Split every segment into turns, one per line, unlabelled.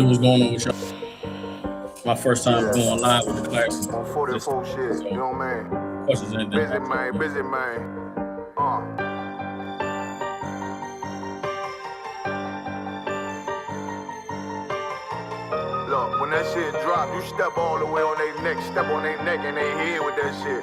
What's going on with y'all? My first time
Yeah,
going live with the classes.
on
Just
44 shit, you
so
know what I mean?
questions and anything.
Busy man, busy man. Look, when that shit drop, you step all the way on their neck, step on their neck and they head with that shit.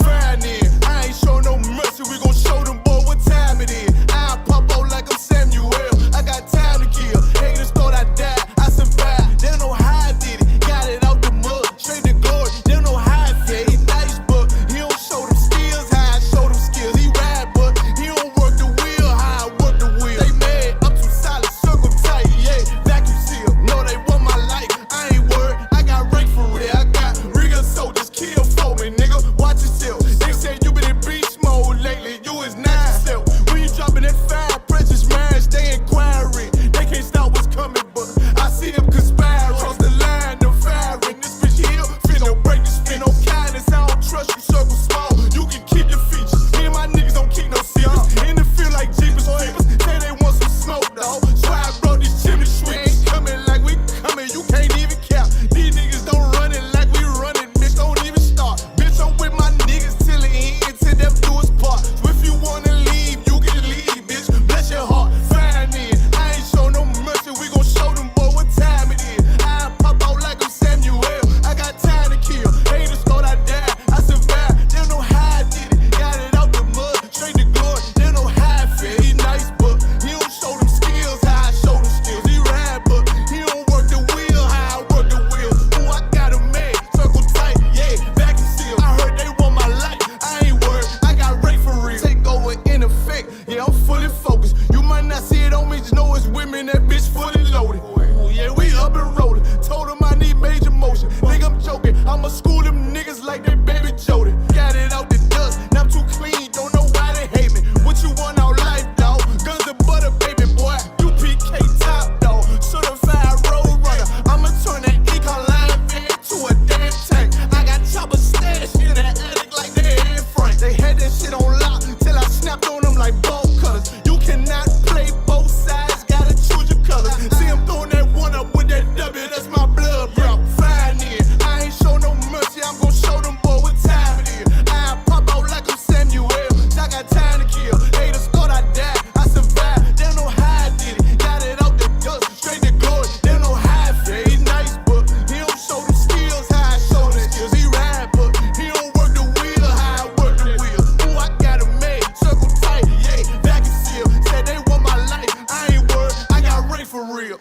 Fine, I ain't show no mercy, we gon' show them boy what time it is. I pop out like I'm Samuel, I got time to kill. Haters thought I died, I survived. They don't know how I did it, got it out the mud, straight to glory. They don't know how I feel, he nice, but he don't show them skills, how I show them skills. He ride, but he don't work the wheel, how I work the wheel. They mad, I'm too solid, circle tight, yeah, vacuum seal. No, they want my life, I ain't worried, I got rank for real. I got real soldiers, kill for me, nigga, watch yourself. They say you been in beast mode lately, you is not yourself. When you dropping that fire, precious minds, they inquiring. They can't stop what's coming, but I see them conspiring. Cross the line, them firing. This bitch here, finna break the spin. No kindness, I don't trust you, circle small. You can keep your features. Me and my niggas don't keep no secrets. In the field like Jeepers Creepers. Say they want some smoke, dawg. So I brought these chimney sweeps. Coming like we coming, you can't even cap. These niggas don't run it like we run it, bitch, don't even start. Bitch, I'm with my niggas till the end, till them do us part. So if you wanna leave, you can leave, bitch. Bless your heart, fine in. I ain't show no mercy, we gon' show them boy what time it is. I pop out like I'm Samuel, I got time to kill. Haters thought I died, I survived. They don't know how I did it, got it out the mud, straight to glory. They don't know how I feel, he nice, but he don't show them skills, how I show them skills. He ride, but he don't work the wheel, how I work the wheel. Ooh, I got a man, circle tight, yeah, vacuum seal. I heard they want my life, I ain't worried, I got rate for real. Take over in effect, yeah, I'm fully focused. You might not see it on me, just know it's women, that bitch fully loaded. Ooh, yeah, we up and rolling. Told them I need major motion. Think I'm joking, I'ma school them niggas like they baby Jody. Got it out the dust, now I'm too clean, don't know why they hate me. What you want out life, dawg? Guns and butter, baby boy. You PK top, dawg. Certified road runner. I'ma turn that econ line van to a damn tank. I got chopper stash in that attic like they Anne Frank. They had that shit on lock till I snapped on them like ball cutters. You cannot play both sides, gotta choose your colors. See him throwing that one up with that W, that's my blood, bro. Fine in. I ain't show no mercy, I'm gon' show them boy what time it is. I pop out like I'm Samuel, I got time to kill. Haters thought I died, I survived. They don't know how I did it, got it out the dust, straight to glory. They don't know how I feel, he nice, but he don't show them skills, how I show them skills. He ride, but he don't work the wheel, how I work the wheel. Ooh, I got a made, circle tight, yeah, vacuum seal. Said they want my life, I ain't worried, I got rank for real.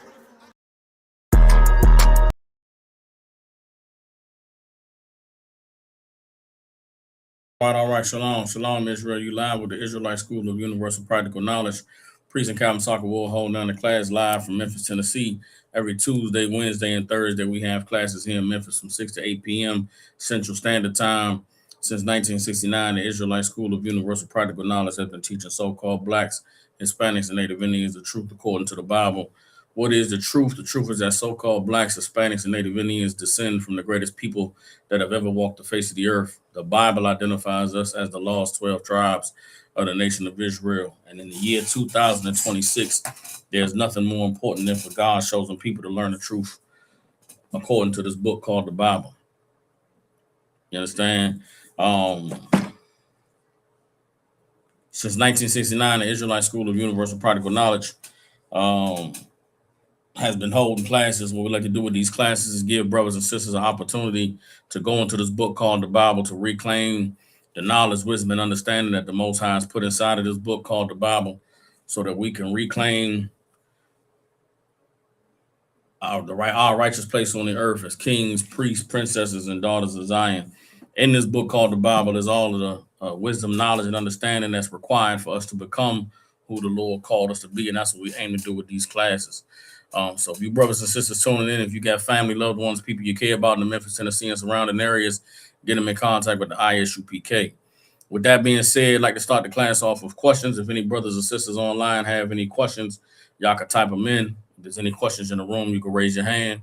All right. Shalom. Shalom, Israel. You live with the Israelite School of Universal Practical Knowledge. Priest and Calvin Soccer will hold down the class live from Memphis, Tennessee. Every Tuesday, Wednesday, and Thursday, we have classes here in Memphis from 6 to 8 p.m. Central Standard Time. Since 1969, the Israelite School of Universal Practical Knowledge has been teaching so-called blacks, Hispanics, and Native Indians the truth according to the Bible. What is the truth? The truth is that so-called blacks, Hispanics, and Native Indians descend from the greatest people that have ever walked the face of the earth. The Bible identifies us as the lost 12 tribes of the nation of Israel. And in the year 2026, there's nothing more important than for God's chosen people to learn the truth according to this book called the Bible. You understand? Since 1969, the Israelite School of Universal Practical Knowledge has been holding classes. What we like to do with these classes is give brothers and sisters an opportunity to go into this book called the Bible, to reclaim the knowledge, wisdom, and understanding that the Most High has put inside of this book called the Bible, so that we can reclaim our righteous place on the earth as kings, priests, princesses, and daughters of Zion. In this book called the Bible is all of the wisdom, knowledge, and understanding that's required for us to become who the Lord called us to be, and that's what we aim to do with these classes. So if you brothers and sisters tuning in, if you got family, loved ones, people you care about in the Memphis, Tennessee, and surrounding areas, get them in contact with the ISUPK. With that being said, I'd like to start the class off with questions. If any brothers or sisters online have any questions, y'all can type them in. If there's any questions in the room, you can raise your hand.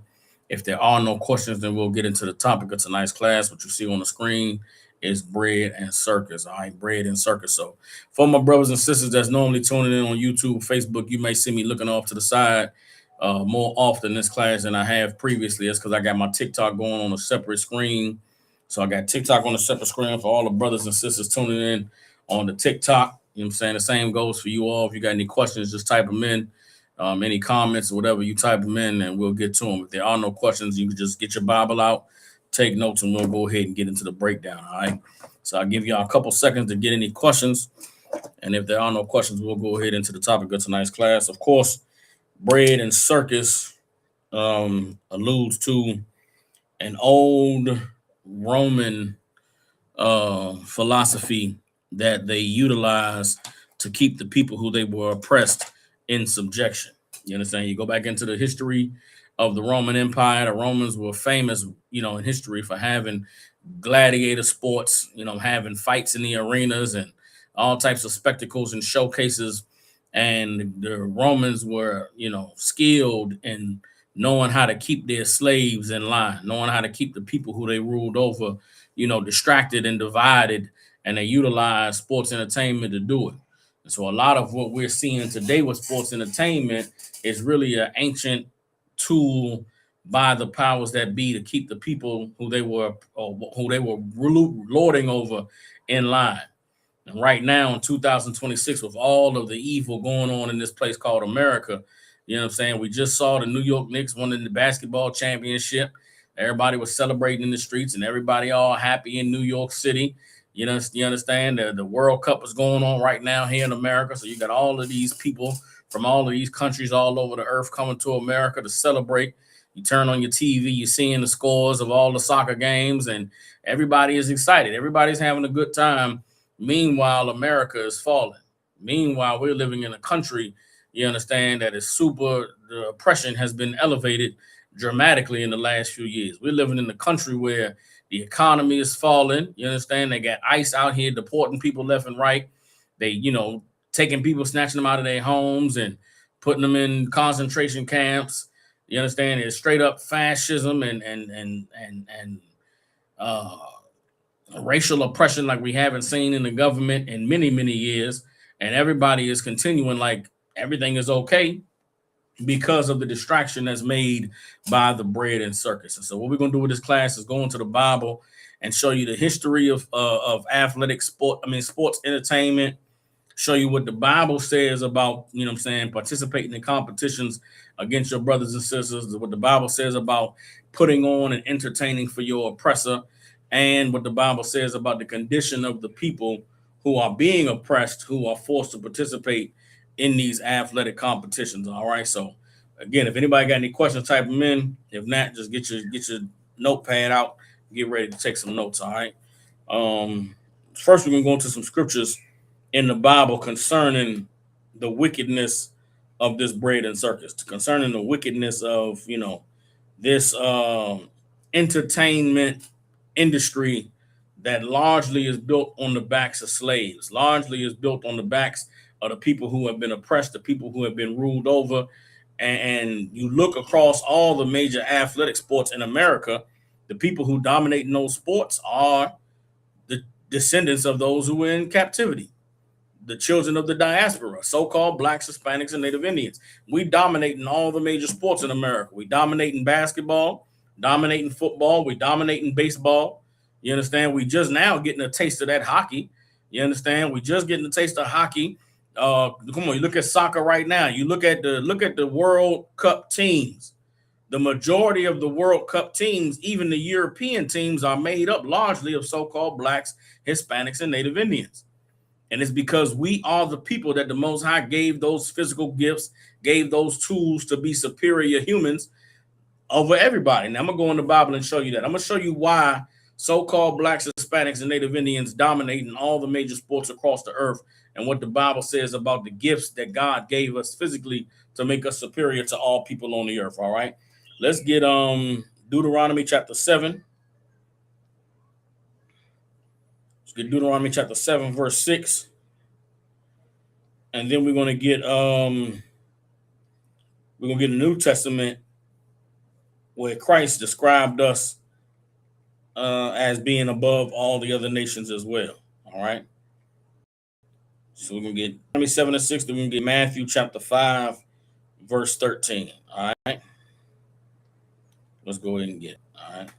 If there are no questions, then we'll get into the topic of tonight's class. What you see on the screen is bread and circus. All right, bread and circus. So for my brothers and sisters that's normally tuning in on YouTube, Facebook, you may see me looking off to the side. more often this class than I have previously. That's because I got my TikTok going on a separate screen. So I got TikTok on a separate screen for all the brothers and sisters tuning in on the TikTok. You know what I'm saying? The same goes for you all. If you got any questions, just type them in. Any comments or whatever, you type them in and we'll get to them. If there are no questions, you can just get your Bible out, take notes, and we'll go ahead and get into the breakdown. All right. So I'll give y'all a couple seconds to get any questions. And if there are no questions, we'll go ahead into the topic of tonight's class. Of course, bread and circus alludes to an old Roman philosophy that they utilized to keep the people who they were oppressed in subjection. You understand? You go back into the history of the Roman Empire. The Romans were famous, in history for having gladiator sports, having fights in the arenas and all types of spectacles and showcases. And the Romans were, skilled in knowing how to keep their slaves in line, knowing how to keep the people who they ruled over, distracted and divided. And they utilized sports entertainment to do it. And so a lot of what we're seeing today with sports entertainment is really an ancient tool by the powers that be to keep the people who they were lording over in line. And right now in 2026, with all of the evil going on in this place called America, you know what I'm saying? We just saw the New York Knicks winning the basketball championship. Everybody was celebrating in the streets and everybody all happy in New York City. You understand? The World Cup is going on right now here in America. So you got all of these people from all of these countries all over the earth coming to America to celebrate. You turn on your TV, you're seeing the scores of all the soccer games, and everybody is excited. Everybody's having a good time. Meanwhile, America is falling. Meanwhile, we're living in a country, you understand, that is the oppression has been elevated dramatically in the last few years. We're living in a country where the economy is falling. You understand? They got ICE out here deporting people left and right. They, taking people, snatching them out of their homes and putting them in concentration camps. You understand? It's straight up fascism and racial oppression like we haven't seen in the government in many, many years. And everybody is continuing like everything is okay because of the distraction that's made by the bread and circus. And so what we're going to do with this class is go into the Bible and show you the history of athletic sports entertainment, show you what the Bible says about, participating in competitions against your brothers and sisters, what the Bible says about putting on and entertaining for your oppressor, and what the Bible says about the condition of the people who are being oppressed, who are forced to participate in these athletic competitions. All right. So again, if anybody got any questions, type them in. If not, just get your notepad out, get ready to take some notes. All right. First, we're gonna go into some scriptures in the Bible concerning the wickedness of this bread and circus, concerning the wickedness of this entertainment industry that largely is built on the backs of slaves, largely is built on the backs of the people who have been oppressed, the people who have been ruled over. And you look across all the major athletic sports in America, the people who dominate in those sports are the descendants of those who were in captivity, the children of the diaspora, so-called blacks, Hispanics, and Native Indians. We dominate in all the major sports in America. We dominate in basketball, dominate in football, we dominate in baseball. You understand? We just now getting a taste of that hockey. You understand? We just getting a taste of hockey. Come on, you look at soccer right now. You look at the World Cup teams. The majority of the World Cup teams, even the European teams, are made up largely of so-called blacks, Hispanics, and Native Indians. And it's because we are the people that the Most High gave those physical gifts, gave those tools to be superior humans over everybody. And I'm going to go in the Bible and show you that. I'm going to show you why so-called blacks, Hispanics, and Native Indians dominate in all the major sports across the earth, and what the Bible says about the gifts that God gave us physically to make us superior to all people on the earth. All right. Let's get Deuteronomy chapter 7. Let's get Deuteronomy chapter 7, verse 6. And then we're going to get a New Testament where Christ described us as being above all the other nations as well. All right. So we're going to get Deuteronomy 7 and 6. Then we're going to get Matthew chapter 5, verse 13. All right. Let's go ahead and get it. All right.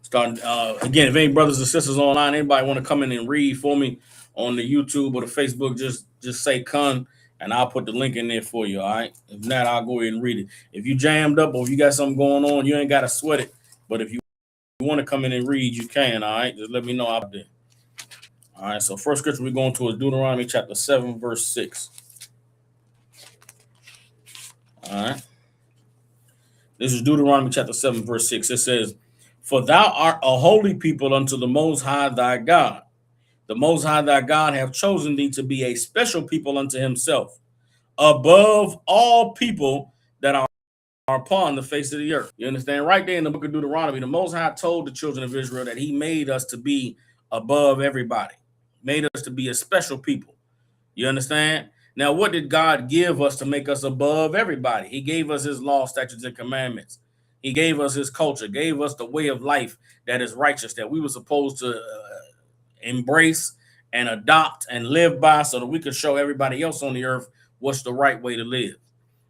Starting again, if any brothers and sisters online, anybody want to come in and read for me on the YouTube or the Facebook, just say "con" and I'll put the link in there for you. All right. If not, I'll go ahead and read it. If you jammed up or if you got something going on, you ain't gotta sweat it. But if you want to come in and read, you can. All right. Just let me know out there. All right. So first scripture we're going to is Deuteronomy chapter 7, verse 6. All right. This is Deuteronomy chapter 7, verse 6. It says, "For thou art a holy people unto the Most High thy God. The Most High thy God hath chosen thee to be a special people unto himself, above all people that are upon the face of the earth." You understand? Right there in the book of Deuteronomy, the Most High told the children of Israel that he made us to be above everybody, made us to be a special people. You understand? Now, what did God give us to make us above everybody? He gave us his law, statutes, and commandments. He gave us his culture, gave us the way of life that is righteous, that we were supposed to embrace and adopt and live by so that we could show everybody else on the earth what's the right way to live.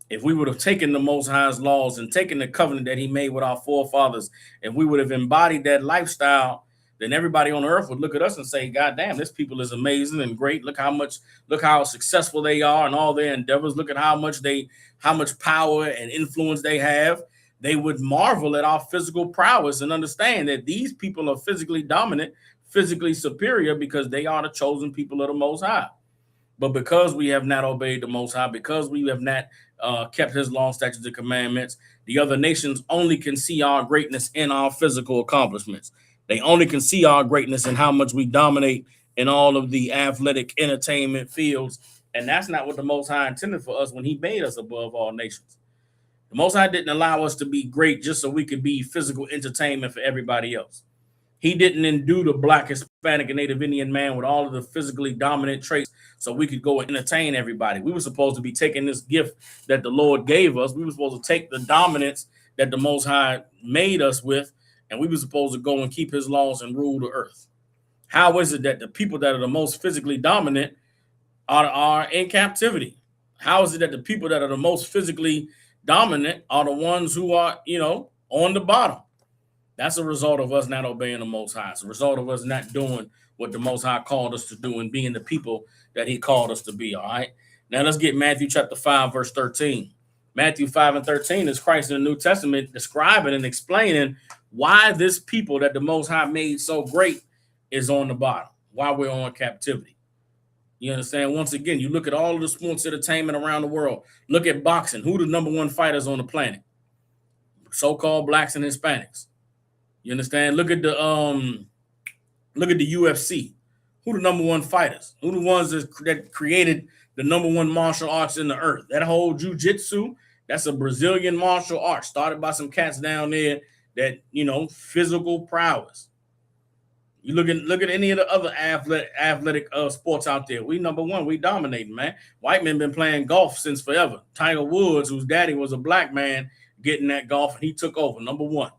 If we would have taken the Most High's laws and taken the covenant that he made with our forefathers, if we would have embodied that lifestyle, then everybody on earth would look at us and say, "God damn, this people is amazing and great. Look how successful they are in all their endeavors. Look at how much power and influence they have." They would marvel at our physical prowess and understand that these people are physically dominant, physically superior, because they are the chosen people of the Most High. But because we have not obeyed the Most High, because we have not kept his law, statutes, and commandments, the other nations only can see our greatness in our physical accomplishments. They only can see our greatness in how much we dominate in all of the athletic entertainment fields. And that's not what the Most High intended for us when he made us above all nations. The Most High didn't allow us to be great just so we could be physical entertainment for everybody else. He didn't endue the Black, Hispanic, and Native Indian man with all of the physically dominant traits so we could go and entertain everybody. We were supposed to be taking this gift that the Lord gave us. We were supposed to take the dominance that the Most High made us with, and we were supposed to go and keep his laws and rule the earth. How is it that the people that are the most physically dominant are in captivity? How is it that the people that are the most physically dominant are the ones who are, on the bottom? That's a result of us not obeying the Most High. It's a result of us not doing what the Most High called us to do and being the people that he called us to be, all right? Now let's get Matthew chapter 5, verse 13. Matthew 5 and 13 is Christ in the New Testament describing and explaining why this people that the Most High made so great is on the bottom, why we're on captivity. You understand? Once again, you look at all of the sports entertainment around the world. Look at boxing. Who are the number one fighters on the planet? So-called blacks and Hispanics. You understand? Look at the UFC. Who the number one fighters? Who the ones that created the number one martial arts in the earth? That whole jiu-jitsu, that's a Brazilian martial art started by some cats down there that, physical prowess. You look at any of the other athletic sports out there. We number one. We dominating, man. White men been playing golf since forever. Tiger Woods, whose daddy was a black man, getting that golf, and he took over, number one.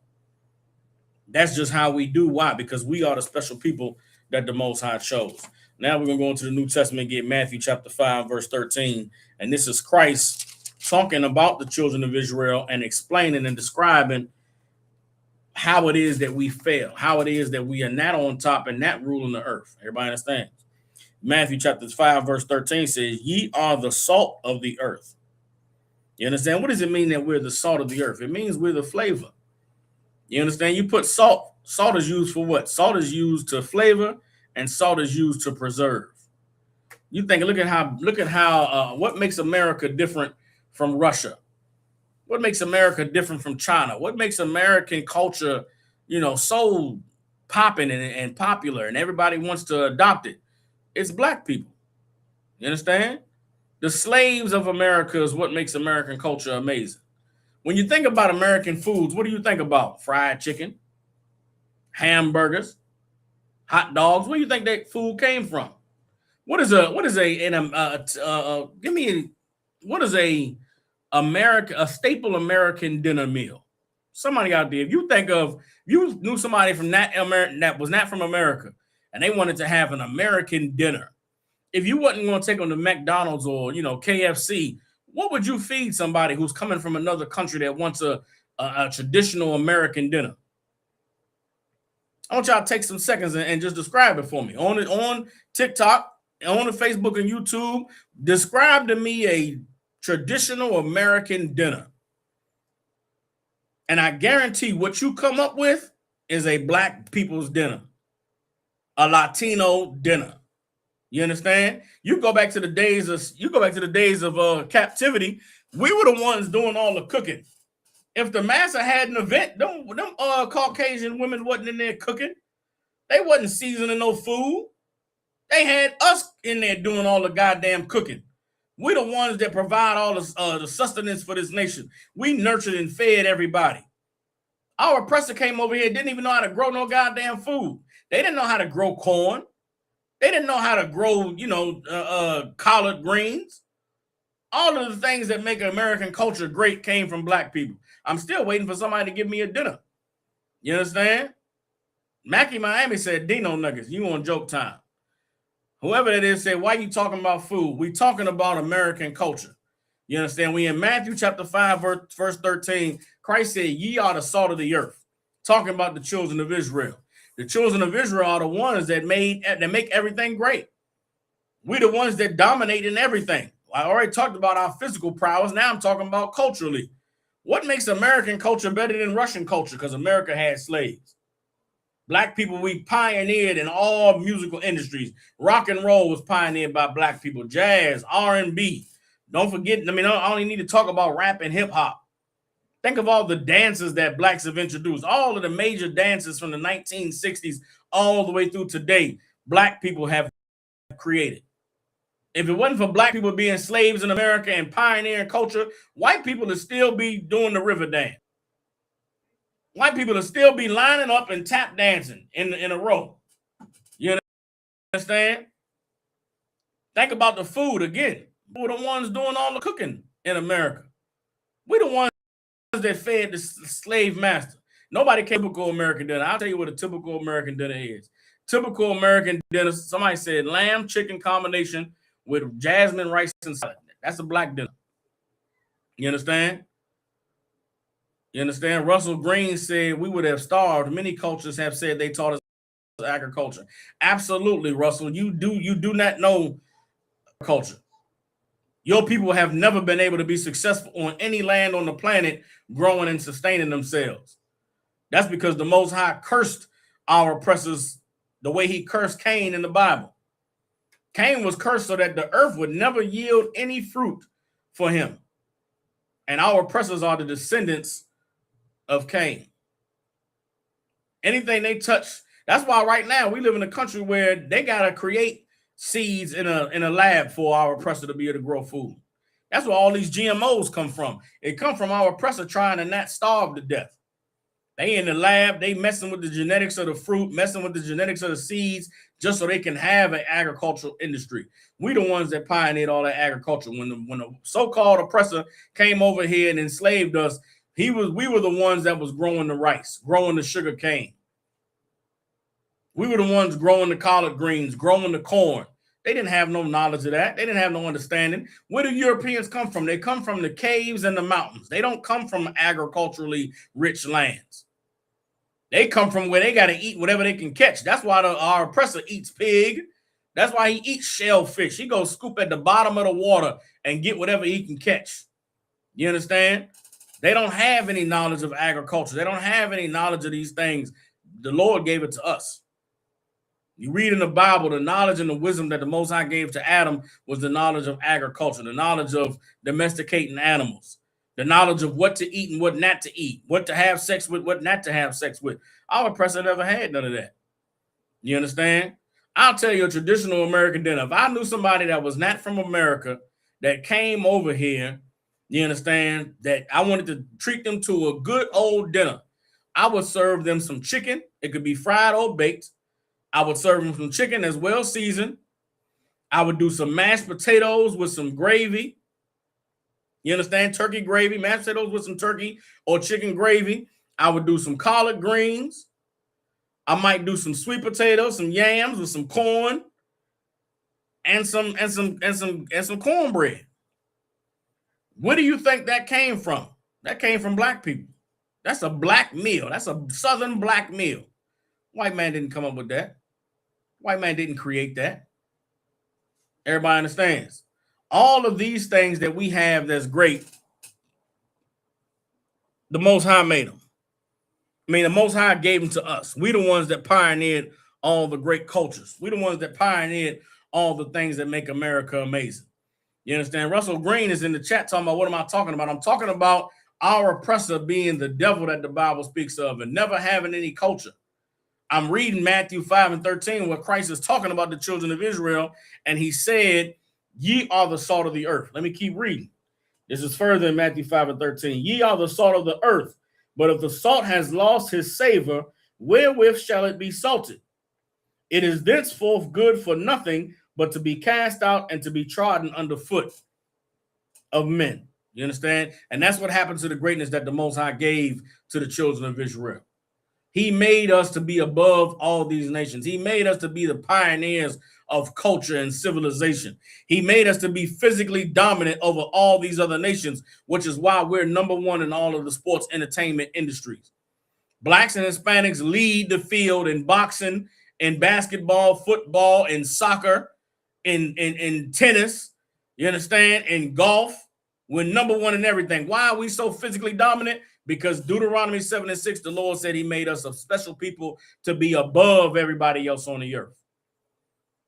That's just how we do. Why? Because we are the special people that the Most High chose. Now we're going to go into the New Testament and get Matthew chapter 5, verse 13. And this is Christ talking about the children of Israel and explaining and describing how it is that we fail, how it is that we are not on top and not ruling the earth. Everybody understands? Matthew chapter 5, verse 13 says, "Ye are the salt of the earth." You understand? What does it mean that we're the salt of the earth? It means we're the flavor. You understand? You put salt. Salt is used for what? Salt is used to flavor, and salt is used to preserve. You think, look at how what makes America different from Russia? What makes America different from China? What makes American culture, so popping and popular, and everybody wants to adopt it? It's black people. You understand? The slaves of America is what makes American culture amazing. When you think about American foods, what do you think about? Fried chicken, hamburgers, hot dogs. Where do you think that food came from? What is a staple American dinner meal? Somebody out there, if you knew somebody from that was not from America, and they wanted to have an American dinner, if you wasn't going to take them to McDonald's or KFC, What would you feed somebody who's coming from another country that wants a traditional American dinner? I want y'all to take some seconds and just describe it for me on TikTok, on the Facebook and YouTube. Describe to me a traditional American dinner. And I guarantee what you come up with is a black people's dinner, a Latino dinner. You understand? You go back to the days of captivity. We were the ones doing all the cooking. If the massa had an event, them Caucasian women wasn't in there cooking. They wasn't seasoning no food. They had us in there doing all the goddamn cooking. We the ones that provide all the sustenance for this nation. We nurtured and fed everybody. Our oppressor came over here, didn't even know how to grow no goddamn food. They didn't know how to grow corn. They didn't know how to grow, collard greens. All of the things that make American culture great came from black people. I'm still waiting for somebody to give me a dinner. You understand? Mackie Miami said, Dino Nuggets, you on joke time. Whoever that is said, why are you talking about food? We talking about American culture. You understand? We in Matthew chapter 5, verse 13, Christ said, ye are the salt of the earth. Talking about the children of Israel. The children of Israel are the ones that make everything great. We're the ones that dominate in everything. I already talked about our physical prowess. Now I'm talking about culturally. What makes American culture better than Russian culture? Because America had slaves. Black people, we pioneered in all musical industries. Rock and roll was pioneered by black people. Jazz, R&B. Don't forget, I only need to talk about rap and hip hop. Think of all the dances that blacks have introduced. All of the major dances from the 1960s all the way through today, black people have created. If it wasn't for black people being slaves in America and pioneering culture, white people would still be doing the river dance. White people would still be lining up and tap dancing in a row. You understand? Think about the food again. We're the ones doing all the cooking in America. We're the ones that fed the slave master. Nobody can typical American dinner. I'll tell you what a typical American dinner is. Typical American dinner, somebody said lamb chicken combination with jasmine rice and salad. That's a black dinner. You understand? You understand? Russell Green said we would have starved. Many cultures have said they taught us agriculture. Absolutely, Russell. You do not know culture. Your people have never been able to be successful on any land on the planet growing and sustaining themselves. That's because the Most High cursed our oppressors the way he cursed Cain in the Bible. Cain was cursed so that the earth would never yield any fruit for him. And our oppressors are the descendants of Cain. Anything they touch, that's why right now we live in a country where they got to create seeds in a lab for our oppressor to be able to grow food. That's where all these GMOs come from. It come from our oppressor trying to not starve to death. They in the lab, they messing with the genetics of the fruit, messing with the genetics of the seeds, just so they can have an agricultural industry. We the ones that pioneered all that agriculture. When the so-called oppressor came over here and enslaved us, we were the ones that was growing the rice, growing the sugar cane. We were the ones growing the collard greens, growing the corn. They didn't have no knowledge of that. They didn't have no understanding. Where do Europeans come from? They come from the caves and the mountains. They don't come from agriculturally rich lands. They come from where they got to eat whatever they can catch. That's why our oppressor eats pig. That's why he eats shellfish. He goes scoop at the bottom of the water and get whatever he can catch. You understand? They don't have any knowledge of agriculture. They don't have any knowledge of these things. The Lord gave it to us. You read in the Bible, the knowledge and the wisdom that the Most High gave to Adam was the knowledge of agriculture, the knowledge of domesticating animals, the knowledge of what to eat and what not to eat, what to have sex with, what not to have sex with. Our oppressor never had none of that. You understand? I'll tell you a traditional American dinner. If I knew somebody that was not from America that came over here, you understand, that I wanted to treat them to a good old dinner, I would serve them some chicken. It could be fried or baked. I would serve them some chicken that's well seasoned. I would do some mashed potatoes with some gravy. You understand? Turkey gravy, mashed potatoes with some turkey or chicken gravy. I would do some collard greens. I might do some sweet potatoes, some yams with some corn, and some cornbread. Where do you think that came from? That came from black people. That's a black meal. That's a Southern black meal. White man didn't come up with that. White man didn't create that. Everybody understands. All of these things that we have that's great, the Most High made them. I mean, the Most High gave them to us. We the ones that pioneered all the great cultures. We the ones that pioneered all the things that make America amazing. You understand? Russell Green is in the chat talking about, what am I talking about? I'm talking about our oppressor being the devil that the Bible speaks of and never having any culture. I'm reading Matthew 5:13, where Christ is talking about the children of Israel, and he said, ye are the salt of the earth. Let me keep reading. This is further in Matthew 5:13. Ye are the salt of the earth, but if the salt has lost his savor, wherewith shall it be salted? It is thenceforth good for nothing but to be cast out and to be trodden underfoot of men. You understand? And that's what happened to the greatness that the Most High gave to the children of Israel. He made us to be above all these nations. He made us to be the pioneers of culture and civilization. He made us to be physically dominant over all these other nations, which is why we're number one in all of the sports entertainment industries. Blacks and Hispanics lead the field in boxing, in basketball, football, in soccer, in tennis, you understand, in golf. We're number one in everything. Why are we so physically dominant? Because Deuteronomy 7:6, the Lord said he made us a special people to be above everybody else on the earth.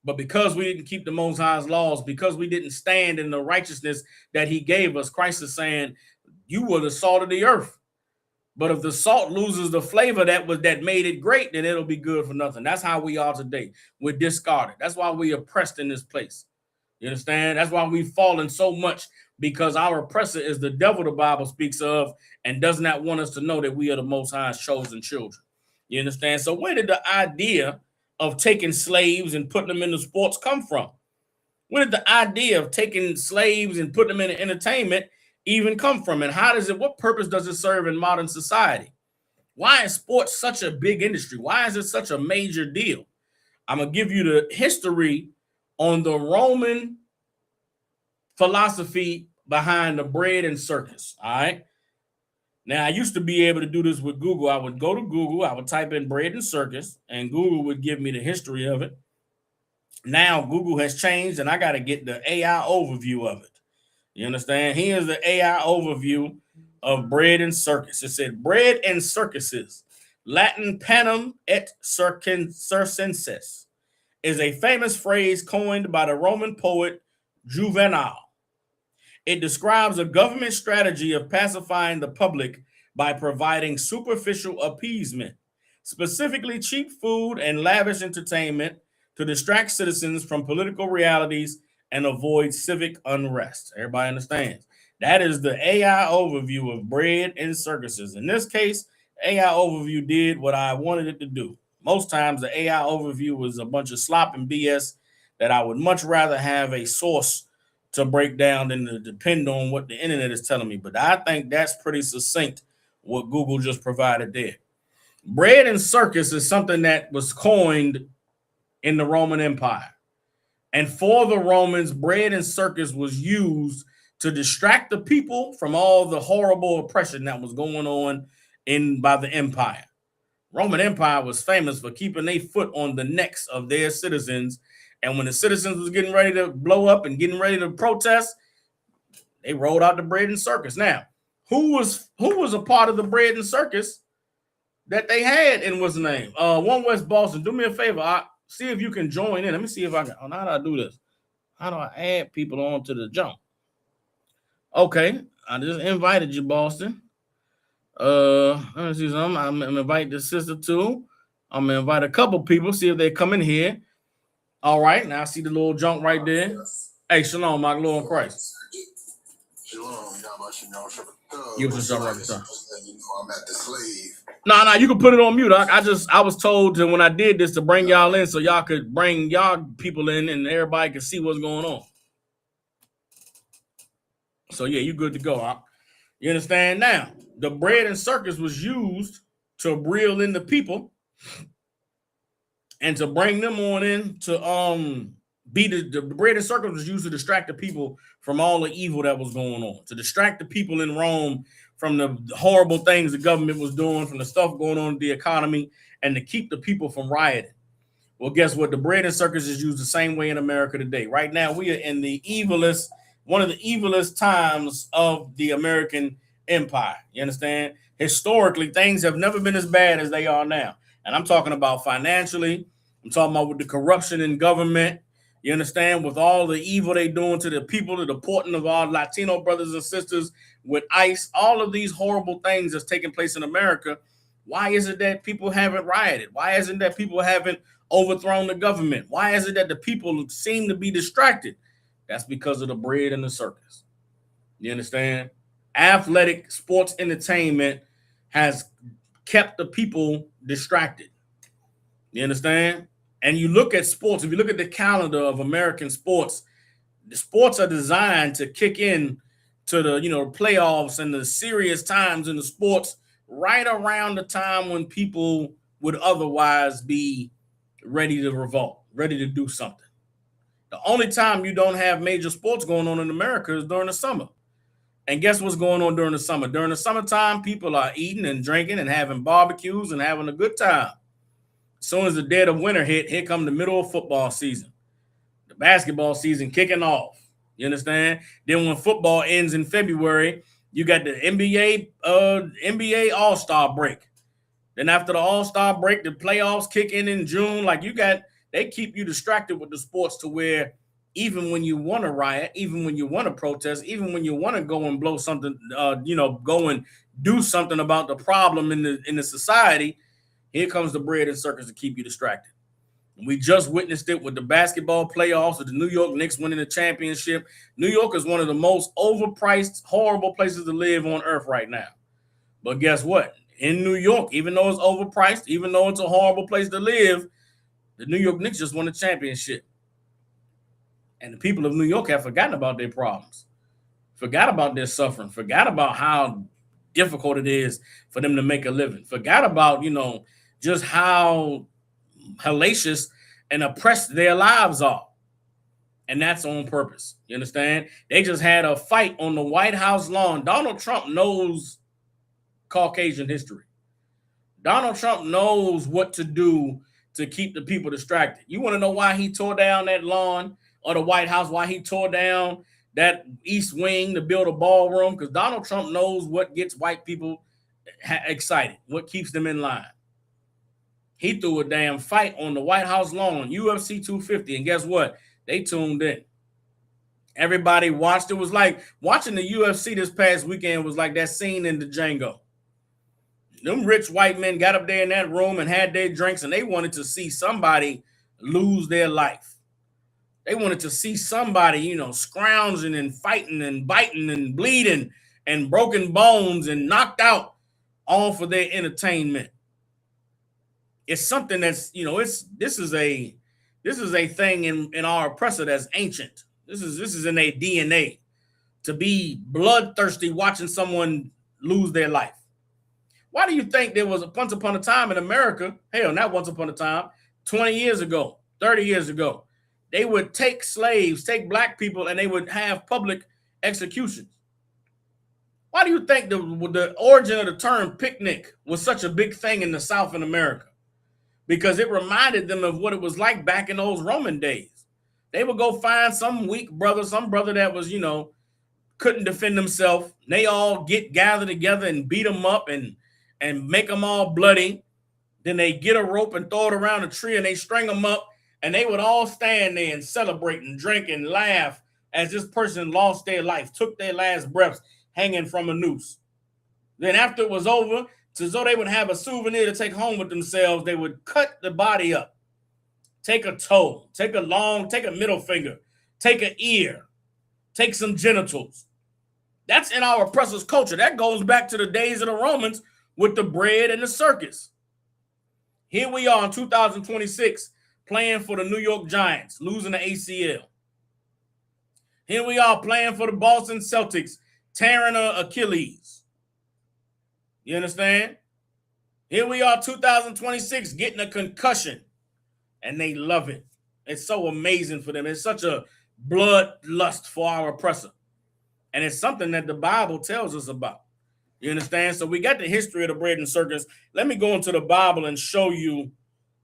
But because we didn't keep the Most High's laws, because we didn't stand in the righteousness that he gave us, Christ is saying, you were the salt of the earth. But if the salt loses the flavor that made it great, then it'll be good for nothing. That's how we are today. We're discarded. That's why we're oppressed in this place. You understand? That's why we've fallen so much, because our oppressor is the devil the Bible speaks of and does not want us to know that we are the Most High's chosen children. You understand? So where did the idea of taking slaves and putting them into sports come from? Where did the idea of taking slaves and putting them into entertainment even come from? And what purpose does it serve in modern society? Why is sports such a big industry? Why is it such a major deal? I'm going to give you the history on the Roman philosophy behind the bread and circus. All right. Now, I used to be able to do this with Google. I would go to Google, I would type in bread and circus, and Google would give me the history of it. Now, Google has changed, and I got to get the AI overview of it. You understand? Here's the AI overview of bread and circus. It said, bread and circuses, Latin panem et circenses, is a famous phrase coined by the Roman poet Juvenal. It describes a government strategy of pacifying the public by providing superficial appeasement, specifically cheap food and lavish entertainment, to distract citizens from political realities and avoid civic unrest. Everybody understands? That is the AI overview of bread and circuses. In this case, AI overview did what I wanted it to do. Most times the AI overview was a bunch of slop and BS that I would much rather have a source to break down than to depend on what the internet is telling me. But I think that's pretty succinct what Google just provided there. Bread and circus is something that was coined in the Roman Empire. And for the Romans, bread and circus was used to distract the people from all the horrible oppression that was going on by the empire. Roman Empire was famous for keeping their foot on the necks of their citizens. And when the citizens was getting ready to blow up and getting ready to protest, they rolled out the bread and circus. Now, who was a part of the bread and circus that they had in what's the name? One West Boston. Do me a favor. See if you can join in. Let me see if I can. How do I do this? How do I add people onto the jump? Okay, I just invited you, Boston. Let me see something. I'm gonna invite the sister too. I'm gonna invite a couple people, see if they come in here. All right, now I see the little junk right there. Hey, shalom, my Lord in Christ.
Shalom,
You was just jump right there.
I'm at the slave.
No, you can put it on mute. I was told when I did this to bring y'all in so y'all could bring y'all people in and everybody could see what's going on. So yeah, you good to go. Huh? You understand? Now, the bread and circus was used to reel in the people and to bring them on in to the bread and circus was used to distract the people from all the evil that was going on, to distract the people in Rome from the horrible things the government was doing, from the stuff going on in the economy, and to keep the people from rioting. Well, guess what? The bread and circus is used the same way in America today. Right now, we are in the evilest, one of the evilest times of the American empire. You understand? Historically, things have never been as bad as they are now. And I'm talking about financially. I'm talking about with the corruption in government. You understand? With all the evil they doing to the people, the deporting of our Latino brothers and sisters with ICE, all of these horrible things that's taking place in America. Why is it that people haven't rioted? Why isn't that people haven't overthrown the government? Why is it that the people seem to be distracted? That's because of the bread and the circus. You understand? Athletic sports entertainment has kept the people distracted. You understand? And you look at sports, if you look at the calendar of American sports, the sports are designed to kick in to the playoffs and the serious times in the sports right around the time when people would otherwise be ready to revolt, ready to do something. The only time you don't have major sports going on in America is during the summer. And guess what's going on during the summer? During the summertime, people are eating and drinking and having barbecues and having a good time. As soon as the dead of winter hit, here come the middle of football season. The basketball season kicking off. You understand? Then when football ends in February, you got the NBA All-Star break. Then after the All-Star break, the playoffs kick in June. They keep you distracted with the sports to where even when you want to riot, even when you want to protest, even when you want to go and blow something, go and do something about the problem in the society, here comes the bread and circus to keep you distracted. We just witnessed it with the basketball playoffs with the New York Knicks winning the championship. New York is one of the most overpriced, horrible places to live on earth right now. But guess what? In New York, even though it's overpriced, even though it's a horrible place to live, the New York Knicks just won the championship. And the people of New York have forgotten about their problems, forgot about their suffering, forgot about how difficult it is for them to make a living, forgot about, just how hellacious and oppressed their lives are. And that's on purpose. You understand? They just had a fight on the White House lawn. Donald Trump knows Caucasian history. Donald Trump knows what to do to keep the people distracted. You want to know why he tore down that lawn or the White House, why he tore down that East Wing to build a ballroom? Because Donald Trump knows what gets white people excited, what keeps them in line. He threw a damn fight on the White House lawn, UFC 250, and guess what? They tuned in. Everybody watched. It was like watching the UFC this past weekend was like that scene in the Django. Them rich white men got up there in that room and had their drinks, and they wanted to see somebody lose their life. They wanted to see somebody, scrounging and fighting and biting and bleeding and broken bones and knocked out, all for their entertainment. It's something that's, this is a thing in our oppressor that's ancient. This is in their DNA, to be bloodthirsty watching someone lose their life. Why do you think there was once upon a time in America, hell, not once upon a time, 20 years ago, 30 years ago, they would take slaves, take black people, and they would have public executions? Why do you think the origin of the term picnic was such a big thing in the South in America? Because it reminded them of what it was like back in those Roman days. They would go find some weak brother, some brother that was, couldn't defend himself. They all gather together and beat them up and make them all bloody. Then they get a rope and throw it around a tree and they string them up, and they would all stand there and celebrate and drink and laugh as this person lost their life, took their last breaths hanging from a noose. Then after it was over, so they would have a souvenir to take home with themselves, they would cut the body up, take a toe, take a middle finger, take an ear, take some genitals. That's in our oppressor's culture. That goes back to the days of the Romans with the bread and the circus. Here we are in 2026 playing for the New York Giants, losing the ACL. Here we are playing for the Boston Celtics, tearing an Achilles. You understand? Here we are, 2026, getting a concussion, and they love it. It's so amazing for them. It's such a bloodlust for our oppressor. And it's something that the Bible tells us about. You understand? So we got the history of the bread and circus. Let me go into the Bible and show you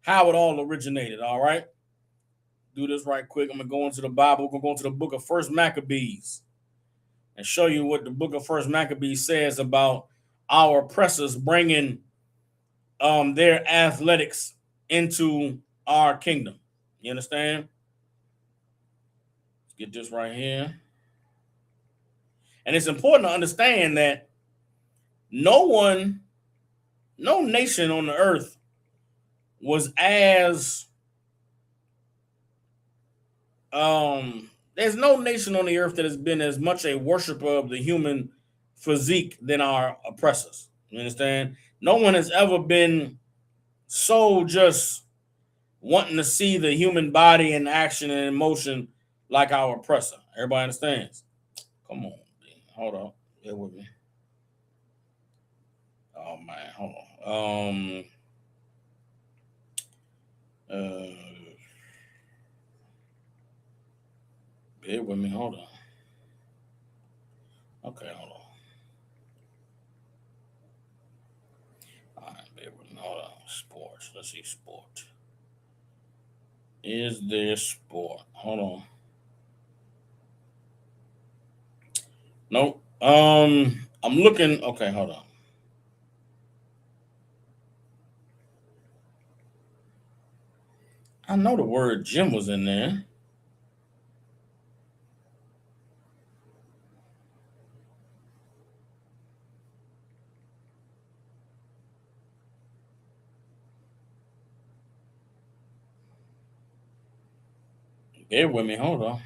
how it all originated, all right? Do this right quick. I'm going to go into the Bible. We're going to go into the book of First Maccabees and show you what the book of First Maccabees says about our oppressors bringing their athletics into our kingdom. You understand? Let's get this right here. And it's important to understand that no nation on the earth was as there's no nation on the earth that has been as much a worshiper of the human physique than our oppressors. You understand? No one has ever been so just wanting to see the human body in action and in motion like our oppressor. Everybody understands? Come on. Hold on. Bear with me. Oh man, hold on. Bear with me. Hold on. Okay, hold on. All right, bear with me. Hold on. Sports. Let's see. Sport. Is there sport? Hold on. Nope. I'm looking. Okay, hold on. I know the word gym was in there. Bear with me. Hold on.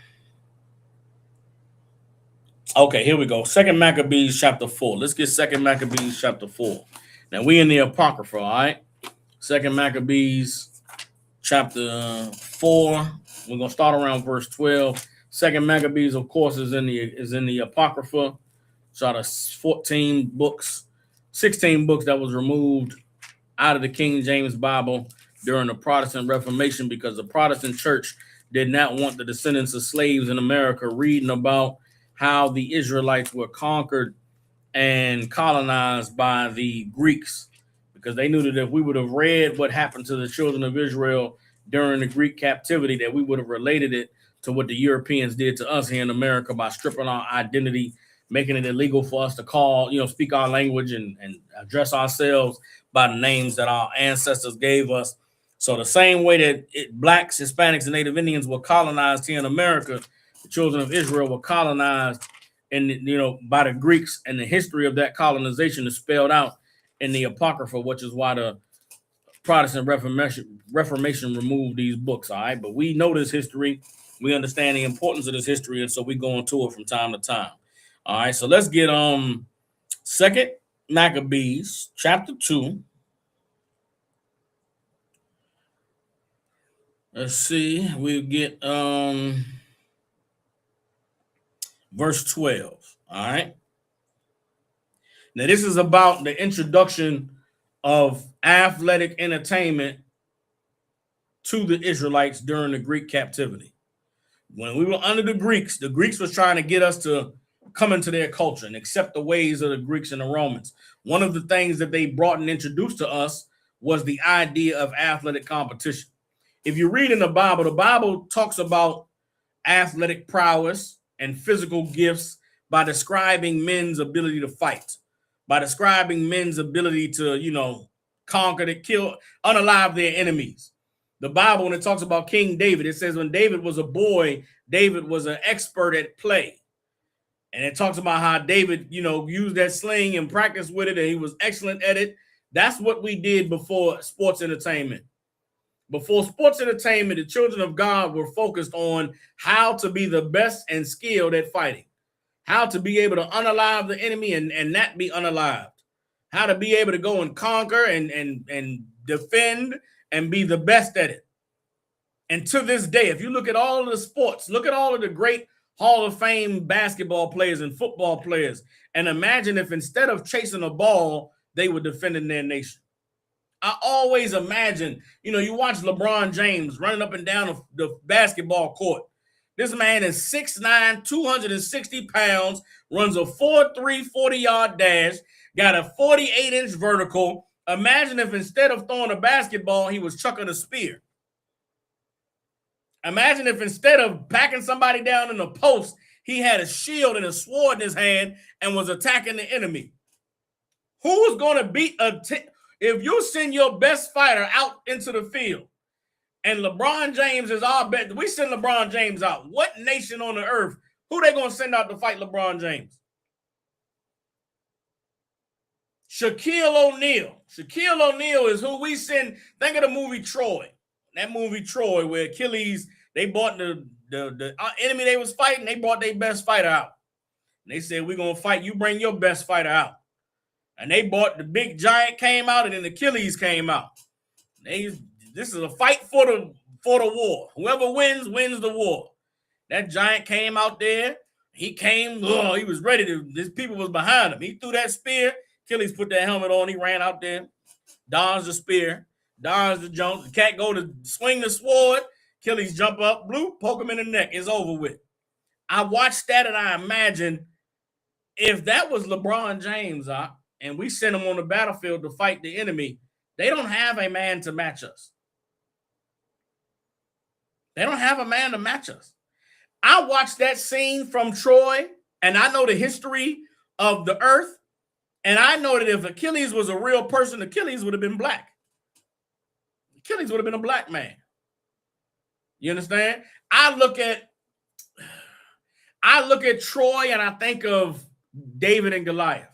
Okay, here we go. Second Maccabees chapter 4. Let's get Second Maccabees chapter 4. Now we in the Apocrypha, all right? Second Maccabees chapter 4. We're gonna start around verse 12. Second Maccabees, of course, is in the Apocrypha. So out of 14 books, 16 books that was removed out of the King James Bible during the Protestant Reformation because the Protestant church did not want the descendants of slaves in America reading about how the Israelites were conquered and colonized by the Greeks, because they knew that if we would have read what happened to the children of Israel during the Greek captivity, that we would have related it to what the Europeans did to us here in America by stripping our identity, making it illegal for us to call, speak our language and address ourselves by the names that our ancestors gave us. So the same way that blacks, Hispanics, and Native Indians were colonized here in America, the children of Israel were colonized by the Greeks, and the history of that colonization is spelled out in the Apocrypha, which is why the Protestant Reformation removed these books, all right? But we know this history. We understand the importance of this history, and so we go into it from time to time. All right, so let's get Second Maccabees chapter 2. Let's see, we'll get verse 12. All right. Now, this is about the introduction of athletic entertainment to the Israelites during the Greek captivity. When we were under the Greeks was trying to get us to come into their culture and accept the ways of the Greeks and the Romans. One of the things that they brought and introduced to us was the idea of athletic competition. If you read in the Bible talks about athletic prowess and physical gifts by describing men's ability to fight, by describing men's ability to, conquer, to kill, unalive their enemies. The Bible, when it talks about King David, it says when David was a boy, David was an expert at play. And it talks about how David, used that sling and practiced with it, and he was excellent at it. That's what we did before sports entertainment. Before sports entertainment, the children of God were focused on how to be the best and skilled at fighting, how to be able to unalive the enemy and not be unalived, how to be able to go and conquer and defend and be the best at it. And to this day, if you look at all of the sports, look at all of the great Hall of Fame basketball players and football players, and imagine if instead of chasing a ball, they were defending their nation. I always imagine, you watch LeBron James running up and down the basketball court. This man is 6'9", 260 pounds, runs a 4.3 40-yard dash, got a 48-inch vertical. Imagine if instead of throwing a basketball, he was chucking a spear. Imagine if instead of packing somebody down in the post, he had a shield and a sword in his hand and was attacking the enemy. Who's going to beat if you send your best fighter out into the field and LeBron James is our best, we send LeBron James out. What nation on the earth, who they going to send out to fight LeBron James? Shaquille O'Neal. Shaquille O'Neal is who we send. Think of the movie Troy. That movie Troy where Achilles, they bought the enemy they was fighting, they brought their best fighter out. And they said, we're going to fight. You bring your best fighter out. And they bought the big giant came out, and then Achilles came out. This is a fight for the war. Whoever wins the war. That giant came out there. He came, he was ready to, his people was behind him. He threw that spear. Achilles put that helmet on. He ran out there, dodged the spear, dodged the jump. The cat go to swing the sword. Achilles jump up, bloop, poke him in the neck. It's over with. I watched that and I imagine if that was LeBron James, and we sent him on the battlefield to fight the enemy, they don't have a man to match us. They don't have a man to match us. I watched that scene from Troy, and I know the history of the earth, and I know that if Achilles was a real person, Achilles would have been black. Achilles would have been a black man. You understand? I look at Troy and I think of David and Goliath.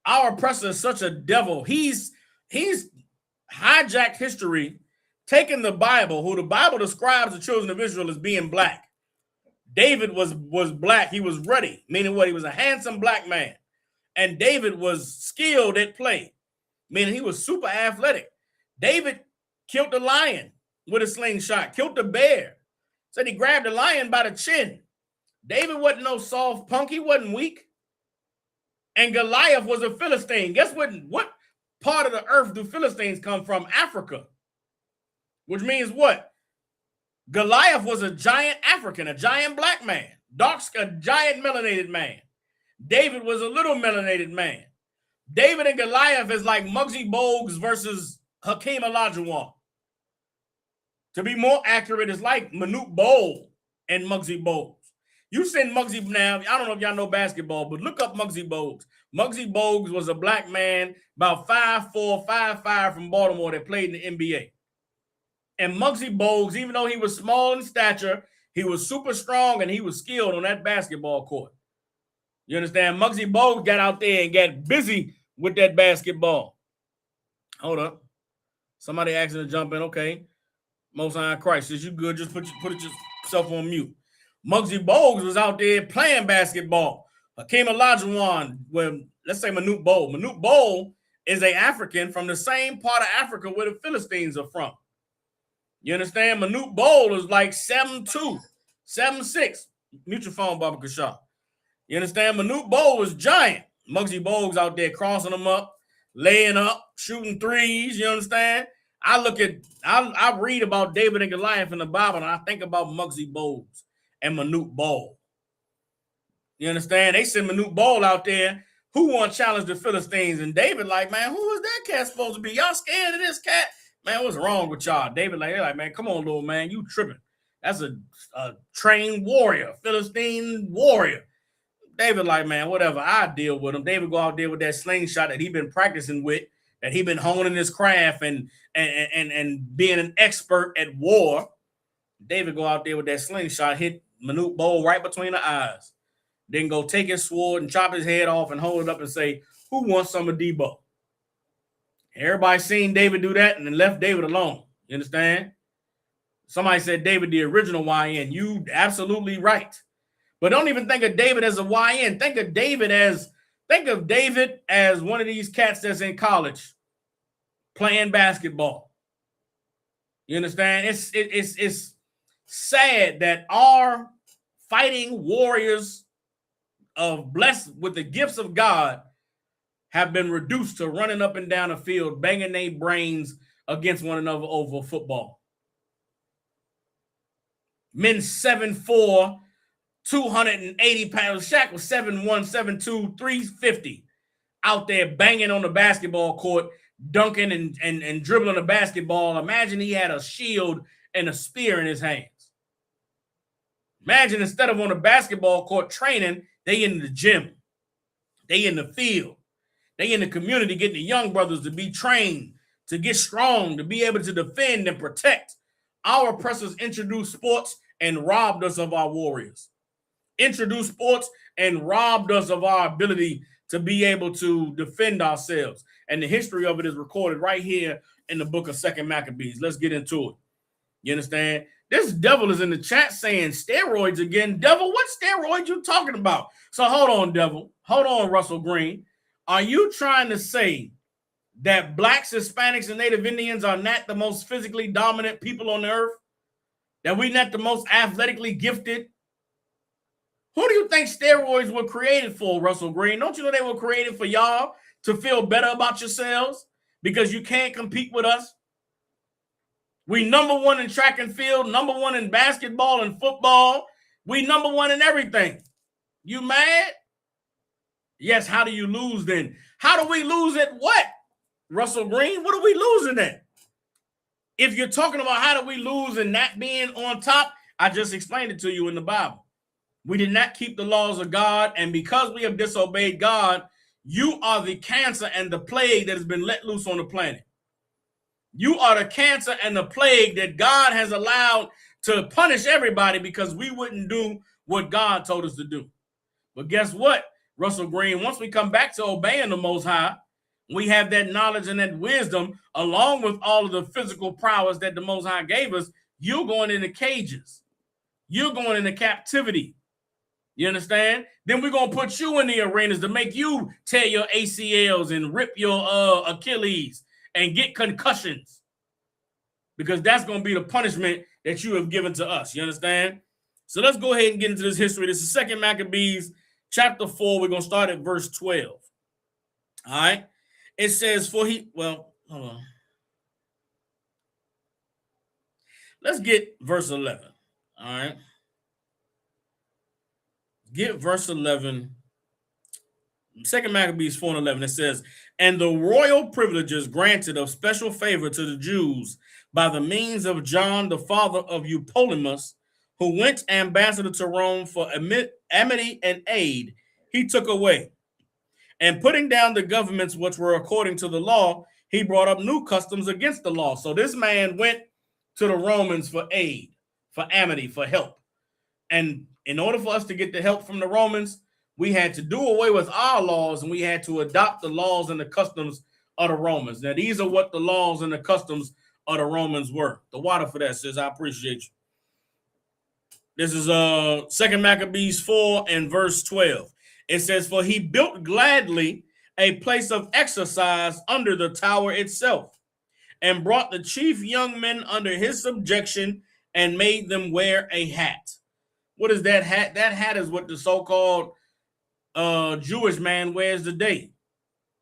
Our oppressor is such a devil. He's hijacked history, taken the Bible, who the Bible describes the children of Israel as being black. David was black. He was ready, meaning what? He was a handsome black man. And David was skilled at play, meaning he was super athletic. David killed the lion with a slingshot, killed the bear. Said he grabbed the lion by the chin. David wasn't no soft punk. He wasn't weak. And Goliath was a Philistine. Guess what part of the earth do Philistines come from? Africa. Which means what? Goliath was a giant African, a giant black man. A giant melanated man. David was a little melanated man. David and Goliath is like Muggsy Bogues versus Hakeem Olajuwon. To be more accurate, it's like Manute Bol and Muggsy Bogues. You send Muggsy now, I don't know if y'all know basketball, but look up Muggsy Bogues. Muggsy Bogues was a black man, about 5'4", 5'5" from Baltimore that played in the NBA. And Muggsy Bogues, even though he was small in stature, he was super strong and he was skilled on that basketball court. You understand? Muggsy Bogues got out there and got busy with that basketball. Hold up. Somebody asking to jump in. Okay. Most High Christ, is you good? Just put yourself on mute. Muggsy Bogues was out there playing basketball. Hakeem Olajuwon, let's say Manute Bol. Manute Bol is an African from the same part of Africa where the Philistines are from. You understand? Manute Bol is like 7'2", 7'6". Mute your phone, Baba Kashaw. You understand? Manute Bol was giant. Muggsy Bogues out there crossing them up, laying up, shooting threes. You understand? I read about David and Goliath in the Bible, and I think about Muggsy Bogues and Manute Bol. You understand? They send Manute Bol out there. Who want to challenge the Philistines? And David like, man, who is that cat supposed to be? Y'all scared of this cat? Man, what's wrong with y'all? David they're like, man, come on, little man, you tripping. That's a trained warrior, Philistine warrior. David like, man, whatever, I deal with him. David go out there with that slingshot that he been practicing with, that he been honing his craft and being an expert at war. David go out there with that slingshot, hit Manute Bol right between the eyes. Then go take his sword and chop his head off and hold it up and say, who wants some of Debo? Everybody seen David do that and then left David alone. You understand? Somebody said David, the original YN. You absolutely right. But don't even think of David as a YN. Think of David as one of these cats that's in college playing basketball. You understand? It's sad that our fighting warriors of blessed with the gifts of God have been reduced to running up and down the field, banging their brains against one another over football. Men 7'4", 280 pounds. Shaq was 7'1", 7'2", 350 out there banging on the basketball court, dunking and dribbling the basketball. Imagine he had a shield and a spear in his hands. Imagine instead of on the basketball court training, they in the gym. They in the field. They in the community getting the young brothers to be trained, to get strong, to be able to defend and protect. Our oppressors introduced sports and robbed us of our warriors. Introduced sports and robbed us of our ability to be able to defend ourselves. And the history of it is recorded right here in the book of 2 Maccabees. Let's get into it. You understand? This devil is in the chat saying steroids again. Devil, what steroids you talking about? So hold on, devil. Hold on, Russell Green. Are you trying to say that blacks, Hispanics, and Native Indians are not the most physically dominant people on the earth? That we're not the most athletically gifted? Who do you think steroids were created for, Russell Green? Don't you know they were created for y'all to feel better about yourselves because you can't compete with us? We number one in track and field, number one in basketball and football. We number one in everything. You mad? Yes, how do you lose then? How do we lose at what, Russell Green? What are we losing at? If you're talking about how do we lose and not being on top, I just explained it to you in the Bible. We did not keep the laws of God, and because we have disobeyed God, you are the cancer and the plague that has been let loose on the planet. You are the cancer and the plague that God has allowed to punish everybody because we wouldn't do what God told us to do. But guess what, Russell Green? Once we come back to obeying the Most High, we have that knowledge and that wisdom along with all of the physical prowess that the Most High gave us. You're going into cages. You're going into captivity. You understand? Then we're going to put you in the arenas to make you tear your ACLs and rip your Achilles and get concussions, because that's going to be the punishment that you have given to us. You understand? So let's go ahead and get into this history. This is 2 Maccabees chapter 4. We're going to start at verse 12. All right. It says, hold on. Let's get verse 11. All right. Get verse 11. 2 Maccabees 4 and 11, it says, and the royal privileges granted of special favor to the Jews by the means of John, the father of Eupolemus, who went ambassador to Rome for amity and aid, he took away. And putting down the governments which were according to the law, he brought up new customs against the law. So this man went to the Romans for aid, for amity, for help. And in order for us to get the help from the Romans, we had to do away with our laws and we had to adopt the laws and the customs of the Romans. Now, these are what the laws and the customs of the Romans were. The water for that says, I appreciate you. This is 2 Maccabees 4 and verse 12. It says, for he built gladly a place of exercise under the tower itself and brought the chief young men under his subjection and made them wear a hat. What is that hat? That hat is what the so-called Jewish man wears today.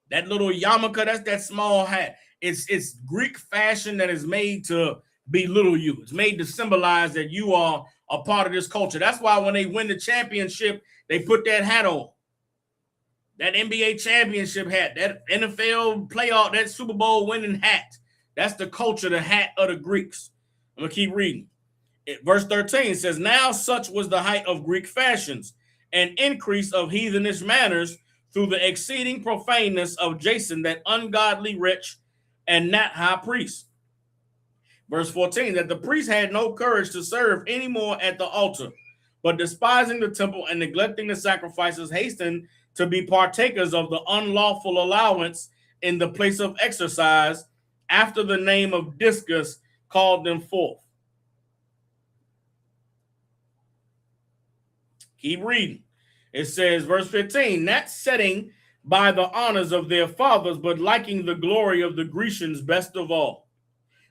That little yarmulke, that's that small hat. It's Greek fashion that is made to belittle you. It's made to symbolize that you are a part of this culture. That's why when they win the championship, they put that hat on. That NBA championship hat, that NFL playoff, that Super Bowl winning hat. That's the culture, the hat of the Greeks. I'm going to keep reading. Verse 13 says, now such was the height of Greek fashions, an increase of heathenish manners through the exceeding profaneness of Jason, that ungodly wretch and not high priest. Verse 14, that the priest had no courage to serve any more at the altar, but despising the temple and neglecting the sacrifices, hastened to be partakers of the unlawful allowance in the place of exercise, after the name of Discus called them forth. Keep reading. It says, verse 15, not setting by the honors of their fathers, but liking the glory of the Grecians best of all,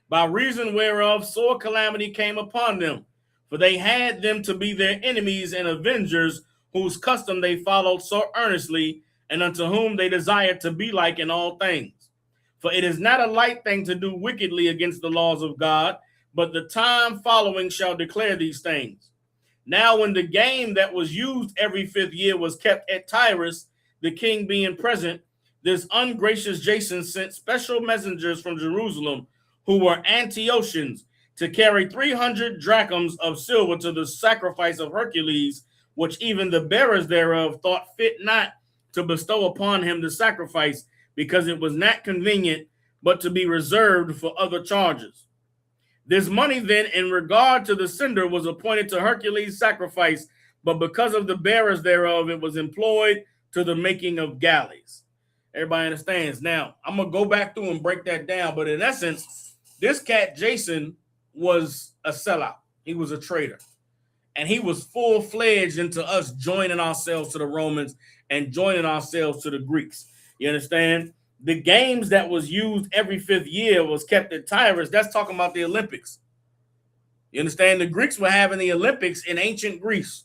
by reason whereof sore calamity came upon them, for they had them to be their enemies and avengers, whose custom they followed so earnestly, and unto whom they desire to be like in all things. For it is not a light thing to do wickedly against the laws of God, but the time following shall declare these things. Now, when the game that was used every 5th year was kept at Tyrus, the king being present, this ungracious Jason sent special messengers from Jerusalem, who were Antiochians, to carry 300 drachms of silver to the sacrifice of Hercules, which even the bearers thereof thought fit not to bestow upon him the sacrifice, because it was not convenient, but to be reserved for other charges. This money then, in regard to the sender, was appointed to Hercules' sacrifice, but because of the bearers thereof, it was employed to the making of galleys. Everybody understands. Now, I'm going to go back through and break that down, but in essence, this cat, Jason, was a sellout. He was a traitor. And he was full-fledged into us joining ourselves to the Romans and joining ourselves to the Greeks. You understand? The games that was used every 5th year was kept at Tyrus. That's talking about the Olympics. You understand? The Greeks were having the Olympics in ancient Greece.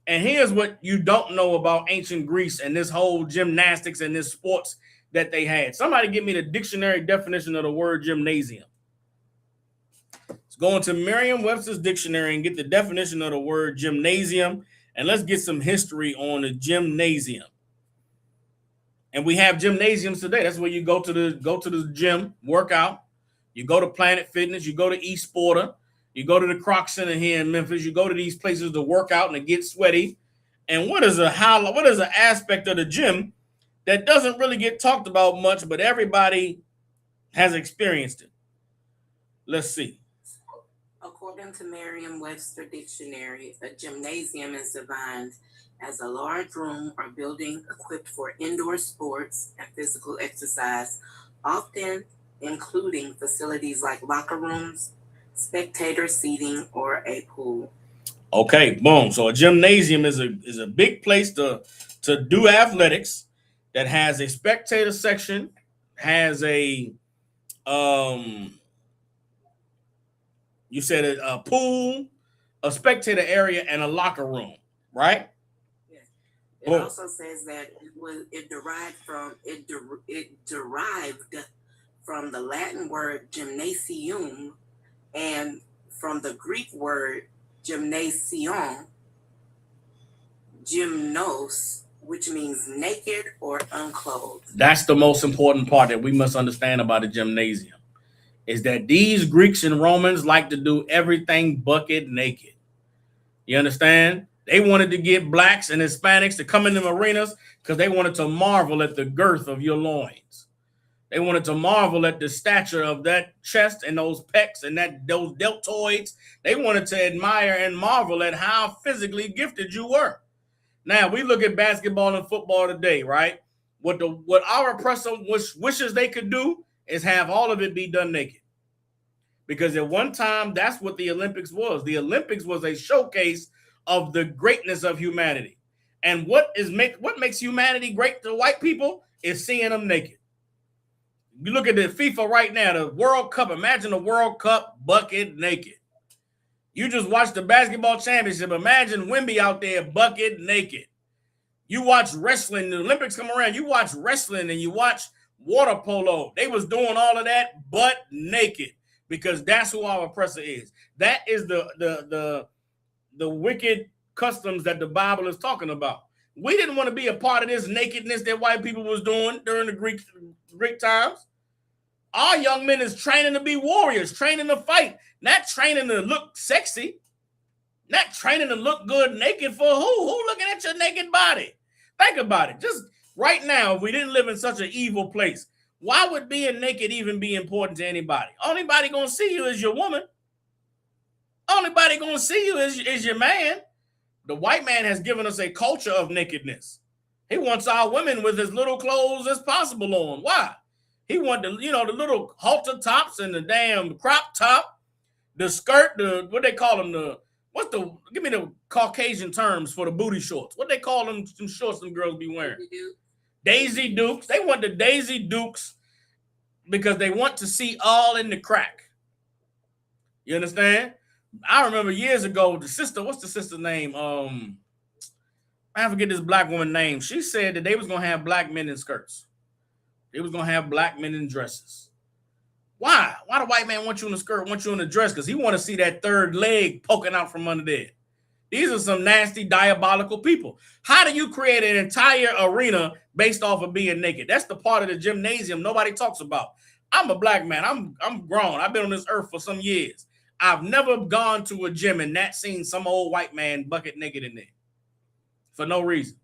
And here's what you don't know about ancient Greece and this whole gymnastics and this sports that they had. Somebody give me the dictionary definition of the word gymnasium. Let's go into Merriam-Webster's dictionary and get the definition of the word gymnasium. And let's get some history on the gymnasium. And we have gymnasiums today. That's where you go to the gym, work out. You go to Planet Fitness. You go to Esporter. You go to the Croc Center here in Memphis. You go to these places to work out and to get sweaty. And what is an aspect of the gym that doesn't really get talked about much, but everybody has experienced it? Let's see.
According to Merriam-Webster Dictionary, a gymnasium is defined as a large room or building equipped for indoor sports and physical exercise, often including facilities like locker rooms, spectator seating, or a pool.
Okay, boom. So a gymnasium is a big place to do athletics that has a spectator section, has a you said a pool, a spectator area, and a locker room, right?
It also says that it derived from the Latin word gymnasium and from the Greek word gymnasion, gymnos, which means naked or unclothed.
That's the most important part that we must understand about a gymnasium, is that these Greeks and Romans like to do everything bucket naked. You understand? They wanted to get blacks and Hispanics to come in the arenas because they wanted to marvel at the girth of your loins. They wanted to marvel at the stature of that chest and those pecs and those deltoids. They wanted to admire and marvel at how physically gifted you were. Now, we look at basketball and football today, right? What our oppressor wishes they could do is have all of it be done naked. Because at one time, that's what the Olympics was. The Olympics was a showcase of the greatness of humanity. And what makes humanity great to white people is seeing them naked. You look at the FIFA right now, the World Cup. Imagine the World Cup bucket naked. You just watch the basketball championship. Imagine Wemby out there bucket naked. You watch wrestling, the Olympics come around, you watch wrestling and you watch water polo. They was doing all of that butt naked because that's who our oppressor is. That is the wicked customs that the Bible is talking about. We didn't want to be a part of this nakedness that white people was doing during the Greek times. Our young men is training to be warriors, training to fight, not training to look sexy, not training to look good naked for who? Who looking at your naked body? Think about it. Just right now, if we didn't live in such an evil place, why would being naked even be important to anybody? Only body going to see you is your woman. Only body going to see you is your man. The white man has given us a culture of nakedness. He wants our women with as little clothes as possible on. Why? He wants the little halter tops and the damn crop top, the skirt, what they call them, give me the Caucasian terms for the booty shorts. What they call them, some shorts them girls be wearing? Daisy Dukes. They want the Daisy Dukes because they want to see all in the crack. You understand? I remember years ago, the sister, what's the sister's name? I forget this black woman name. She said that they was gonna have black men in skirts. They was gonna have black men in dresses. Why? Why the white man want you in a skirt, want you in a dress? Because he want to see that third leg poking out from under there. These are some nasty, diabolical people. How do you create an entire arena based off of being naked? That's the part of the gymnasium nobody talks about. I'm a black man. I'm grown. I've been on this earth for some years. I've never gone to a gym and not seen some old white man bucket naked in there for no reason.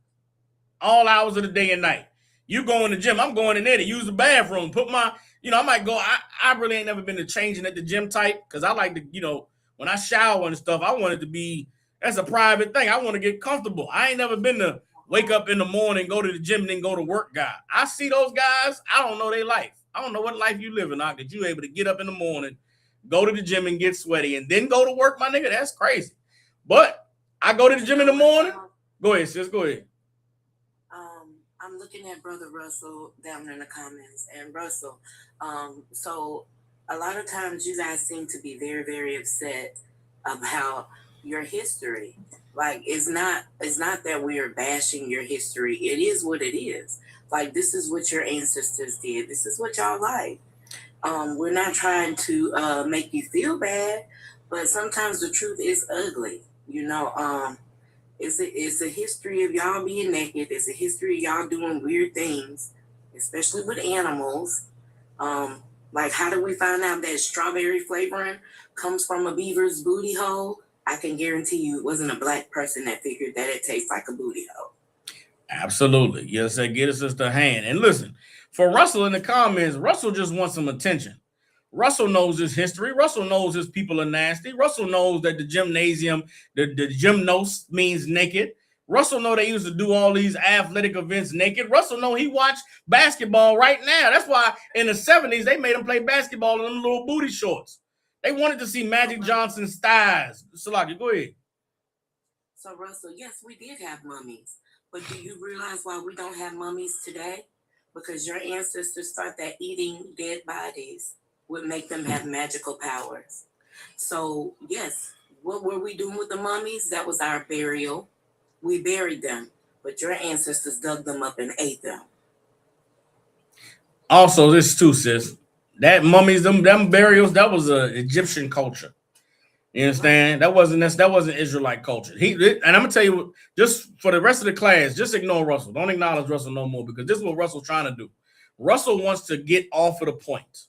All hours of the day and night. You go in the gym, I'm going in there to use the bathroom, put my, I might go, I really ain't never been to changing at the gym type, because I like to, when I shower and stuff, I want it to be, that's a private thing. I want to get comfortable. I ain't never been to wake up in the morning, go to the gym, and then go to work guy. I see those guys, I don't know their life. I don't know what life you living, that you able to get up in the morning, go to the gym and get sweaty, and then go to work, my nigga. That's crazy. But I go to the gym in the morning. Go ahead, sis, go ahead.
I'm looking at Brother Russell down in the comments. And Russell, so a lot of times you guys seem to be very, very upset about your history. Like, it's not that we are bashing your history. It is what it is. Like, this is what your ancestors did. This is what y'all like. We're not trying to make you feel bad, but sometimes the truth is ugly. It's a history of y'all being naked. It's a history of y'all doing weird things, especially with animals. Like, how do we find out that strawberry flavoring comes from a beaver's booty hole? I can guarantee you it wasn't a black person that figured that it tastes like a booty hole.
Absolutely. Yes, that get us the hand. And listen, for Russell in the comments, Russell just wants some attention. Russell knows his history. Russell knows his people are nasty. Russell knows that the gymnasium, the gymnos means naked. Russell know they used to do all these athletic events naked. Russell know he watched basketball right now. That's why in the 70s, they made him play basketball in them little booty shorts. They wanted to see Magic Johnson's thighs. Salaki, go ahead.
So, Russell, yes, we did have mummies. But do you realize why we don't have mummies today? Because your ancestors thought that eating dead bodies would make them have magical powers. So, yes, what were we doing with the mummies? That was our burial. We buried them, but your ancestors dug them up and ate them.
Also, this too, sis. That mummies, them burials, that was a Egyptian culture. You understand? That wasn't Israelite culture. And I'm gonna tell you, just for the rest of the class, just ignore Russell. Don't acknowledge Russell no more, because this is what Russell's trying to do. Russell wants to get off of the point.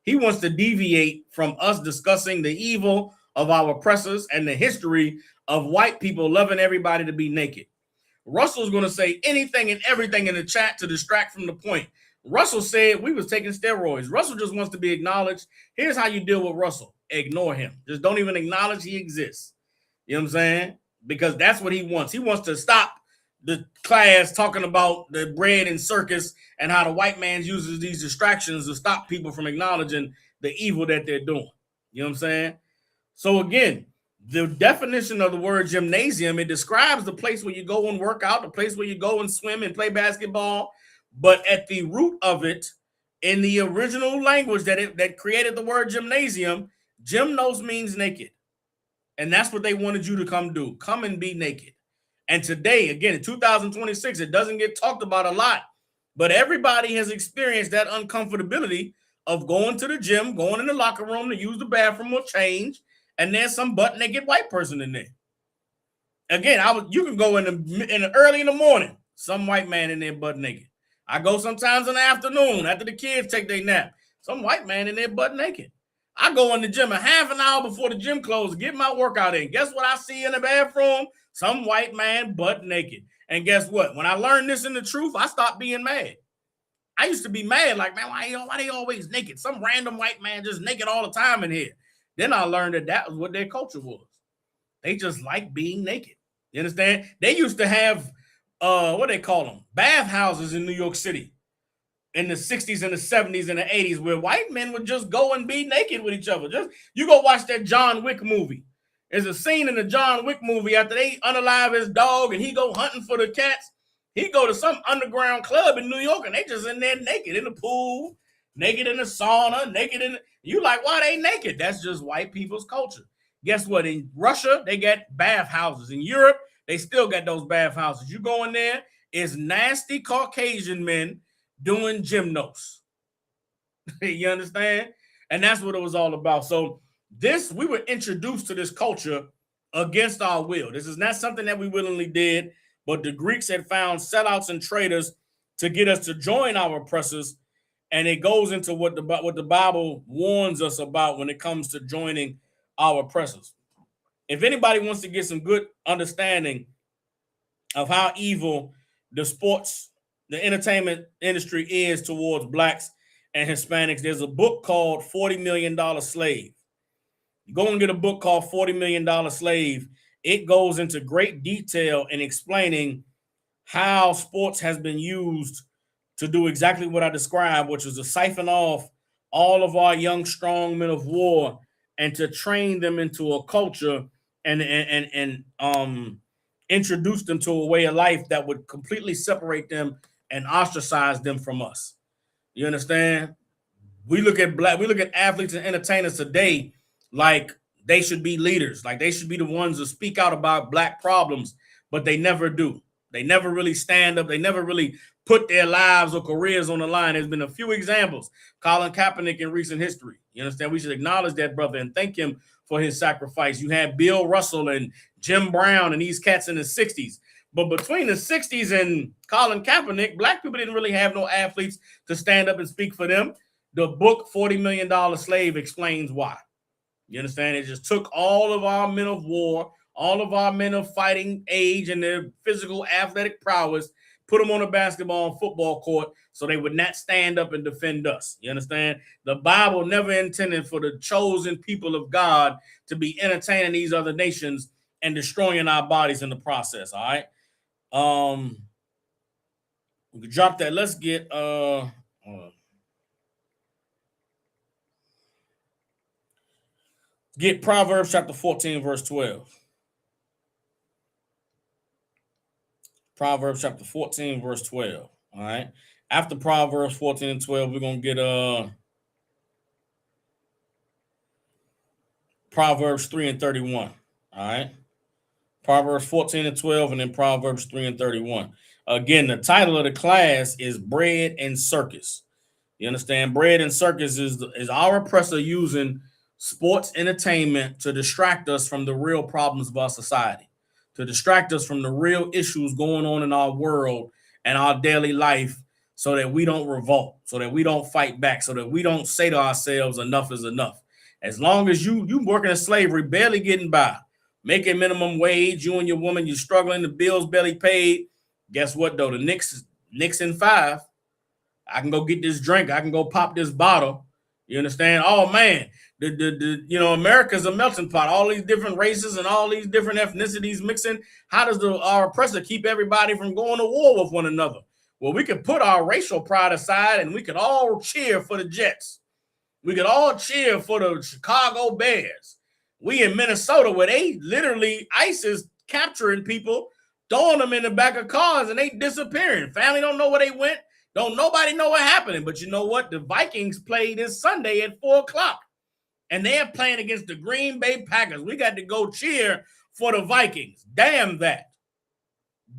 He wants to deviate from us discussing the evil of our oppressors and the history of white people loving everybody to be naked. Russell's going to say anything and everything in the chat to distract from the point. Russell said we was taking steroids. Russell just wants to be acknowledged. Here's how you deal with Russell. Ignore him. Just don't even acknowledge he exists. You know what I'm saying? Because that's what he wants. He wants to stop the class talking about the bread and circus and how the white man uses these distractions to stop people from acknowledging the evil that they're doing. You know what I'm saying? So again, the definition of the word gymnasium, it describes the place where you go and work out, the place where you go and swim and play basketball. But at the root of it, in the original language that created the word gymnasium, gymnos means naked. And that's what they wanted you to come do. Come and be naked. And today, again, in 2026, it doesn't get talked about a lot, but everybody has experienced that uncomfortability of going to the gym, going in the locker room to use the bathroom or change, and there's some butt naked white person in there. Again, you can go in the early in the morning, some white man in there butt naked. I go sometimes in the afternoon after the kids take their nap, some white man in there butt naked. I go in the gym a half an hour before the gym closes, get my workout in. Guess what I see in the bathroom? Some white man butt naked. And guess what? When I learned this in the truth, I stopped being mad. I used to be mad, like, man, why they always naked? Some random white man just naked all the time in here. Then I learned that was what their culture was. They just like being naked. You understand? They used to have, what they call them, bathhouses in New York City in the 60s and the 70s and the 80s, where white men would just go and be naked with each other. Just you go watch that John Wick movie. There's a scene in the John Wick movie after they unalive his dog and he go hunting for the cats. He go to some underground club in New York and they just in there naked in the pool, naked in the sauna, naked in you like, why they naked? That's just white people's culture. Guess what? In Russia, they got bathhouses. In Europe, They still got those bathhouses. You go in there, it's nasty Caucasian men doing gymnos. You understand? And that's what it was all about. So we were introduced to this culture against our will. This is not something that we willingly did, but the Greeks had found sellouts and traitors to get us to join our oppressors. And it goes into what the Bible warns us about when it comes to joining our oppressors. If anybody wants to get some good understanding of how evil the entertainment industry is towards blacks and Hispanics, there's a book called $40 Million Slave. You go and get a book called $40 Million Slave. It goes into great detail in explaining how sports has been used to do exactly what I described, which is to siphon off all of our young, strong men of war and to train them into a culture and introduce them to a way of life that would completely separate them and ostracize them from us. You understand? We look at athletes and entertainers today like they should be leaders, like they should be the ones to speak out about black problems, but they never do. They never really stand up. They never really put their lives or careers on the line. There's been a few examples. Colin Kaepernick in recent history. You understand? We should acknowledge that brother and thank him for his sacrifice. You had Bill Russell and Jim Brown and these cats in the 60s. But between the 60s and Colin Kaepernick, black people didn't really have no athletes to stand up and speak for them. The book, $40 Million Slave, explains why. You understand? It just took all of our men of war, all of our men of fighting age and their physical athletic prowess, put them on a basketball and football court so they would not stand up and defend us. You understand? The Bible never intended for the chosen people of God to be entertaining these other nations and destroying our bodies in the process. All right. We could drop that. Let's get Proverbs chapter 14, verse 12. Proverbs chapter 14, verse 12. All right. After Proverbs 14 and 12, we're going to get Proverbs 3 and 31. All right. Proverbs 14 and 12, and then Proverbs 3 and 31. Again, the title of the class is Bread and Circus. You understand? Bread and Circus is our oppressor using sports entertainment to distract us from the real problems of our society, to distract us from the real issues going on in our world and our daily life, so that we don't revolt, so that we don't fight back, so that we don't say to ourselves, enough is enough. As long as you working in slavery, barely getting by, making minimum wage, you and your woman, you're struggling, the bills barely paid. Guess what, though? The Knicks in 5. I can go get this drink. I can go pop this bottle. You understand? Oh, man. America's a melting pot. All these different races and all these different ethnicities mixing. How does our oppressor keep everybody from going to war with one another? Well, we could put our racial pride aside and we could all cheer for the Jets. We could all cheer for the Chicago Bears. We in Minnesota, where they literally, ICE is capturing people, throwing them in the back of cars, and they disappearing. Family don't know where they went. Don't nobody know what happened. But you know what? The Vikings play this Sunday at 4:00, and they're playing against the Green Bay Packers. We got to go cheer for the Vikings. Damn that.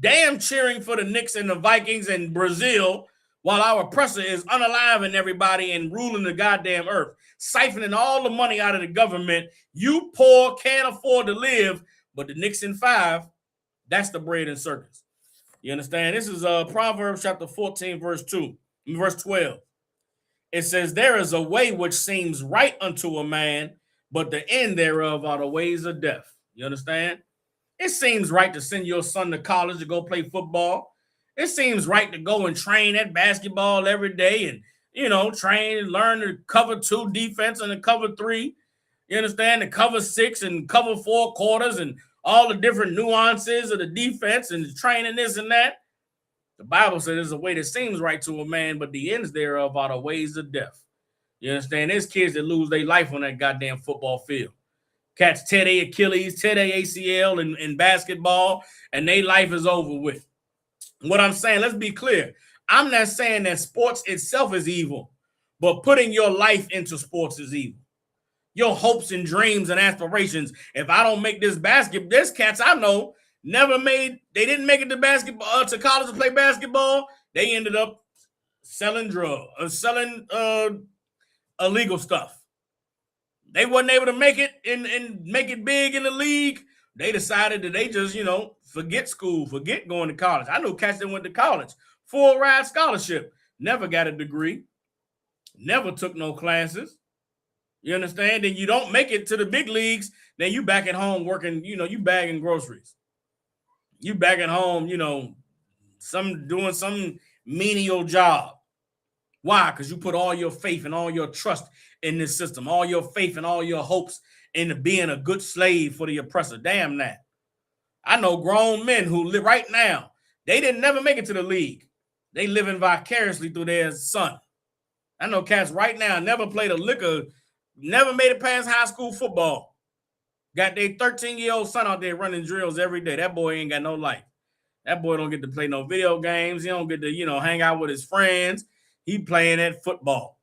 Damn cheering for the Knicks and the Vikings and Brazil, while our oppressor is unaliving everybody and ruling the goddamn earth, siphoning all the money out of the government. You poor can't afford to live, but the Knicks in 5, that's the bread and circus. You understand? This is Proverbs chapter 14, verse 12. It says, there is a way which seems right unto a man, but the end thereof are the ways of death. You understand? It seems right to send your son to college to go play football. It seems right to go and train at basketball every day and, train and learn to cover 2 defense and the cover 3. You understand? The cover 6 and cover 4 quarters and all the different nuances of the defense and training this and that. The Bible says there's a way that seems right to a man, but the ends thereof are the ways of death. You understand? There's kids that lose their life on that goddamn football field. Cats tear their Achilles, tear their ACL in basketball, and their life is over with. What I'm saying, let's be clear. I'm not saying that sports itself is evil, but putting your life into sports is evil. Your hopes and dreams and aspirations. If I don't make this basket, there's cats I know, They didn't make it to basketball, to college to play basketball. They ended up selling drugs, selling illegal stuff. They wasn't able to make it and make it big in the league. They decided that they just, forget school, forget going to college. I know cats that went to college, full ride scholarship, never got a degree, never took no classes. You understand? Then you don't make it to the big leagues. Then you back at home working, you bagging groceries. You back at home, doing some menial job. Why? Because you put all your faith and all your trust in this system, all your faith and all your hopes into being a good slave for the oppressor. Damn that. I know grown men who live right now, they didn't never make it to the league. They living vicariously through their son. I know cats right now never played a liquor, never made it past high school football. Got their 13-year-old son out there running drills every day. That boy ain't got no life. That boy don't get to play no video games. He don't get to, hang out with his friends. He playing that football.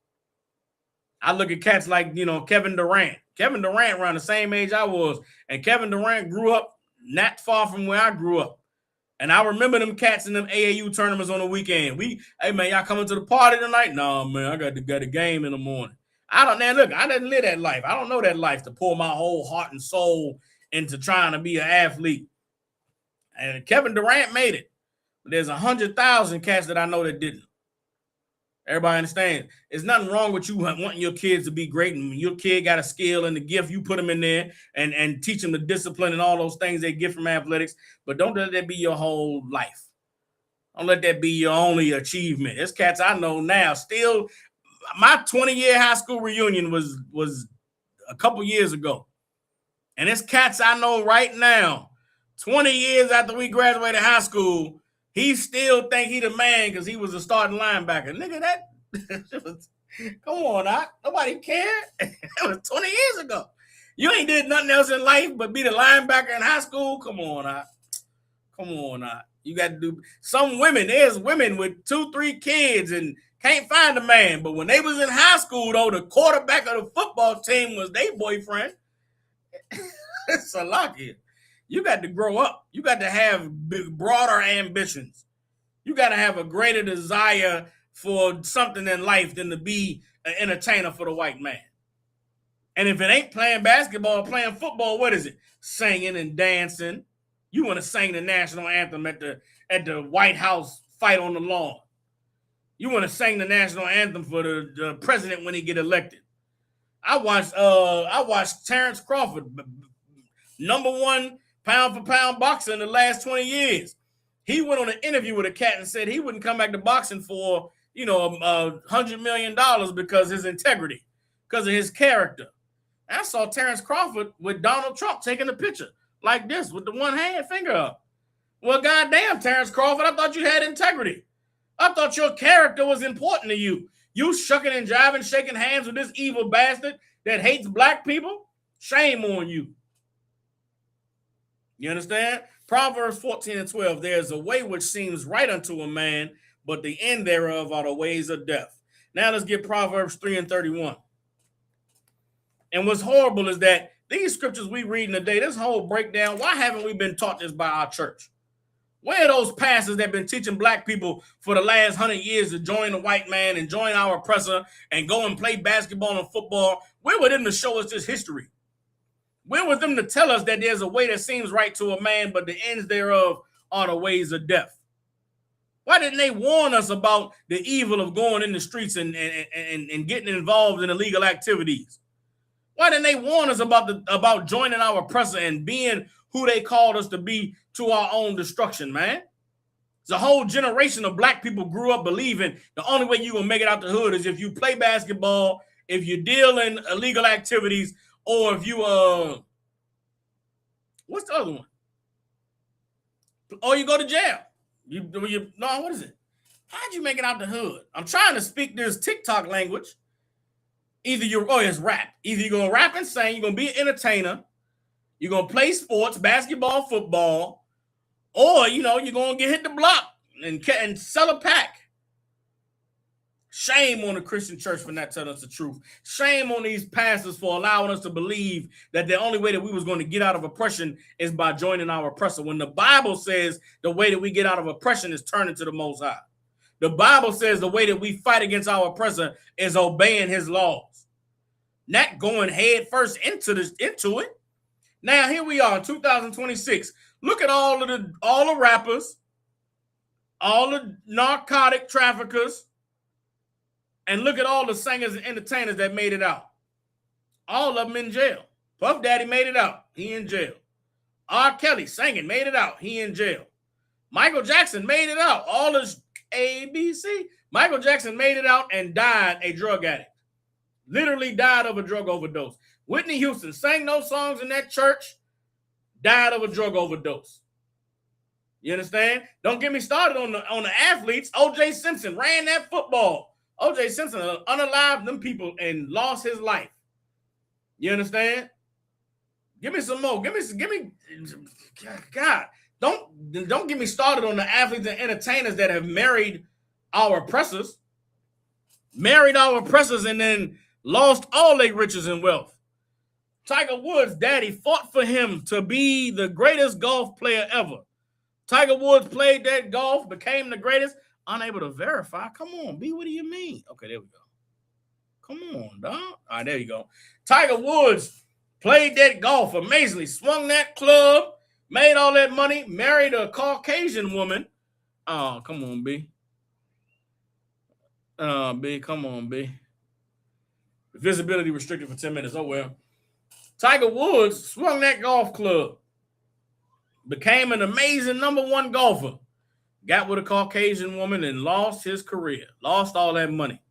I look at cats like, Kevin Durant. Kevin Durant around the same age I was. And Kevin Durant grew up not far from where I grew up. And I remember them cats in them AAU tournaments on the weekend. Hey, man, y'all coming to the party tonight? No, man, I got a game in the morning. I didn't live that life. I don't know that life to pour my whole heart and soul into trying to be an athlete. And Kevin Durant made it. But there's 100,000 cats that I know that didn't. Everybody understands. There's nothing wrong with you wanting your kids to be great, and your kid got a skill and the gift, you put them in there and teach them the discipline and all those things they get from athletics, but don't let that be your whole life. Don't let that be your only achievement. There's cats I know now still. My 20-year high school reunion was a couple years ago, and there's cats I know right now, 20 years after we graduated high school, he still think he the man because he was a starting linebacker. Nigga, come on, nobody cared. That was 20 years ago. You ain't did nothing else in life but be the linebacker in high school. Come on, You got to do some women. There's women with 2-3 kids and can't find a man. But when they was in high school, though, the quarterback of the football team was their boyfriend. It's a lot here. You got to grow up. You got to have broader ambitions. You got to have a greater desire for something in life than to be an entertainer for the white man. And if it ain't playing basketball or playing football, what is it? Singing and dancing. You want to sing the national anthem at the White House fight on the lawn. You want to sing the national anthem for the president when he get elected. I watched Terrence Crawford, ~1 pound for pound boxer in the last 20 years. He went on an interview with a cat and said he wouldn't come back to boxing for, $100 million because his integrity, because of his character. And I saw Terrence Crawford with Donald Trump taking a picture like this with the one hand finger up. Well, goddamn, Terrence Crawford, I thought you had integrity. I thought your character was important to you. You shucking and jiving, shaking hands with this evil bastard that hates black people? Shame on you. You understand? Proverbs 14:12, there's a way which seems right unto a man, but the end thereof are the ways of death. Now let's get Proverbs 3:31. And what's horrible is that these scriptures we read in the day, this whole breakdown, why haven't we been taught this by our church? Where are those pastors that have been teaching black people for the last 100 years to join the white man and join our oppressor and go and play basketball and football? Where were them to show us this history? Where was them to tell us that there's a way that seems right to a man, but the ends thereof are the ways of death? Why didn't they warn us about the evil of going in the streets and getting involved in illegal activities? Why didn't they warn us about joining our oppressor and being who they called us to be to our own destruction, man? The whole generation of black people grew up believing the only way you're going to make it out the hood is if you play basketball, if you deal in illegal activities, or if you, what's the other one? Or you go to jail. What is it? How'd you make it out the hood? I'm trying to speak this TikTok language. It's rap. Either you're going to rap and sing, you're going to be an entertainer, you're going to play sports, basketball, football, or, you're going to get hit the block and sell a pack. Shame on the Christian church for not telling us the truth. Shame on these pastors for allowing us to believe that the only way that we was going to get out of oppression is by joining our oppressor. When the Bible says the way that we get out of oppression is turning to the Most High. The Bible says the way that we fight against our oppressor is obeying his laws, not going head first into it. Now here we are in 2026. Look at all the rappers, all the narcotic traffickers, and look at all the singers and entertainers that made it out. All of them in jail. Puff Daddy made it out. He in jail. R. Kelly singing, made it out. He in jail. Michael Jackson made it out. All this ABC. Michael Jackson made it out and died a drug addict. Literally died of a drug overdose. Whitney Houston sang those songs in that church, died of a drug overdose. You understand? Don't get me started on the athletes. O.J. Simpson ran that football. O.J. Simpson unalived them people and lost his life. You understand? Give me some more. Give me. God, don't get me started on the athletes and entertainers that have married our oppressors, and then lost all their riches and wealth. Tiger Woods' daddy fought for him to be the greatest golf player ever. Tiger Woods played that golf, became the greatest. Unable to verify. Come on, B. What do you mean? Okay, there we go. Come on, dog. All right, there you go. Tiger Woods played that golf amazingly, swung that club, made all that money, married a Caucasian woman. Oh, come on, B. B, come on, B. Visibility restricted for 10 minutes. Oh, well. Tiger Woods swung that golf club, became an amazing number one golfer. Got with a Caucasian woman and lost his career. Lost all that money.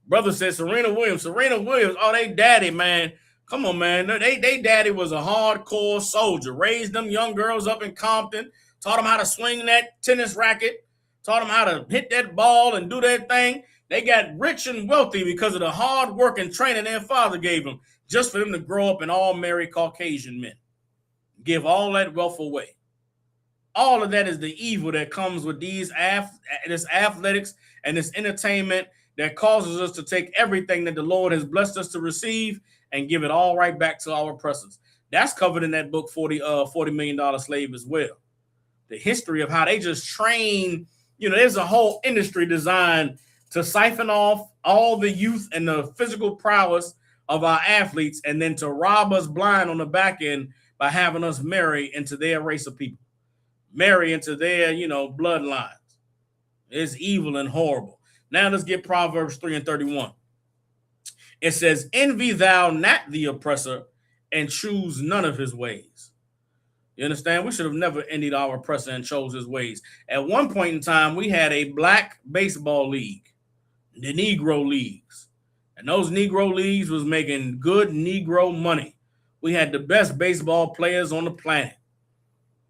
Brother said Serena Williams, oh, they daddy, man. Come on, man. They daddy was a hardcore soldier. Raised them young girls up in Compton. Taught them how to swing that tennis racket. Taught them how to hit that ball and do that thing. They got rich and wealthy because of the hard work and training their father gave them. Just for them to grow up and all marry Caucasian men. Give all that wealth away. All of that is the evil that comes with this athletics and this entertainment that causes us to take everything that the Lord has blessed us to receive and give it all right back to our oppressors. That's covered in that book, $40 Million Slave as well. The history of how they just train, there's a whole industry designed to siphon off all the youth and the physical prowess of our athletes and then to rob us blind on the back end by having us marry into their race of people. Marry into their, bloodlines. It's evil and horrible. Now let's get Proverbs 3:31. It says, envy thou not the oppressor and choose none of his ways. You understand? We should have never envied our oppressor and chose his ways. At one point in time, we had a black baseball league, the Negro leagues. And those Negro leagues was making good Negro money. We had the best baseball players on the planet.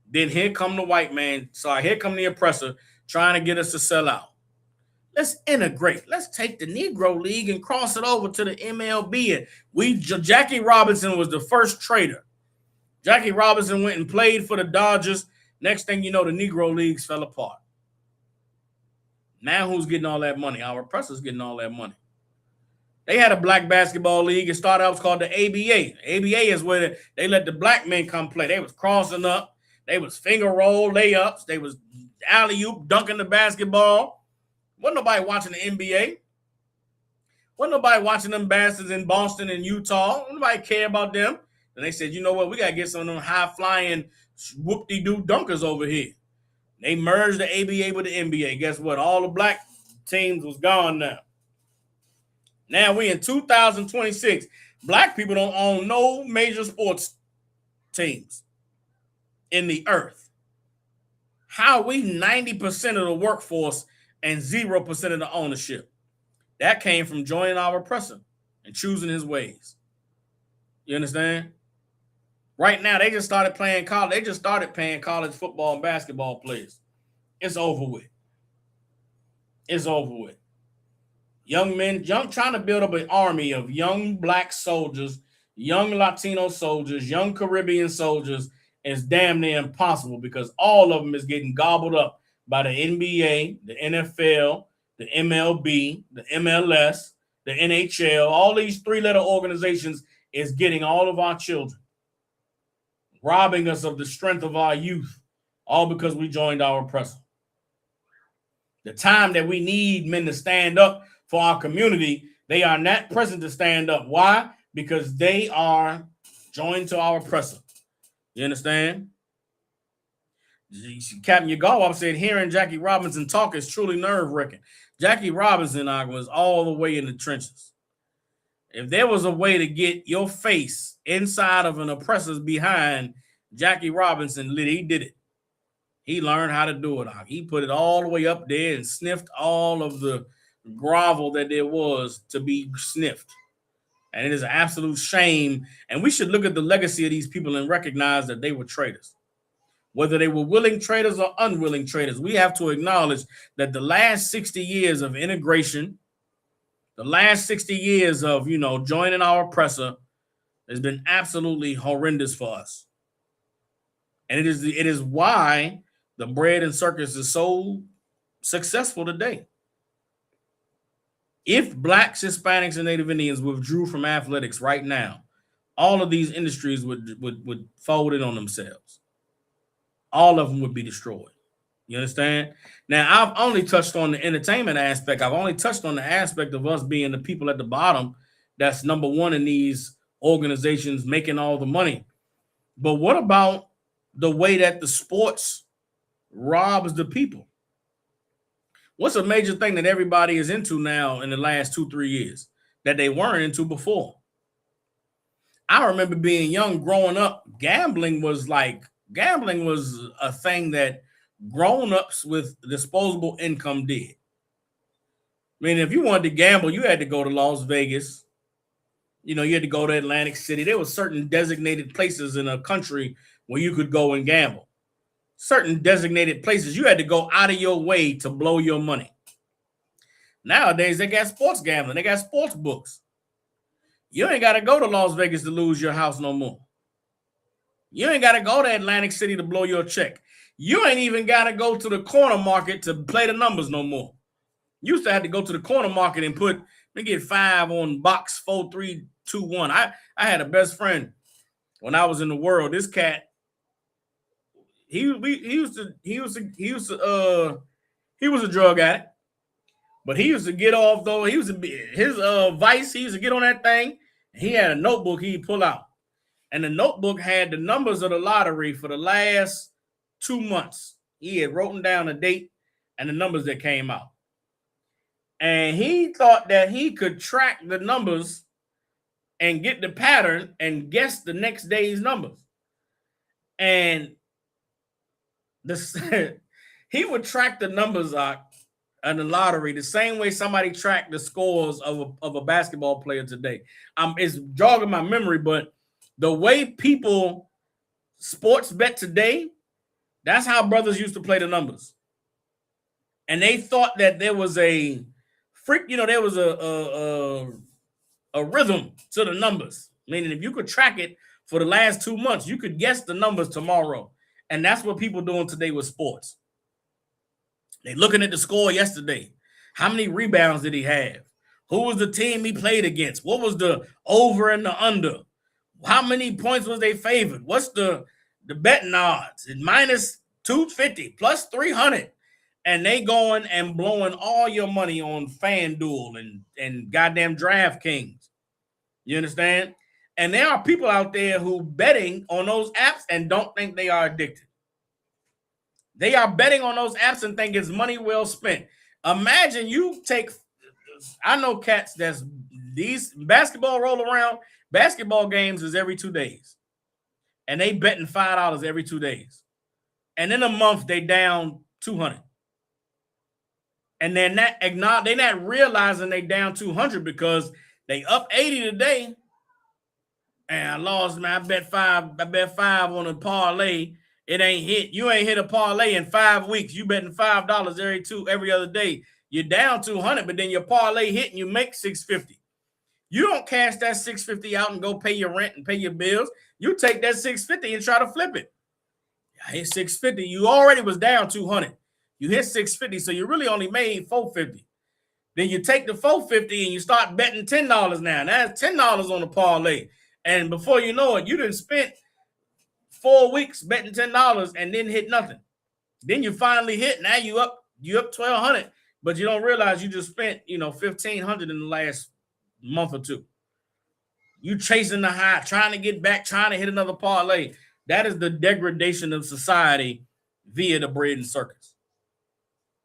Then here come the white man. Here come the oppressor trying to get us to sell out. Let's integrate. Let's take the Negro League and cross it over to the MLB. Jackie Robinson was the first trader. Jackie Robinson went and played for the Dodgers. Next thing you know, the Negro Leagues fell apart. Now who's getting all that money? Our oppressor's getting all that money. They had a black basketball league. It started out, it was called the ABA. The ABA is where they let the black men come play. They was crossing up. They was finger roll layups. They was alley-oop, dunking the basketball. Wasn't nobody watching the NBA. Wasn't nobody watching them bastards in Boston and Utah. Nobody care about them. And they said, you know what? We got to get some of them high-flying whoop-de-doo dunkers over here. They merged the ABA with the NBA. Guess what? All the black teams was gone now. Now we in 2026. Black people don't own no major sports teams in the earth. How are we 90% of the workforce and 0% of the ownership? That came from joining our oppressor and choosing his ways. You understand? Right now, they just started playing college. They just started paying college football and basketball players. It's over with. It's over with. Young men, trying to build up an army of young black soldiers, young Latino soldiers, young Caribbean soldiers is damn near impossible because all of them is getting gobbled up by the NBA, the NFL, the MLB, the MLS, the NHL, all these three-letter organizations is getting all of our children, robbing us of the strength of our youth, all because we joined our oppressor. The time that we need men to stand up for our community, they are not present to stand up. Why? Because they are joined to our oppressor. You understand? Captain Yagalwab said, hearing Jackie Robinson talk is truly nerve-wracking. Jackie Robinson was all the way in the trenches. If there was a way to get your face inside of an oppressor's behind, Jackie Robinson, he did it. He learned how to do it. He put it all the way up there and sniffed all of the grovel that there was to be sniffed. And it is an absolute shame. And we should look at the legacy of these people and recognize that they were traitors. Whether they were willing traitors or unwilling traitors, we have to acknowledge that the last 60 years of integration, the last 60 years of, joining our oppressor has been absolutely horrendous for us. And it is why the bread and circus is so successful today. If Blacks, Hispanics, and Native Indians withdrew from athletics right now, all of these industries would fold in on themselves. All of them would be destroyed. You understand? Now, I've only touched on the entertainment aspect. I've only touched on the aspect of us being the people at the bottom that's number one in these organizations making all the money. But what about the way that the sports robs the people? What's a major thing that everybody is into now in the last 2-3 years that they weren't into before? I remember being young, growing up, gambling was a thing that grown-ups with disposable income did. I mean, if you wanted to gamble, you had to go to Las Vegas. You had to go to Atlantic City. There were certain designated places in a country where you could go and gamble. Certain designated places you had to go out of your way to blow your money. Nowadays, they got sports gambling. They got sports books. You ain't got to go to Las Vegas to lose your house no more. You ain't got to go to Atlantic City to blow your check. You ain't even got to go to the corner market to play the numbers no more. You used to have to go to the corner market and get 5 on box 4, 3, 2, 1. I had a best friend when I was in the world. This cat, he was a drug addict, but he used to get off though. His vice. He used to get on that thing. He had a notebook he'd pull out, and the notebook had the numbers of the lottery for the last 2 months. He had written down the date and the numbers that came out, and he thought that he could track the numbers and get the pattern and guess the next day's numbers. And he would track the numbers out in the lottery the same way somebody tracked the scores of a basketball player today. It's jogging my memory, but the way people sports bet today, that's how brothers used to play the numbers. And they thought that there was a there was a rhythm to the numbers. Meaning if you could track it for the last 2 months, you could guess the numbers tomorrow. And that's what people doing today with sports. They looking at the score yesterday. How many rebounds did he have? Who was the team he played against? What was the over and the under? How many points was they favored? What's the betting odds? It's minus 250, plus 300. And they going and blowing all your money on FanDuel and goddamn DraftKings. You understand? And there are people out there who betting on those apps and don't think they are addicted. They are betting on those apps and think it's money well spent. Imagine you take, I know cats that's these basketball roll around. Basketball games is every 2 days. And they betting $5 every 2 days. And in a month, they down 200. And they're not realizing they down 200 because they up 80 today. And I lost, man. I bet five on a parlay. It ain't hit. You ain't hit a parlay in 5 weeks. You betting $5 every other day. You're down 200, but then your parlay hit and you make $650. You don't cash that $650 out and go pay your rent and pay your bills. You take that $650 and try to flip it. I hit $650. You already was down 200. You hit $650, so you really only made $450. Then you take the $4.50 and you start betting $10 now. Now it's $10 on the parlay. And before you know it, you done spent 4 weeks betting $10 and didn't hit nothing. Then you finally hit. Now you up $1,200, but you don't realize you just spent $1,500 in the last month or two. You chasing the high, trying to get back, trying to hit another parlay. That is the degradation of society via the bread and circus.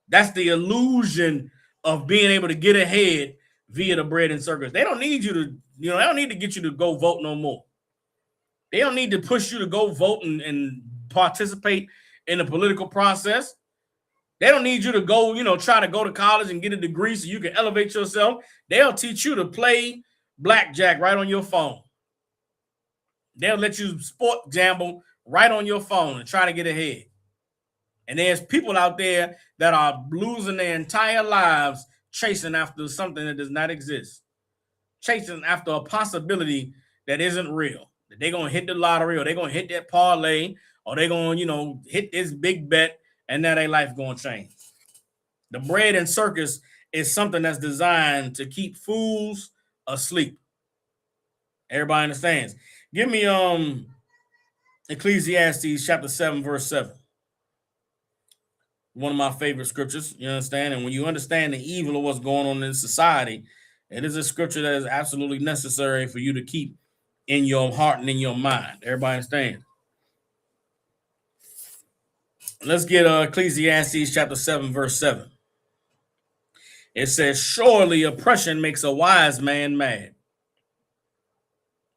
That's the illusion of being able to get ahead via the bread and circus. They don't need you to, they don't need to get you to go vote no more. They don't need to push you to go vote and participate in the political process. They don't need you to go, try to go to college and get a degree so you can elevate yourself. They'll teach you to play blackjack right on your phone. They'll let you sport gamble right on your phone and try to get ahead. And there's people out there that are losing their entire lives chasing after something that does not exist, chasing after a possibility that isn't real, that they're going to hit the lottery or they're going to hit that parlay or they're going to, hit this big bet and now their life going to change. The bread and circus is something that's designed to keep fools asleep. Everybody understands. Give me Ecclesiastes chapter 7, verse 7. One of my favorite scriptures, you understand? And when you understand the evil of what's going on in society, it is a scripture that is absolutely necessary for you to keep in your heart and in your mind. Everybody understand? Let's get Ecclesiastes chapter 7, verse 7. It says, surely oppression makes a wise man mad.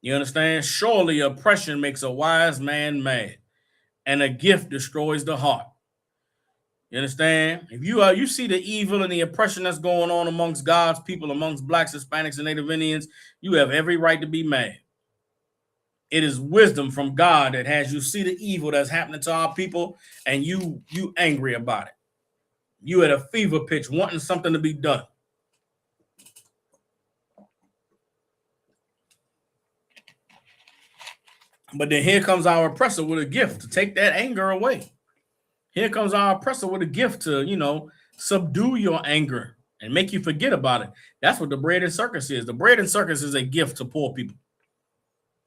You understand? Surely oppression makes a wise man mad, and a gift destroys the heart. You understand? If you see the evil and the oppression that's going on amongst God's people, amongst blacks, Hispanics, and Native Indians, you have every right to be mad. It is wisdom from God that has you see the evil that's happening to our people, and you angry about it. You at a fever pitch wanting something to be done. But then here comes our oppressor with a gift to take that anger away. Here comes our oppressor with a gift to, subdue your anger and make you forget about it. That's what the bread and circus is. The bread and circus is a gift to poor people.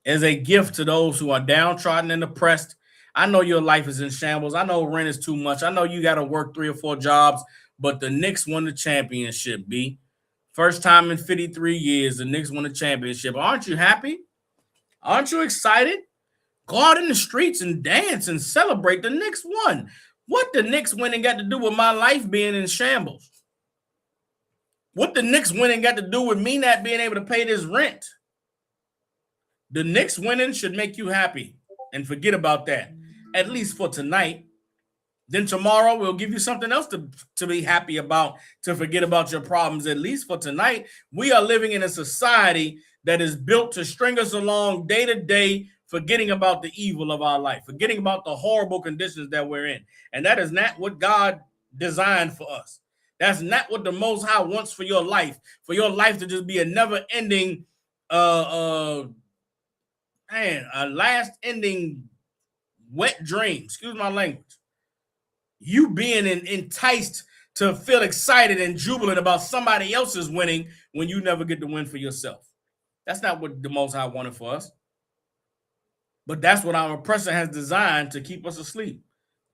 It's a gift to those who are downtrodden and oppressed. I know your life is in shambles. I know rent is too much. I know you got to work 3 or 4 jobs, but the Knicks won the championship, B. First time in 53 years, the Knicks won the championship. Aren't you happy? Aren't you excited? Go out in the streets and dance and celebrate. The Knicks won. What the Knicks winning got to do with my life being in shambles? What the Knicks winning got to do with me not being able to pay this rent? The Knicks winning should make you happy and forget about that, at least for tonight. Then tomorrow we'll give you something else to be happy about, to forget about your problems, at least for tonight. We are living in a society that is built to string us along day to day, forgetting about the evil of our life, forgetting about the horrible conditions that we're in. And that is not what God designed for us. That's not what the Most High wants for your life to just be a never-ending, a last-ending wet dream. Excuse my language. You being enticed to feel excited and jubilant about somebody else's winning when you never get to win for yourself. That's not what the Most High wanted for us. But that's what our oppressor has designed to keep us asleep,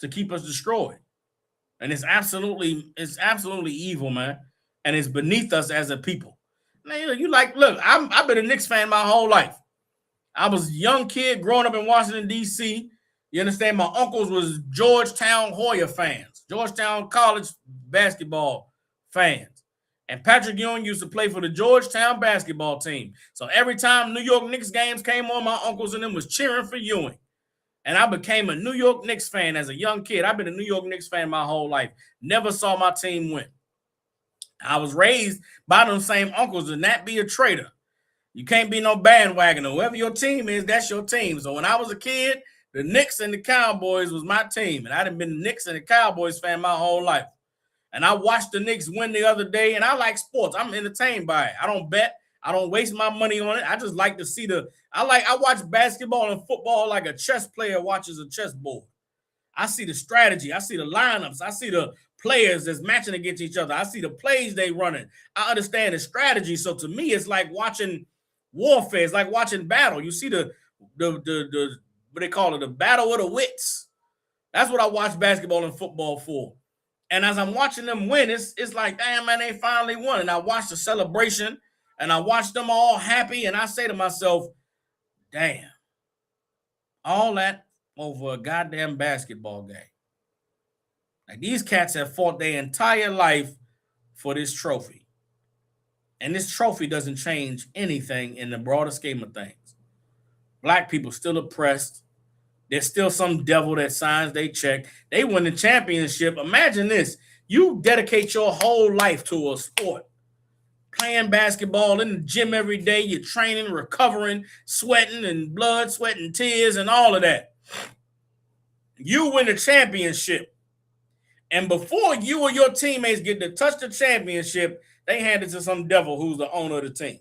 to keep us destroyed. And it's absolutely evil, man. And it's beneath us as a people. Man, look, I've been a Knicks fan my whole life. I was a young kid growing up in Washington, D.C. You understand? My uncles was Georgetown Hoya fans, Georgetown College basketball fans. And Patrick Ewing used to play for the Georgetown basketball team. So every time New York Knicks games came on, my uncles and them was cheering for Ewing. And I became a New York Knicks fan as a young kid. I've been a New York Knicks fan my whole life. Never saw my team win. I was raised by them same uncles to not be a traitor. You can't be no bandwagoner. Whoever your team is, that's your team. So when I was a kid, the Knicks and the Cowboys was my team. And I'd been a Knicks and the Cowboys fan my whole life. And I watched the Knicks win the other day, and I like sports. I'm entertained by it. I don't bet. I don't waste my money on it. I just like to see I watch basketball and football like a chess player watches a chessboard. I see the strategy. I see the lineups. I see the players that's matching against each other. I see the plays they running. I understand the strategy. So to me, it's like watching warfare. It's like watching battle. You see the what they call it, the battle of the wits. That's what I watch basketball and football for. And as I'm watching them win, it's like, damn, man, they finally won. And I watch the celebration and I watch them all happy. And I say to myself, damn, all that over a goddamn basketball game. Like, these cats have fought their entire life for this trophy. And this trophy doesn't change anything in the broader scheme of things. Black people still oppressed. There's still some devil that signs they check. They win the championship. Imagine this. You dedicate your whole life to a sport. Playing basketball in the gym every day. You're training, recovering, sweating, and blood, sweat, and tears, and all of that. You win the championship. And before you or your teammates get to touch the championship, they hand it to some devil who's the owner of the team.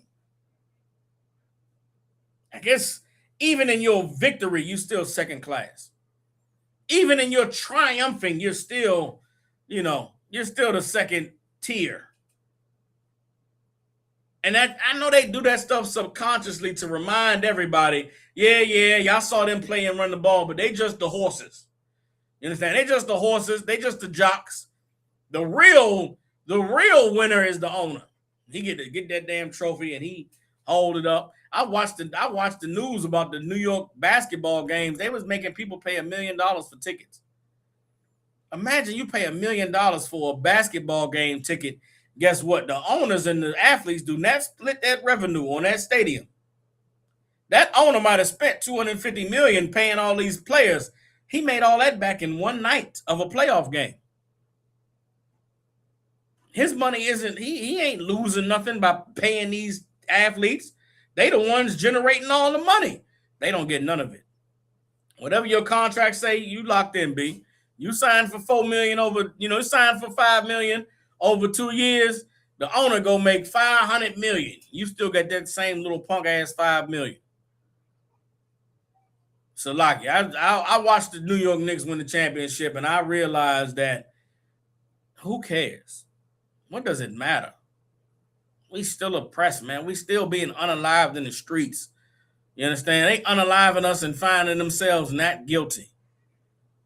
I guess even in your victory, you're still second class. Even in your triumphing, you're still, you're still the second tier. And that, I know they do that stuff subconsciously to remind everybody, yeah, y'all saw them play and run the ball, but they just the horses. You understand? They just the horses. They just the jocks. The real winner is the owner. He get to get that damn trophy and he hold it up. I watched the news about the New York basketball games. They was making people pay $1 million for tickets. Imagine you pay $1 million for a basketball game ticket. Guess what? The owners and the athletes do not split that revenue on that stadium. That owner might have spent $250 million paying all these players. He made all that back in one night of a playoff game. His money isn't, he ain't losing nothing by paying these athletes. They the ones generating all the money. They don't get none of it. Whatever your contract say, you locked in, B. You signed for $4 million over, you signed for $5 million over 2 years. The owner go make $500 million. You still got that same little punk ass $5 million. So, Lockie, I watched the New York Knicks win the championship, and I realized that who cares? What does it matter? We still oppressed, man. We still being unalived in the streets. You understand? They unaliving us and finding themselves not guilty.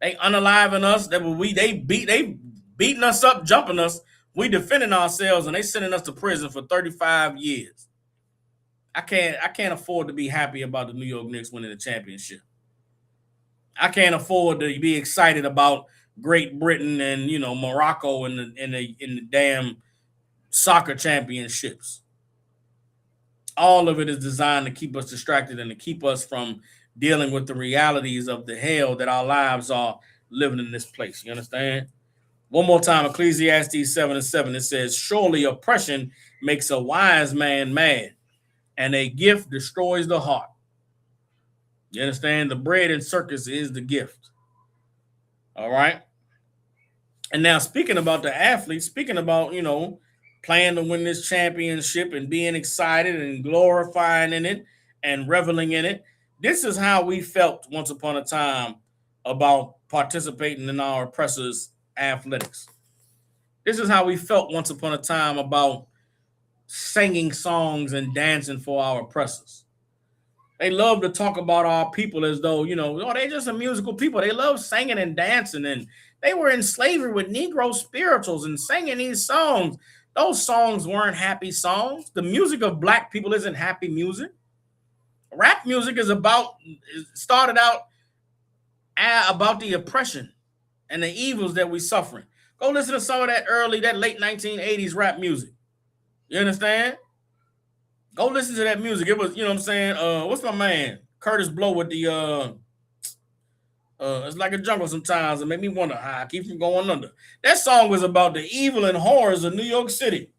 They unaliving us. They beating us up, jumping us. We defending ourselves, and they sending us to prison for 35 years. I can't afford to be happy about the New York Knicks winning the championship. I can't afford to be excited about Great Britain and Morocco in the damn soccer championships. All of it is designed to keep us distracted and to keep us from dealing with the realities of the hell that our lives are living in this place. You understand? One more time, Ecclesiastes 7:7, it says, surely oppression makes a wise man mad, and a gift destroys the heart. You understand? The bread in Circus is the gift. All right? And now speaking about the athletes, speaking about, playing to win this championship and being excited and glorifying in it and reveling in it, this is how we felt once upon a time about participating in our oppressors' athletics. This is how we felt once upon a time about singing songs and dancing for our oppressors. They love to talk about our people as though, they're just a musical people. They love singing and dancing, and they were in slavery with Negro spirituals and singing these songs. Those songs weren't happy songs. The music of black people isn't happy music. Rap music started out about the oppression and the evils that we're suffering. Go listen to some of that late 1980s rap music. You understand? Go listen to that music. It was, what's my man? Curtis Blow with the it's like a jungle sometimes. It made me wonder how I keep from going under. That song was about the evil and horrors of New York City.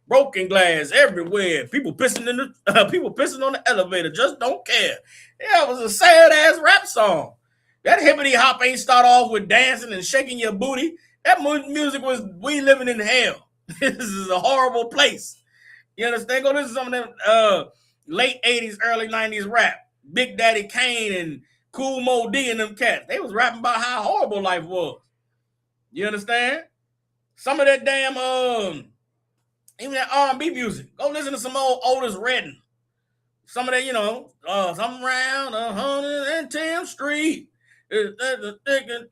Broken glass everywhere. People pissing on the elevator. Just don't care. Yeah, it was a sad ass rap song. That hippity hop ain't start off with dancing and shaking your booty. That music was we living in hell. This is a horrible place. You understand? Go listen to some of them late 80s, early 90s rap. Big Daddy Kane and Cool Mo D and them cats. They was rapping about how horrible life was. You understand? Some of that damn even that R&B music. Go listen to some old Otis Redding. Some of that, something around 110th Street.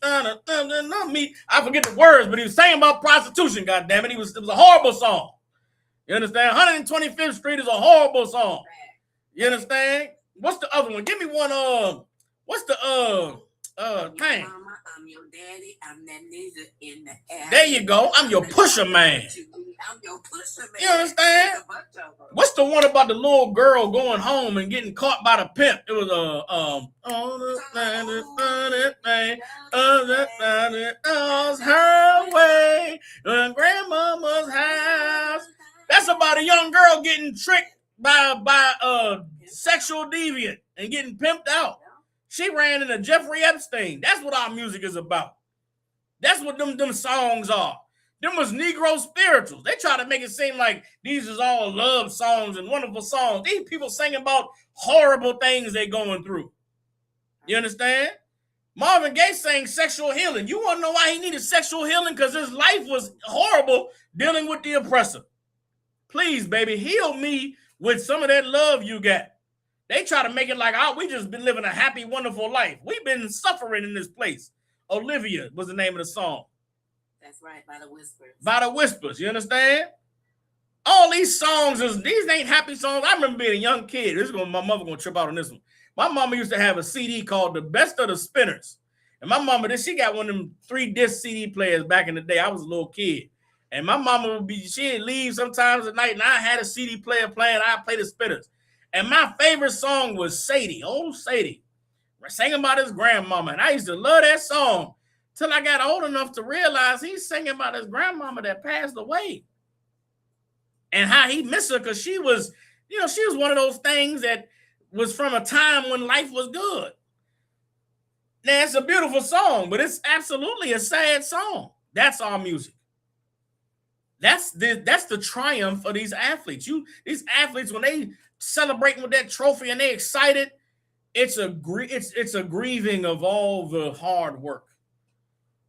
Not me. I forget the words, but he was saying about prostitution. God damn it, it was a horrible song. You understand? 125th Street is a horrible song. You understand? What's the other one? Give me one. What's the thing?
Mama, I'm your daddy. I'm that nigga in the air.
There you go. I'm your pusher man.
I'm your pusher man.
You understand? What's the one about the little girl going home and getting caught by the pimp? It was her way grandmama's house. That's about a young girl getting tricked by a sexual deviant and getting pimped out. She ran into Jeffrey Epstein. That's what our music is about. That's what them songs are. Them was Negro spirituals. They try to make it seem like these is all love songs and wonderful songs. These people singing about horrible things they going through. You understand? Marvin Gaye sang sexual healing. You want to know why he needed sexual healing? Because his life was horrible dealing with the oppressor. Please, baby, heal me with some of that love you got. They try to make it like, we just been living a happy, wonderful life. We've been suffering in this place. Olivia was the name of the song.
That's right, by the Whispers.
By the Whispers, you understand? All these songs, these ain't happy songs. I remember being a young kid. My mother gonna trip out on this one. My mama used to have a CD called The Best of the Spinners. And my mama, she got one of them 3-disc CD players back in the day. I was a little kid. And my mama she'd leave sometimes at night, and I had a CD player playing. I'd play the Spinners. And my favorite song was Sadie, old Sadie, singing about his grandmama. And I used to love that song till I got old enough to realize he's singing about his grandmama that passed away. And how he missed her because she was one of those things that was from a time when life was good. Now, it's a beautiful song, but it's absolutely a sad song. That's our music. That's the triumph of these athletes. These athletes, when they celebrating with that trophy and they excited, it's a grieving of all the hard work.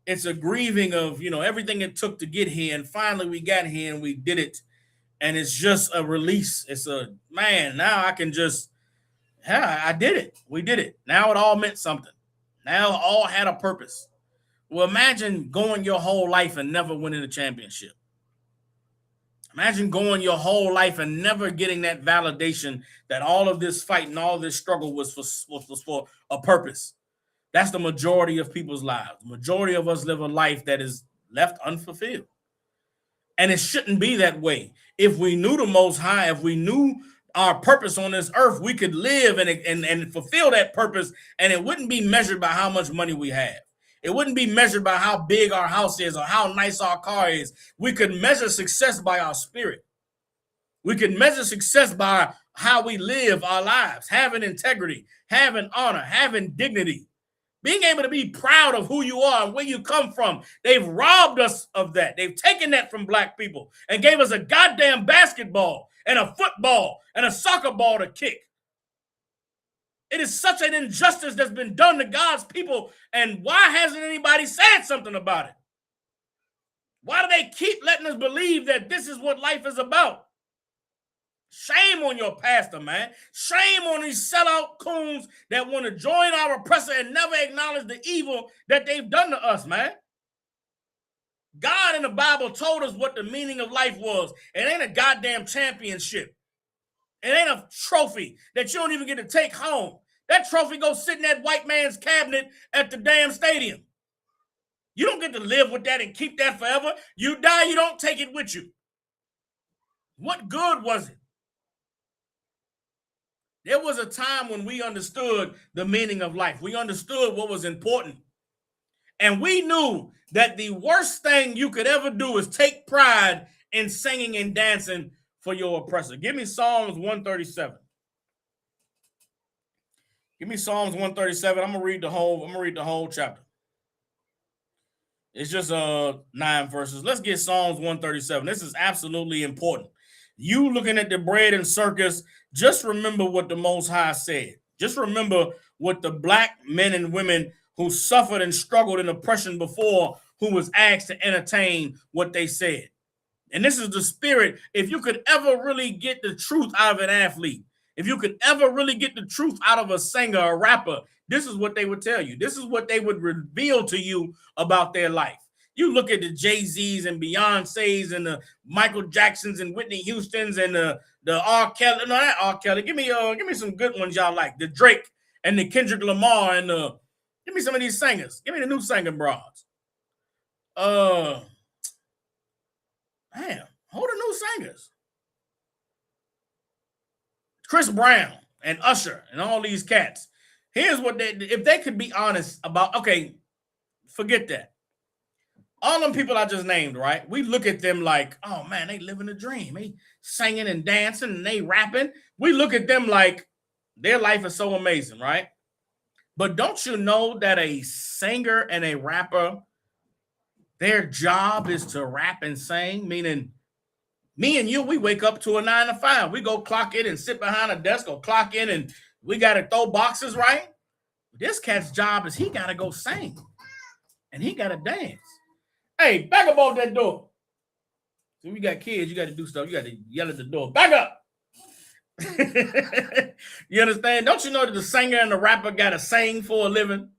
It's a grieving of everything it took to get here, and finally we got here and we did it, and it's just a release. It's now I can just I did it. We did it. Now it all meant something. Now it all had a purpose. Well, imagine going your whole life and never winning a championship. Imagine going your whole life and never getting that validation that all of this fight and all this struggle was for a purpose. That's the majority of people's lives. The majority of us live a life that is left unfulfilled. And it shouldn't be that way. If we knew the Most High, if we knew our purpose on this earth, we could live and fulfill that purpose, and it wouldn't be measured by how much money we have. It wouldn't be measured by how big our house is or how nice our car is. We could measure success by our spirit. We could measure success by how we live our lives, having integrity, having honor, having dignity, being able to be proud of who you are and where you come from. They've robbed us of that. They've taken that from black people and gave us a goddamn basketball and a football and a soccer ball to kick. It is such an injustice that's been done to God's people. And why hasn't anybody said something about it? Why do they keep letting us believe that this is what life is about? Shame on your pastor, man. Shame on these sellout coons that want to join our oppressor and never acknowledge the evil that they've done to us, man. God in the Bible told us what the meaning of life was. It ain't a goddamn championship. It ain't a trophy that you don't even get to take home. That trophy goes sit in that white man's cabinet at the damn stadium. You don't get to live with that and keep that forever. You die, you don't take it with you. What good was it? There was a time when we understood the meaning of life. We understood what was important. And we knew that the worst thing you could ever do is take pride in singing and dancing for your oppressor. Give me Psalms 137. Give me Psalms 137. I'm gonna read the whole chapter. It's just 9 verses. Let's get Psalms 137. This is absolutely important. You looking at the bread and circus, just remember what the Most High said. Just remember what the black men and women who suffered and struggled in oppression before, who was asked to entertain what they said. And this is the spirit. If you could ever really get the truth out of an athlete, if you could ever really get the truth out of a singer, a rapper, this is what they would tell you. This is what they would reveal to you about their life. You look at the Jay-Z's and Beyonce's and the Michael Jacksons and Whitney Houston's and the R. Kelly. No, not R. Kelly. Give me some good ones y'all like. The Drake and the Kendrick Lamar and give me some of these singers. Give me the new singing broads. Damn, who the new singers? Chris Brown and Usher and all these cats. Here's what if they could be honest about, okay, forget that. All them people I just named, right? We look at them like, oh man, they living a dream. They singing and dancing and they rapping. We look at them like their life is so amazing, right? But don't you know that a singer and a rapper, their job is to rap and sing? Meaning, me and you, we wake up to a 9 to 5. We go clock in and sit behind a desk or clock in and we got to throw boxes, right? This cat's job is he got to go sing and he got to dance. Hey, back up off that door. So we got kids, you got to do stuff. You got to yell at the door. Back up. You understand? Don't you know that the singer and the rapper got to sing for a living?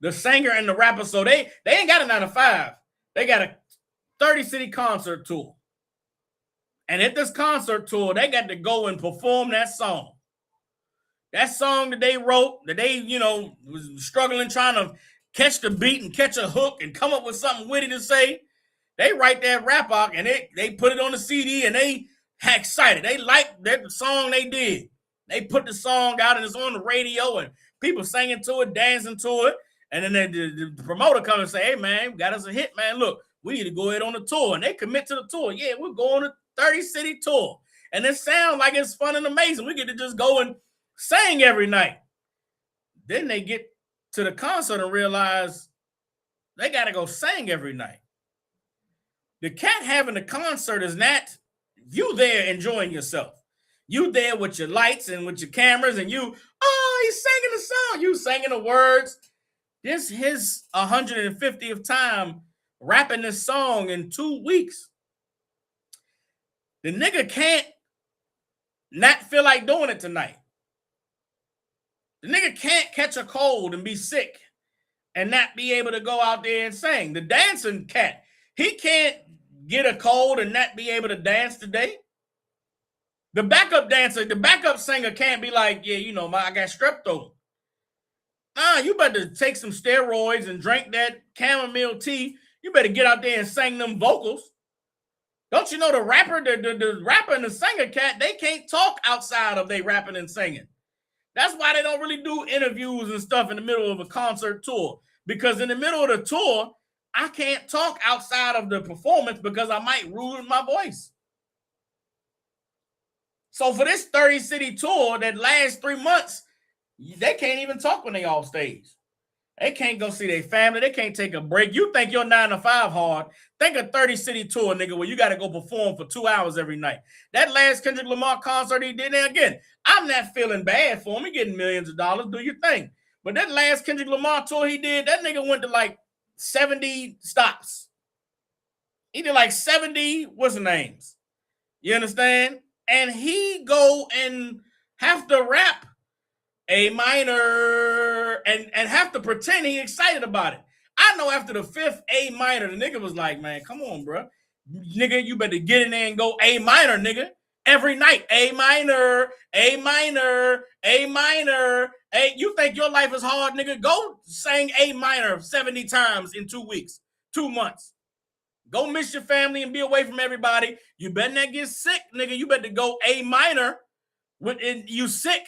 The singer and the rapper, so they ain't got a 9 to 5. They got a 30-city concert tour. And at this concert tour, they got to go and perform that song. That song that they wrote, that they, was struggling trying to catch the beat and catch a hook and come up with something witty to say. They write that rap out and they put it on the CD and they excited. They liked that song they did. They put the song out and it's on the radio and people singing to it, dancing to it. And then the promoter comes and say, hey, man, we got us a hit, man. Look, we need to go ahead on the tour. And they commit to the tour. Yeah, we're going to 30-city tour. And it sounds like it's fun and amazing. We get to just go and sing every night. Then they get to the concert and realize they got to go sing every night. The cat having the concert is not you there enjoying yourself. You there with your lights and with your cameras and he's singing the song. You singing the words. This his 150th time rapping this song in 2 weeks. The nigga can't not feel like doing it tonight. The nigga can't catch a cold and be sick and not be able to go out there and sing. The dancing cat, he can't get a cold and not be able to dance today. The backup dancer, the backup singer can't be like, yeah, I got strep throat. You better take some steroids and drink that chamomile tea. You better get out there and sing them vocals. Don't you know the rapper, the rapper and the singer cat, they can't talk outside of they rapping and singing. That's why they don't really do interviews and stuff in the middle of a concert tour. Because in the middle of the tour, I can't talk outside of the performance because I might ruin my voice. So for this 30-city tour that lasts 3 months, they can't even talk when they off stage. They can't go see their family. They can't take a break. You think your 9 to 5 hard. Think a 30-city tour, nigga, where you got to go perform for 2 hours every night. That last Kendrick Lamar concert he did, and again, I'm not feeling bad for him. He getting millions of dollars. Do your thing. But that last Kendrick Lamar tour he did, that nigga went to like 70 stops. He did like 70, what's the names? You understand? And he go and have to rap A minor and have to pretend he excited about it. I know after the 5th A minor, the nigga was like, man, come on, bro. Nigga, you better get in there and go A minor, nigga. Every night, A minor, A minor, A minor. Hey, you think your life is hard, nigga? Go sing A minor 70 times in 2 weeks, 2 months. Go miss your family and be away from everybody. You better not get sick, nigga. You better go A minor when you sick.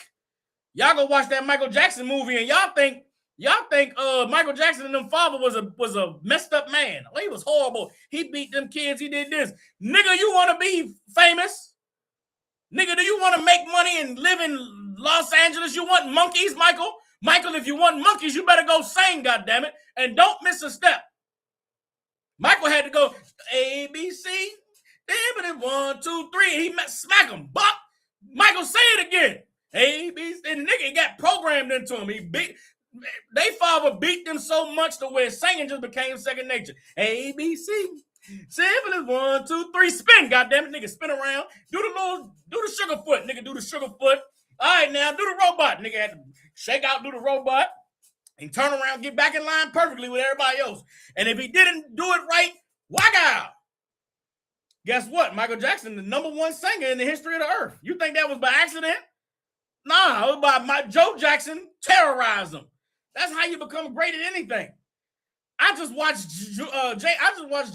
Y'all go watch that Michael Jackson movie and y'all think Michael Jackson and them father was a messed up man. Oh, he was horrible. He beat them kids. He did this. Nigga, you want to be famous? Nigga, do you want to make money and live in Los Angeles? You want monkeys, Michael? Michael, if you want monkeys, you better go sing, goddammit, and don't miss a step. Michael had to go A, B, C, damn it, 1, 2, 3. He smack him. Bop. Michael, say it again. ABC, and the nigga got programmed into him. They father beat them so much to where singing just became second nature. ABC. Simple as 1, 2, 3, spin, goddamn it, nigga, spin around. Do the sugar foot, nigga, do the sugar foot. All right, now do the robot, nigga. Had to shake out, do the robot, and turn around, get back in line perfectly with everybody else. And if he didn't do it right, whack out. Guess what? Michael Jackson, the #1 singer in the history of the earth. You think that was by accident? Nah, it was by Joe Jackson terrorized him. That's how you become great at anything. I just watched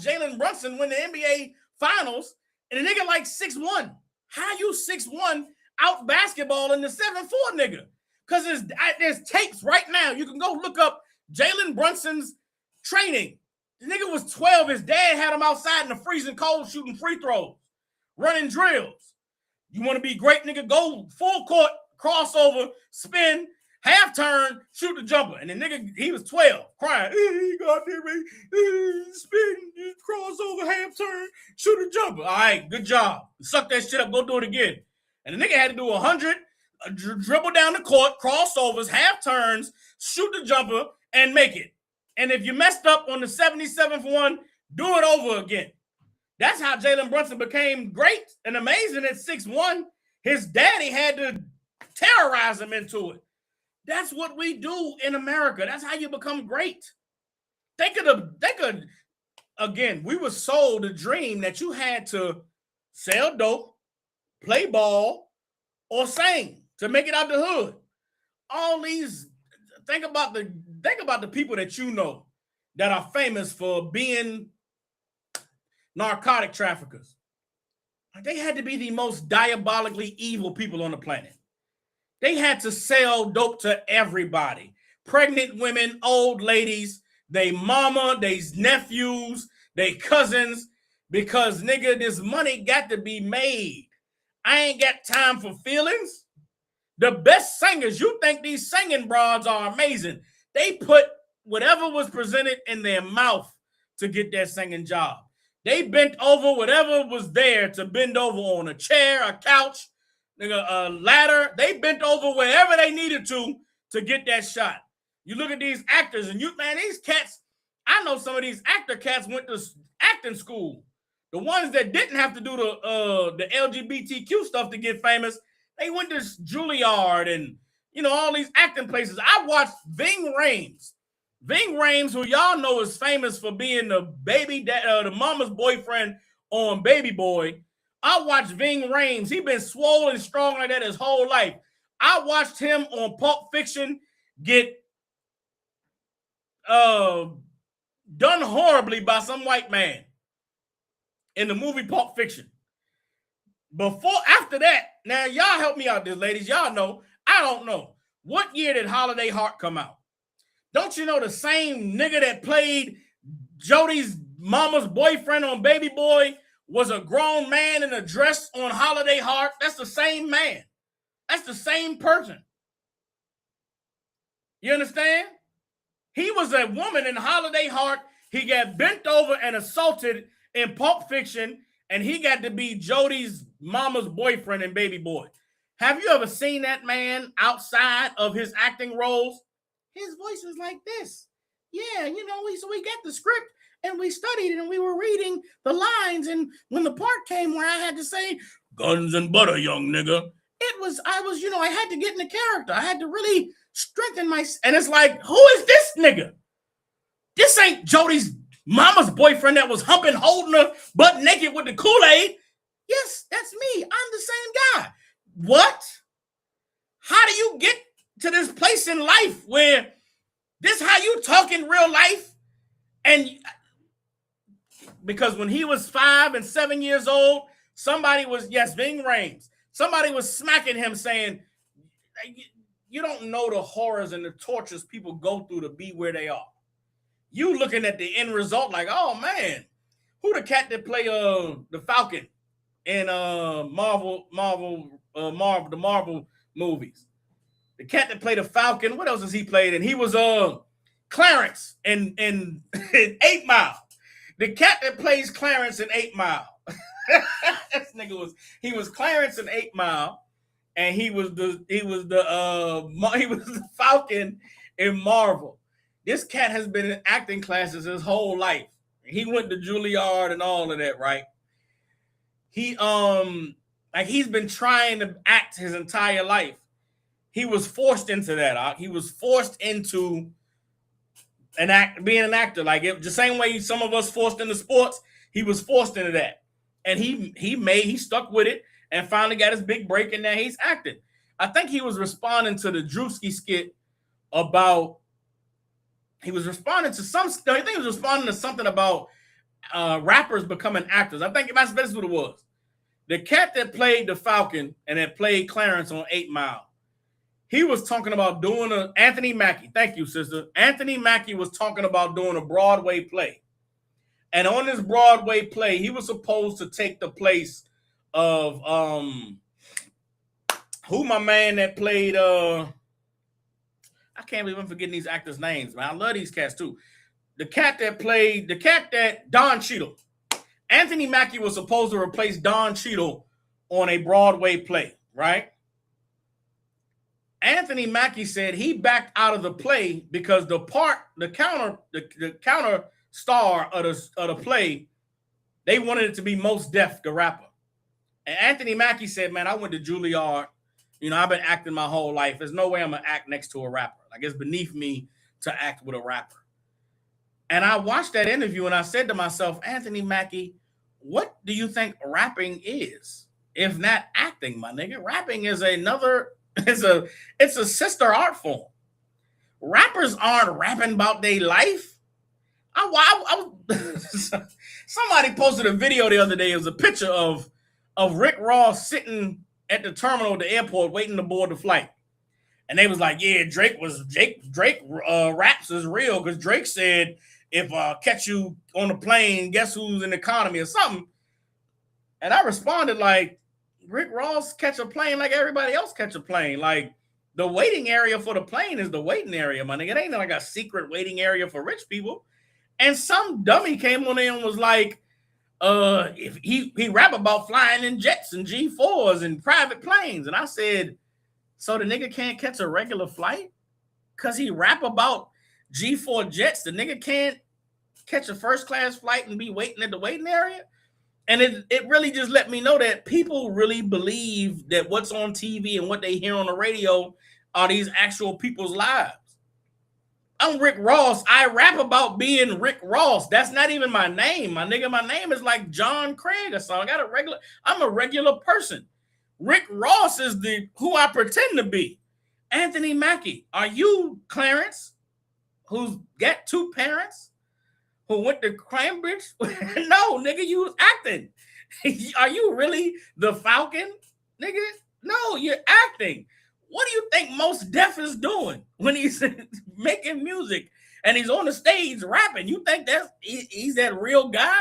Jalen Brunson win the NBA Finals, and the nigga like 6'1". How you 6'1" out basketball in the 7'4" nigga? Because there's tapes right now. You can go look up Jalen Brunson's training. The nigga was 12. His dad had him outside in the freezing cold shooting free throws, running drills. You want to be great, nigga? Go full court, crossover, spin, half turn, shoot the jumper. And the nigga, he was 12, crying. Spin, crossover, half turn, shoot the jumper. All right, good job. Suck that shit up. Go do it again. And the nigga had to do 100, dribble down the court, crossovers, half turns, shoot the jumper, and make it. And if you messed up on the 77th one, do it over again. That's how Jalen Brunson became great and amazing at 6'1". His daddy had to terrorize him into it. That's what we do in America. That's how you become great. Again, we were sold a dream that you had to sell dope, play ball, or sing to make it out the hood. All these, think about the people that you know that are famous for being narcotic traffickers. They had to be the most diabolically evil people on the planet. They had to sell dope to everybody. Pregnant women, old ladies, they mama, they nephews, they cousins, because nigga, this money got to be made. I ain't got time for feelings. The best singers, you think these singing broads are amazing. They put whatever was presented in their mouth to get that singing job. They bent over whatever was there to bend over on a chair, a couch, nigga, a ladder. They bent over wherever they needed to get that shot. You look at these actors and these cats, I know some of these actor cats went to acting school. The ones that didn't have to do the LGBTQ stuff to get famous, they went to Juilliard and, all these acting places. I watched Ving Rhames. Ving Rhames, who y'all know is famous for being the mama's boyfriend on Baby Boy. I watched Ving Rhames. He been swole and strong like that his whole life. I watched him on Pulp Fiction get done horribly by some white man in the movie Pulp Fiction. After that, now y'all help me out, ladies. Y'all know. I don't know. What year did Holiday Heart come out? Don't you know the same nigga that played Jody's mama's boyfriend on Baby Boy was a grown man in a dress on Holiday Heart? That's the same man. That's the same person. You understand? He was a woman in Holiday Heart. He got bent over and assaulted in Pulp Fiction, and he got to be Jody's mama's boyfriend in Baby Boy. Have you ever seen that man outside of his acting roles? His voice was like this. Yeah, so we got the script and we studied it and we were reading the lines. And when the part came where I had to say, guns and butter, young nigga, I had to get in the character. I had to really strengthen and it's like, who is this nigga? This ain't Jody's mama's boyfriend that was humping, holding her butt naked with the Kool-Aid. Yes, that's me. I'm the same guy. What? How do you get to this place in life where this how you talk in real life? And because when he was 5 and 7 years old, somebody was, Ving Rhames, somebody was smacking him saying, you don't know the horrors and the tortures people go through to be where they are. You looking at the end result like, oh man, who the cat that play the Falcon in the Marvel movies? The cat that played the Falcon, what else has he played? And he was Clarence in 8 Mile. The cat that plays Clarence in 8 Mile. This nigga was Clarence in 8 Mile. and he was the Falcon in Marvel. This cat has been in acting classes his whole life. He went to Juilliard and all of that, right? He's been trying to act his entire life. He was forced into that. He was forced into being an actor. Like the same way some of us forced into sports, he was forced into that. And he stuck with it and finally got his big break, and now he's acting. I think he was responding to the Drewski skit about I think he was responding to something about rappers becoming actors. I think that's what it was. The cat that played the Falcon and that played Clarence on 8 Mile, he was talking about doing Anthony Mackie. Thank you, sister. Anthony Mackie was talking about doing a Broadway play. And on this Broadway play, he was supposed to take the place of who my man that played I can't believe I'm forgetting these actors' names, man. I love these cats too. The cat that Don Cheadle. Anthony Mackie was supposed to replace Don Cheadle on a Broadway play, right? Anthony Mackie said he backed out of the play because the counter star of the play, they wanted it to be Mos Def, the rapper. And Anthony Mackie said, man, I went to Juilliard. I've been acting my whole life. There's no way I'm going to act next to a rapper. Like, it's beneath me to act with a rapper. And I watched that interview and I said to myself, Anthony Mackie, what do you think rapping is? If not acting, my nigga. Rapping is it's a sister art form. Rappers aren't rapping about their life. Somebody posted a video the other day. It was a picture of Rick Ross sitting at the terminal at the airport waiting to board the flight. And they was like, yeah, Drake raps is real because Drake said, if catch you on the plane, guess who's in the economy or something. And I responded like, Rick Ross catch a plane like everybody else catch a plane. Like, the waiting area for the plane is the waiting area, my nigga. It ain't like a secret waiting area for rich people. And some dummy came on in and was like, if he rap about flying in jets and G4s and private planes. And I said, so the nigga can't catch a regular flight? Because he rap about G4 jets. The nigga can't catch a first class flight and be waiting at the waiting area? And it really just let me know that people really believe that what's on TV and what they hear on the radio are these actual people's lives. I'm Rick Ross. I rap about being Rick Ross. That's not even my name, my nigga. My name is like John Craig or something. I'm a regular person. Rick Ross is who I pretend to be. Anthony Mackie. Are you Clarence, who's got 2 parents, who went to Cambridge? No, nigga, you was acting. Are you really the Falcon, nigga? No, you're acting. What do you think Mos Def is doing when he's making music and he's on the stage rapping? You think he's that real guy?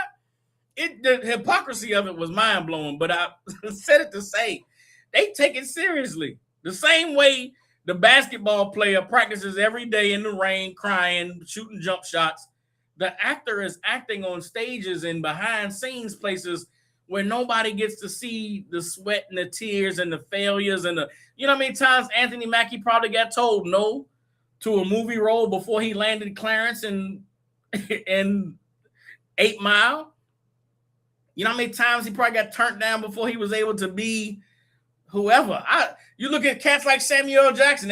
The hypocrisy of it was mind-blowing, but I said it to say they take it seriously. The same way the basketball player practices every day in the rain, crying, shooting jump shots. The actor is acting on stages and behind scenes places where nobody gets to see the sweat and the tears and the failures and you know how many times Anthony Mackie probably got told no to a movie role before he landed Clarence in 8 Mile? You know how many times he probably got turned down before he was able to be whoever? You look at cats like Samuel L. Jackson.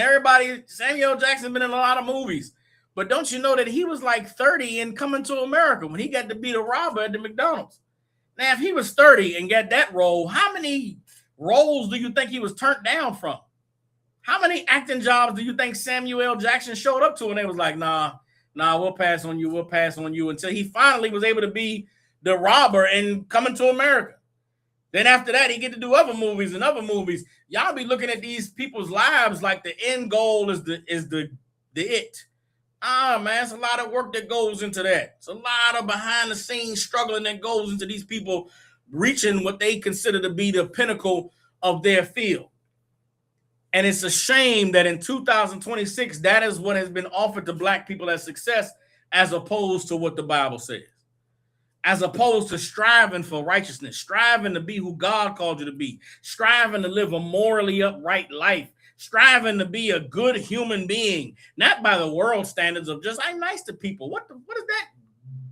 Samuel L. Jackson been in a lot of movies. But don't you know that he was like 30 in Coming to America when he got to be the robber at the McDonald's? Now, if he was 30 and got that role, how many roles do you think he was turned down from? How many acting jobs do you think Samuel L. Jackson showed up to and they was like, nah, we'll pass on you until he finally was able to be the robber in Coming to America. Then after that, he get to do other movies. Y'all be looking at these people's lives like the end goal is the it. Man, it's a lot of work that goes into that. It's a lot of behind the scenes struggling that goes into these people reaching what they consider to be the pinnacle of their field. And it's a shame that in 2026, that is what has been offered to Black people as success, as opposed to what the Bible says. as opposed to striving for righteousness, striving to be who God called you to be, striving to live a morally upright life, striving to be a good human being, not by the world standards of just I'm nice to people. What does that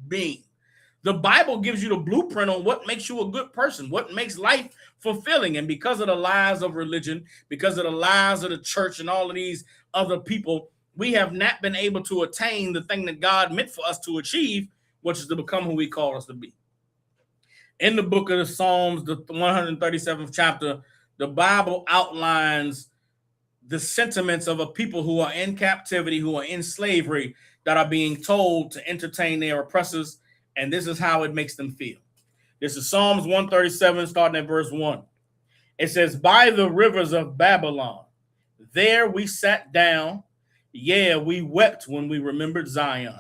mean? The Bible gives you the blueprint on what makes you a good person, what makes life fulfilling. And because of the lies of religion, because of the lies of the church and all of these other people, we have not been able to attain the thing that God meant for us to achieve, which is to become who he called us to be. In the book of the Psalms, the 137th chapter, the Bible outlines the sentiments of a people who are in captivity, who are in slavery, that are being told to entertain their oppressors. And this is how it makes them feel. This is Psalms 137, starting at verse 1. It says, by the rivers of Babylon, there we sat down. Yeah, we wept when we remembered Zion.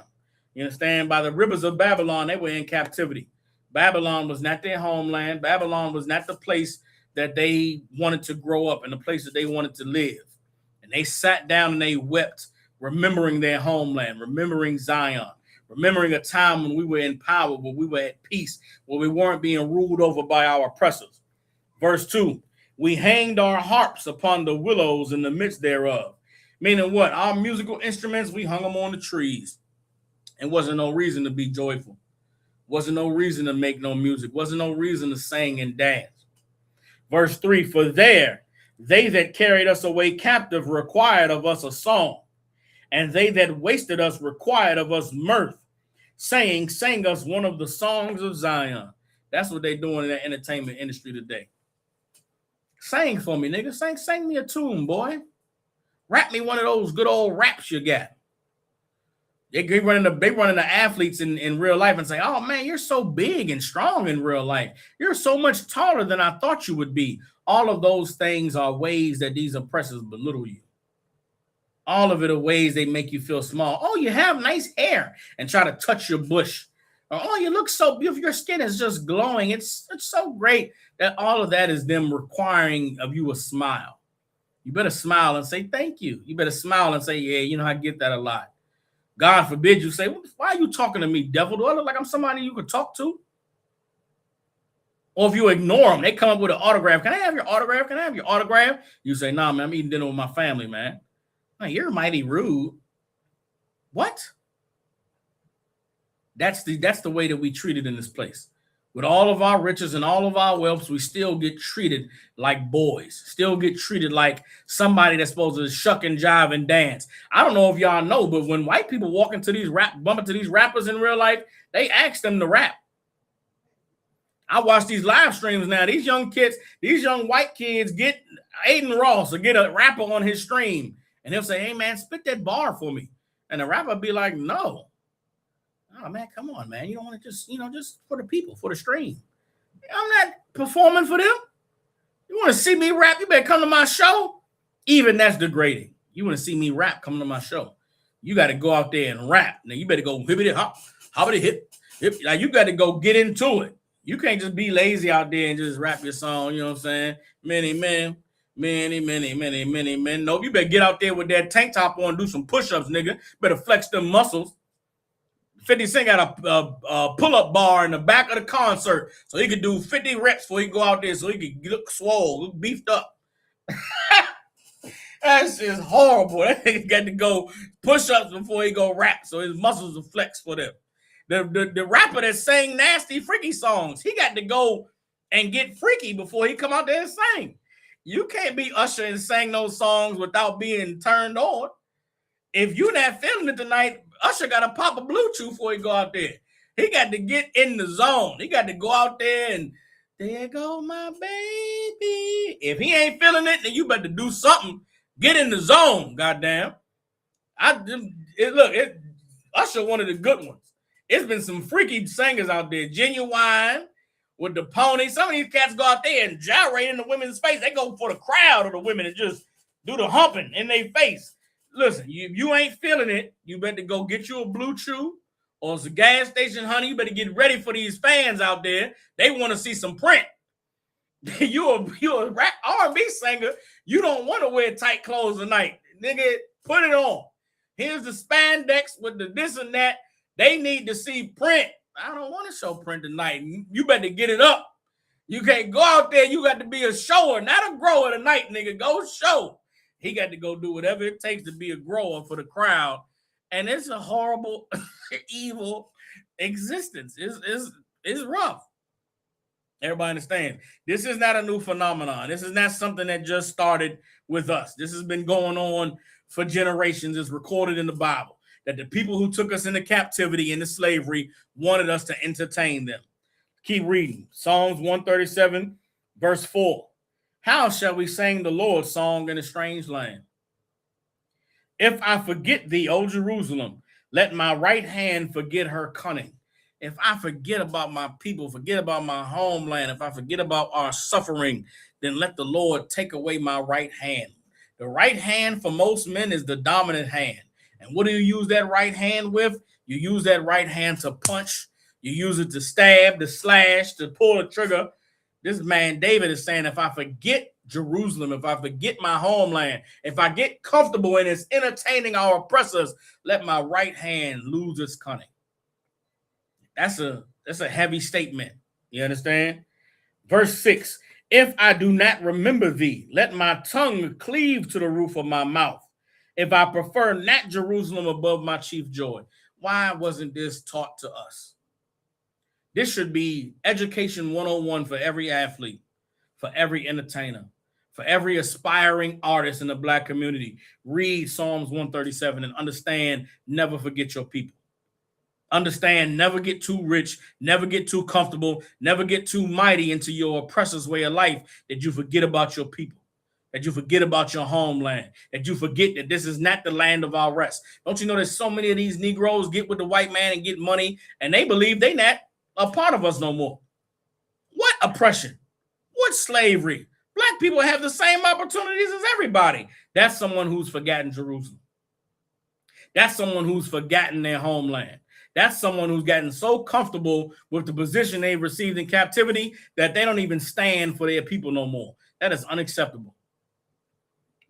You understand? By the rivers of Babylon, they were in captivity. Babylon was not their homeland. Babylon was not the place that they wanted to grow up and the place that they wanted to live. And they sat down and they wept, remembering their homeland, remembering Zion, remembering a time when we were in power, where we were at peace, where we weren't being ruled over by our oppressors. Verse 2, we hanged our harps upon the willows in the midst thereof. Meaning what? Our musical instruments, we hung them on the trees. And wasn't no reason to be joyful. Wasn't no reason to make no music. Wasn't no reason to sing and dance. Verse 3, for there, they that carried us away captive required of us a song, and they that wasted us required of us mirth, saying, sing us one of the songs of Zion. That's what they're doing in the entertainment industry today. Sing for me, nigga. Sing me a tune, boy. Rap me one of those good old raps you got. They running the athletes in real life and say, oh, man, you're so big and strong in real life. You're so much taller than I thought you would be. All of those things are ways that these oppressors belittle you. All of it are ways they make you feel small. Oh, you have nice hair, and try to touch your bush. Or, oh, you look so beautiful. Your skin is just glowing. It's so great that all of that is them requiring of you a smile. You better smile and say thank you. You better smile and say, yeah, you know, I get that a lot. God forbid you say, why are you talking to me, devil? Do I look like I'm somebody you could talk to? Or if you ignore them, they come up with an autograph. Can I have your autograph? Can I have your autograph? You say, nah, man, I'm eating dinner with my family, man. Man, you're mighty rude. What? That's the way that we treated in this place. With all of our riches and all of our wealth, we still get treated like boys, still get treated like somebody that's supposed to shuck and jive and dance. I don't know if y'all know, but when white people walk into these bump into these rappers in real life, they ask them to rap. I watch these live streams now. These young kids, these young white kids get Aiden Ross or get a rapper on his stream, and he'll say, hey, man, spit that bar for me. And the rapper be like, no. Oh, man, come on, man. You don't want to just, just for the people, for the stream. I'm not performing for them. You want to see me rap? You better come to my show. Even that's degrading. You want to see me rap? Come to my show. You got to go out there and rap. Now, you better go hippity hop, hoppity hip. Now, you got to go get into it. You can't just be lazy out there and just rap your song. You know what I'm saying? Many men. Nope, you better get out there with that tank top on and do some push-ups, nigga. Better flex them muscles. 50 Cent got a pull-up bar in the back of the concert, so he could do 50 reps before he go out there, so he could look swole, look beefed up. That's just horrible. That nigga got to go push-ups before he go rap, so his muscles will flex for them. The rapper that sang nasty, freaky songs, he got to go and get freaky before he come out there and sing. You can't be Usher and sing those songs without being turned on. If you're not feeling it tonight, Usher got to pop a Bluetooth before he go out there. He got to get in the zone. He got to go out there and, there go my baby. If he ain't feeling it, then you better do something. Get in the zone, goddamn. Usher one of the good ones. It's been some freaky singers out there. Genuine with the pony. Some of these cats go out there and gyrate in the women's face. They go for the crowd of the women and just do the humping in their face. Listen, you ain't feeling it. You better go get you a Blue Chew or it's a gas station, honey. You better get ready for these fans out there. They want to see some print. You're a rap R&B singer. You don't want to wear tight clothes tonight. Nigga, put it on. Here's the spandex with the this and that. They need to see print. I don't want to show print tonight. You better get it up. You can't go out there. You got to be a shower, not a grower tonight, nigga. Go show. He got to go do whatever it takes to be a grower for the crowd. And it's a horrible, evil existence. It's rough. Everybody understands. This is not a new phenomenon. This is not something that just started with us. This has been going on for generations. It's recorded in the Bible that the people who took us into captivity, into slavery, wanted us to entertain them. Keep reading. Psalms 137, verse 4. How shall we sing the Lord's song in a strange land? If I forget thee, O Jerusalem, let my right hand forget her cunning. If I forget about my people, forget about my homeland, if I forget about our suffering, then let the Lord take away my right hand. The right hand for most men is the dominant hand. And what do you use that right hand with? You use that right hand to punch. You use it to stab, to slash, to pull the trigger. This man, David, is saying, if I forget Jerusalem, if I forget my homeland, if I get comfortable in its entertaining our oppressors, let my right hand lose its cunning. That's a heavy statement. You understand? Verse 6, if I do not remember thee, let my tongue cleave to the roof of my mouth. If I prefer not Jerusalem above my chief joy. Why wasn't this taught to us? This should be education 101 for every athlete, for every entertainer, for every aspiring artist in the Black community. Read Psalms 137 and understand, never forget your people. Understand, never get too rich, never get too comfortable, never get too mighty into your oppressor's way of life that you forget about your people, that you forget about your homeland, that you forget that this is not the land of our rest. Don't you know that so many of these Negroes get with the white man and get money, and they believe they not a part of us no more? What oppression? What slavery? Black people have the same opportunities as everybody. That's someone who's forgotten Jerusalem. That's someone who's forgotten their homeland. That's someone who's gotten so comfortable with the position they received in captivity that they don't even stand for their people no more. That is unacceptable.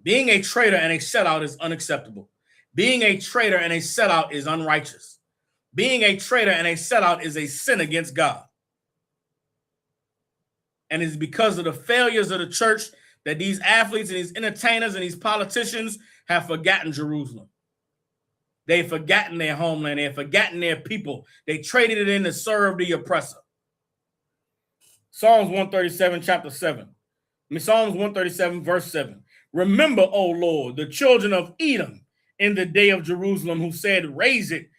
Being a traitor and a sellout is unacceptable. Being a traitor and a sellout is unrighteous. Being a traitor and a sellout is a sin against God. And it's because of the failures of the church that these athletes and these entertainers and these politicians have forgotten Jerusalem. They've forgotten their homeland. They've forgotten their people. They traded it in to serve the oppressor. Psalms 137, chapter 7. Psalms 137, verse 7. Remember, O Lord, the children of Edom in the day of Jerusalem, who said, raise it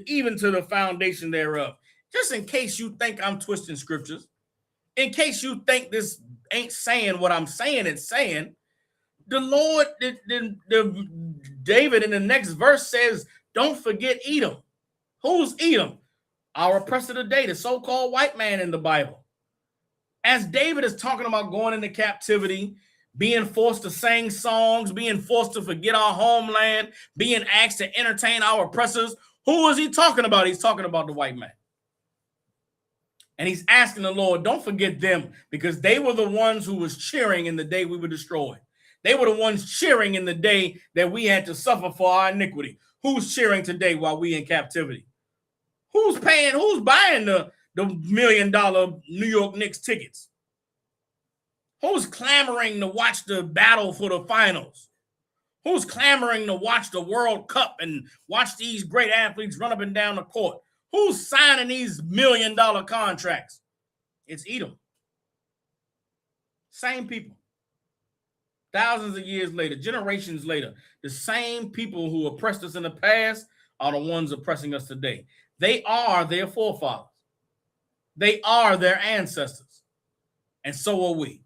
even to the foundation thereof. Just in case you think I'm twisting scriptures, in case you think this ain't saying what I'm saying it's saying, the Lord, David in the next verse says, don't forget Edom. Who's Edom? Our oppressor today, the so-called white man in the Bible. As David is talking about going into captivity, being forced to sing songs, being forced to forget our homeland, being asked to entertain our oppressors, who is he talking about? He's talking about the white man. And he's asking the Lord, don't forget them, because they were the ones who was cheering in the day we were destroyed. They were the ones cheering in the day that we had to suffer for our iniquity. Who's cheering today while we in captivity? Who's buying the $1 million New York Knicks tickets? Who's clamoring to watch the battle for the finals? Who's clamoring to watch the World Cup and watch these great athletes run up and down the court? Who's signing these $1 million contracts? It's Edom. Same people. Thousands of years later, generations later, the same people who oppressed us in the past are the ones oppressing us today. They are their forefathers. They are their ancestors. And so are we.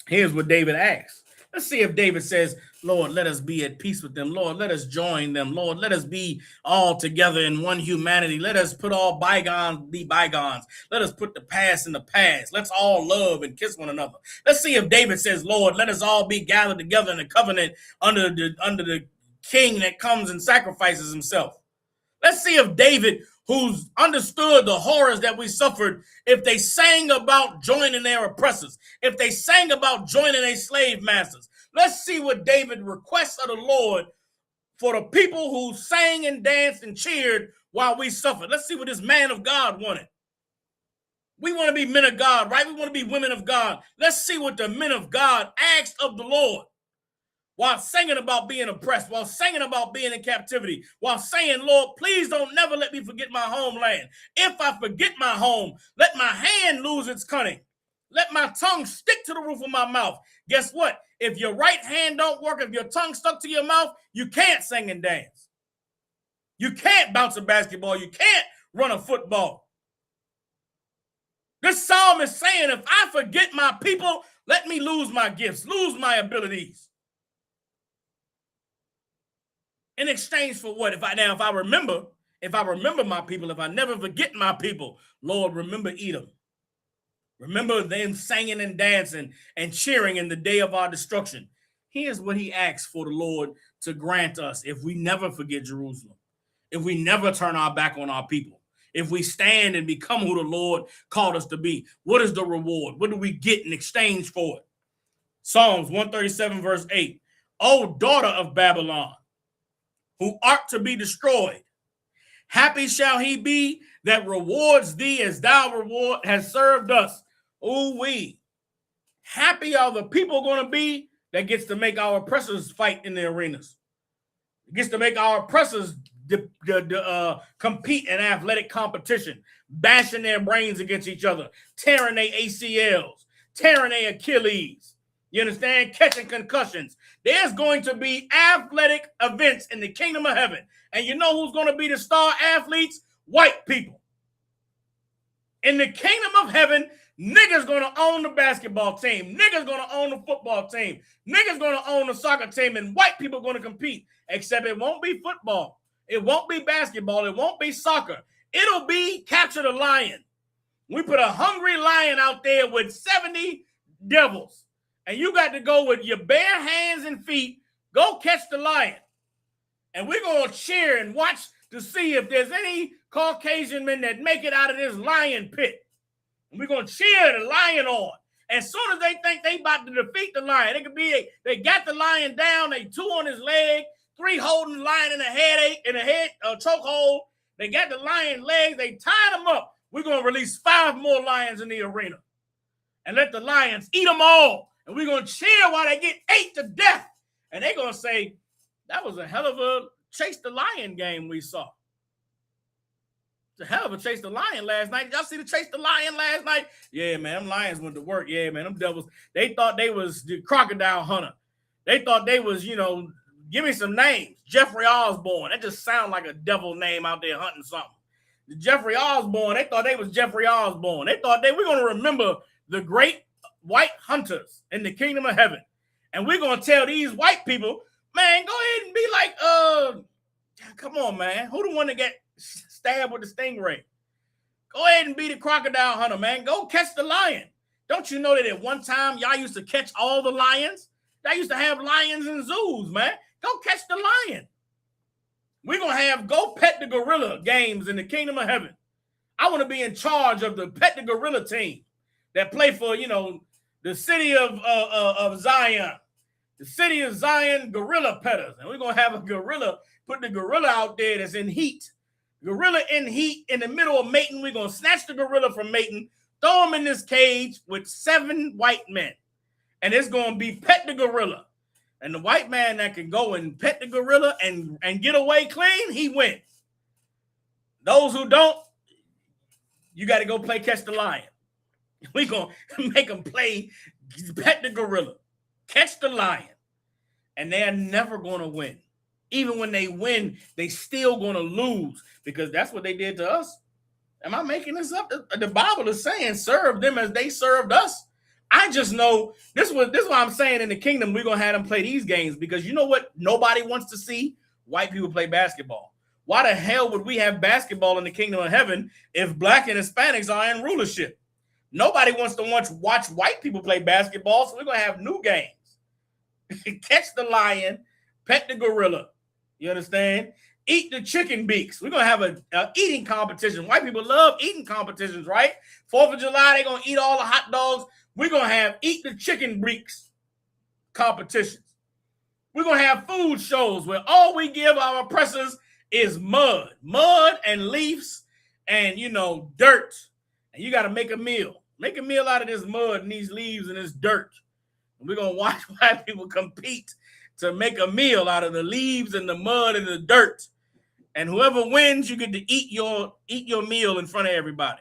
Here's what David asks. Let's see if David says, Lord, let us be at peace with them. Lord, let us join them. Lord, let us be all together in one humanity. Let us put all bygones be bygones. Let us put the past in the past. Let's all love and kiss one another. Let's see if David says, Lord, let us all be gathered together in a covenant under the king that comes and sacrifices himself. Let's see if David, who's understood the horrors that we suffered, if they sang about joining their oppressors, if they sang about joining their slave masters. Let's see what David requests of the Lord for the people who sang and danced and cheered while we suffered. Let's see what this man of God wanted. We want to be men of God, right? We want to be women of God. Let's see what the men of God asked of the Lord while singing about being oppressed, while singing about being in captivity, while saying, Lord, please don't never let me forget my homeland. If I forget my home, let my hand lose its cunning. Let my tongue stick to the roof of my mouth. Guess what? If your right hand don't work, if your tongue stuck to your mouth, you can't sing and dance. You can't bounce a basketball. You can't run a football. This psalm is saying, if I forget my people, let me lose my gifts, lose my abilities. In exchange for what? If I remember my people, if I never forget my people, Lord, remember Edom. Remember them singing and dancing and cheering in the day of our destruction. Here's what he asks for the Lord to grant us if we never forget Jerusalem, if we never turn our back on our people, if we stand and become who the Lord called us to be. What is the reward? What do we get in exchange for it? Psalms 137 verse 8. O daughter of Babylon, who art to be destroyed, happy shall he be that rewards thee as thou reward has served us. Ooh wee. Happy are the people going to be that gets to make our oppressors fight in the arenas. It gets to make our oppressors compete in athletic competition, bashing their brains against each other, tearing their ACLs, tearing their Achilles. You understand? Catching concussions. There's going to be athletic events in the kingdom of heaven. And you know who's going to be the star athletes? White people. In the kingdom of heaven, niggas going to own the basketball team. Niggas going to own the football team. Niggas going to own the soccer team. And white people going to compete. Except it won't be football. It won't be basketball. It won't be soccer. It'll be capture the lion. We put a hungry lion out there with 70 devils. And you got to go with your bare hands and feet, go catch the lion. And we're going to cheer and watch to see if there's any Caucasian men that make it out of this lion pit. And we're going to cheer the lion on. As soon as they think they about to defeat the lion, it could be they got the lion down, they 2 on his leg, 3 holding the lion in a head chokehold. They got the lion legs, they tied him up. We're going to release 5 more lions in the arena and let the lions eat them all. And we're going to cheer while they get ate to death. And they're going to say, that was a hell of a chase the lion game we saw. It's a hell of a chase the lion last night. Did y'all see the chase the lion last night? Yeah, man, them lions went to work. Yeah, man, them devils, they thought they was the crocodile hunter. They thought they was, give me some names. Jeffrey Osborne. That just sounds like a devil name out there hunting something. Jeffrey Osborne, they thought they was Jeffrey Osborne. They thought we're going to remember the great white hunters in the kingdom of heaven. And we're going to tell these white people, man, go ahead and be like, come on, man. Who the one that got stabbed with the stingray? Go ahead and be the crocodile hunter, man. Go catch the lion. Don't you know that at one time y'all used to catch all the lions? Y'all used to have lions in zoos, man. Go catch the lion. We're going to have go pet the gorilla games in the kingdom of heaven. I want to be in charge of the pet the gorilla team that play for, the city of Zion. The city of Zion gorilla petters. And we're going to have a gorilla, put the gorilla out there that's in heat. Gorilla in heat in the middle of mating. We're going to snatch the gorilla from mating, throw him in this cage with 7 white men. And it's going to be pet the gorilla. And the white man that can go and pet the gorilla and get away clean, he wins. Those who don't, you got to go play catch the lion. We're going to make them play pet the gorilla, catch the lion. And they're never going to win. Even when they win, they still going to lose because that's what they did to us. Am I making this up? The Bible is saying serve them as they served us. I just know this is what I'm saying in the kingdom. We're going to have them play these games because you know what? Nobody wants to see white people play basketball. Why the hell would we have basketball in the kingdom of heaven if black and Hispanics are in rulership? Nobody wants to watch white people play basketball, so we're going to have new games. Catch the lion, pet the gorilla. You understand? Eat the chicken beaks. We're going to have a eating competition. White people love eating competitions, right? 4th of July, they're going to eat all the hot dogs. We're going to have eat the chicken beaks competitions. We're going to have food shows where all we give our oppressors is mud and leaves and, dirt. And you got to make a meal. Make a meal out of this mud and these leaves and this dirt. And we're going to watch white people compete to make a meal out of the leaves and the mud and the dirt. And whoever wins, you get to eat your meal in front of everybody.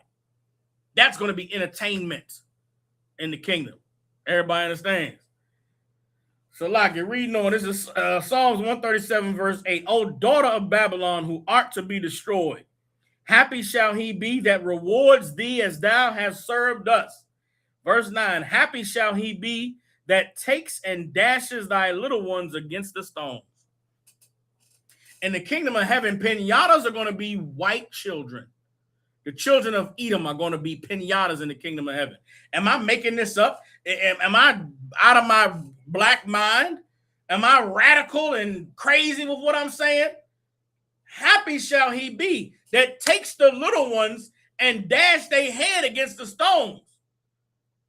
That's going to be entertainment in the kingdom. Everybody understands? So, like you're reading on, this is Psalms 137, verse 8. O daughter of Babylon, who art to be destroyed, happy shall he be that rewards thee as thou hast served us. Verse 9, happy shall he be that takes and dashes thy little ones against the stones. In the kingdom of heaven, pinatas are going to be white children. The children of Edom are going to be pinatas in the kingdom of heaven. Am I making this up? Am I out of my black mind? Am I radical and crazy with what I'm saying? Happy shall he be that takes the little ones and dash their head against the stones.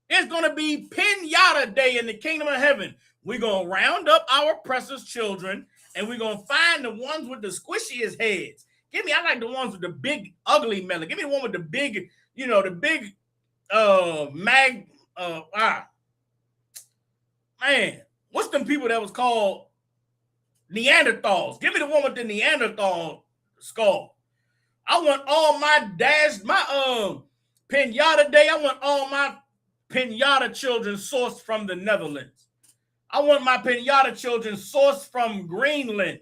It's going to be pinata day in the kingdom of heaven. We're going to round up our oppressors' children, and we're going to find the ones with the squishiest heads. I like the ones with the big, ugly melon. Give me the one with the big, man, what's them people that was called Neanderthals? Give me the one with the Neanderthal skull. I want all my pinata day. I want all my pinata children sourced from the Netherlands. I want my pinata children sourced from Greenland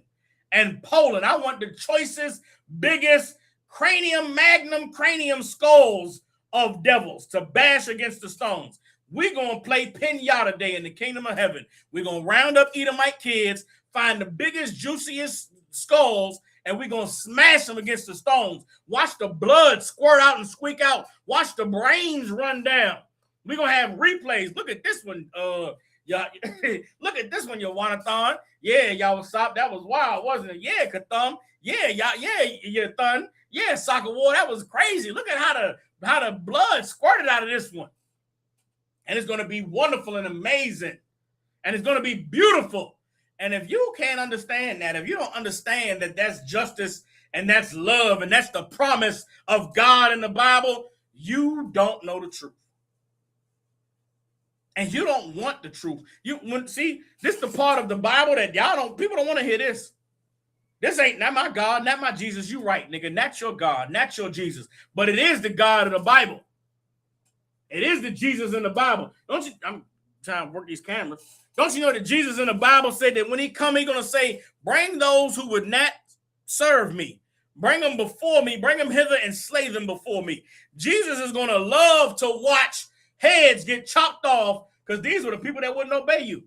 and Poland. I want the choicest, biggest magnum cranium skulls of devils to bash against the stones. We're going to play pinata day in the kingdom of heaven. We're going to round up Edomite kids, find the biggest, juiciest skulls, and we're going to smash them against the stones. Watch the blood squirt out and squeak out. Watch the brains run down. We're going to have replays. Look at this one, y'all. Look at this one, Yawanathan. Yeah, y'all was stop. That was wild, wasn't it? Yeah, Kathum. Yeah, y'all. Yeah, Thun. Yeah, Soccer War. That was crazy. Look at how the blood squirted out of this one. And it's going to be wonderful and amazing. And it's going to be beautiful. And if you can't understand that, if you don't understand that that's justice and that's love and that's the promise of God in the Bible, you don't know the truth. And you don't want the truth. See, this is the part of the Bible that people don't want to hear this. This ain't not my God, not my Jesus. You right, nigga. Not your God, not your Jesus. But it is the God of the Bible. It is the Jesus in the Bible. Don't you? I'm trying to work these cameras. Don't you know that Jesus in the Bible said that when he come, he's going to say, bring those who would not serve me. Bring them before me. Bring them hither and slay them before me. Jesus is going to love to watch heads get chopped off because these were the people that wouldn't obey you.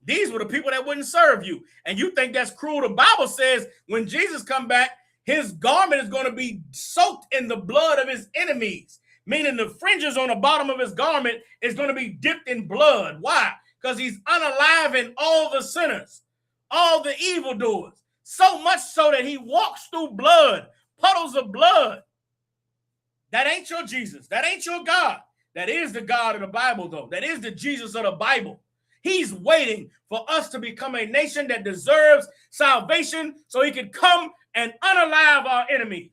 These were the people that wouldn't serve you. And you think that's cruel. The Bible says when Jesus come back, his garment is going to be soaked in the blood of his enemies, meaning the fringes on the bottom of his garment is going to be dipped in blood. Why? Because he's unaliving all the sinners, all the evildoers, so much so that he walks through blood, puddles of blood. That ain't your Jesus. That ain't your God. That is the God of the Bible, though. That is the Jesus of the Bible. He's waiting for us to become a nation that deserves salvation so he can come and unalive our enemies.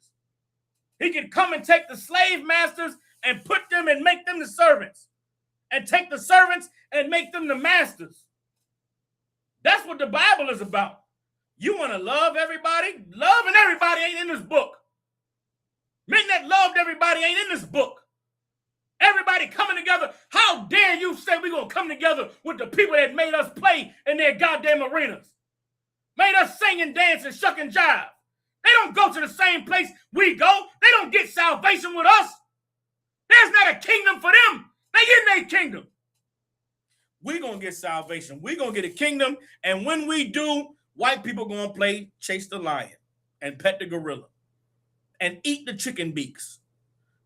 He can come and take the slave masters and put them and make them the servants, and take the servants and make them the masters. That's what the Bible is about. You want to love everybody? Loving everybody ain't in this book. Men that loved everybody ain't in this book. Everybody coming together. How dare you say we're going to come together with the people that made us play in their goddamn arenas? Made us sing and dance and shuck and jive. They don't go to the same place we go. They don't get salvation with us. There's not a kingdom for them. They in their kingdom. We're going to get salvation. We're going to get a kingdom. And when we do, white people going to play chase the lion and pet the gorilla and eat the chicken beaks.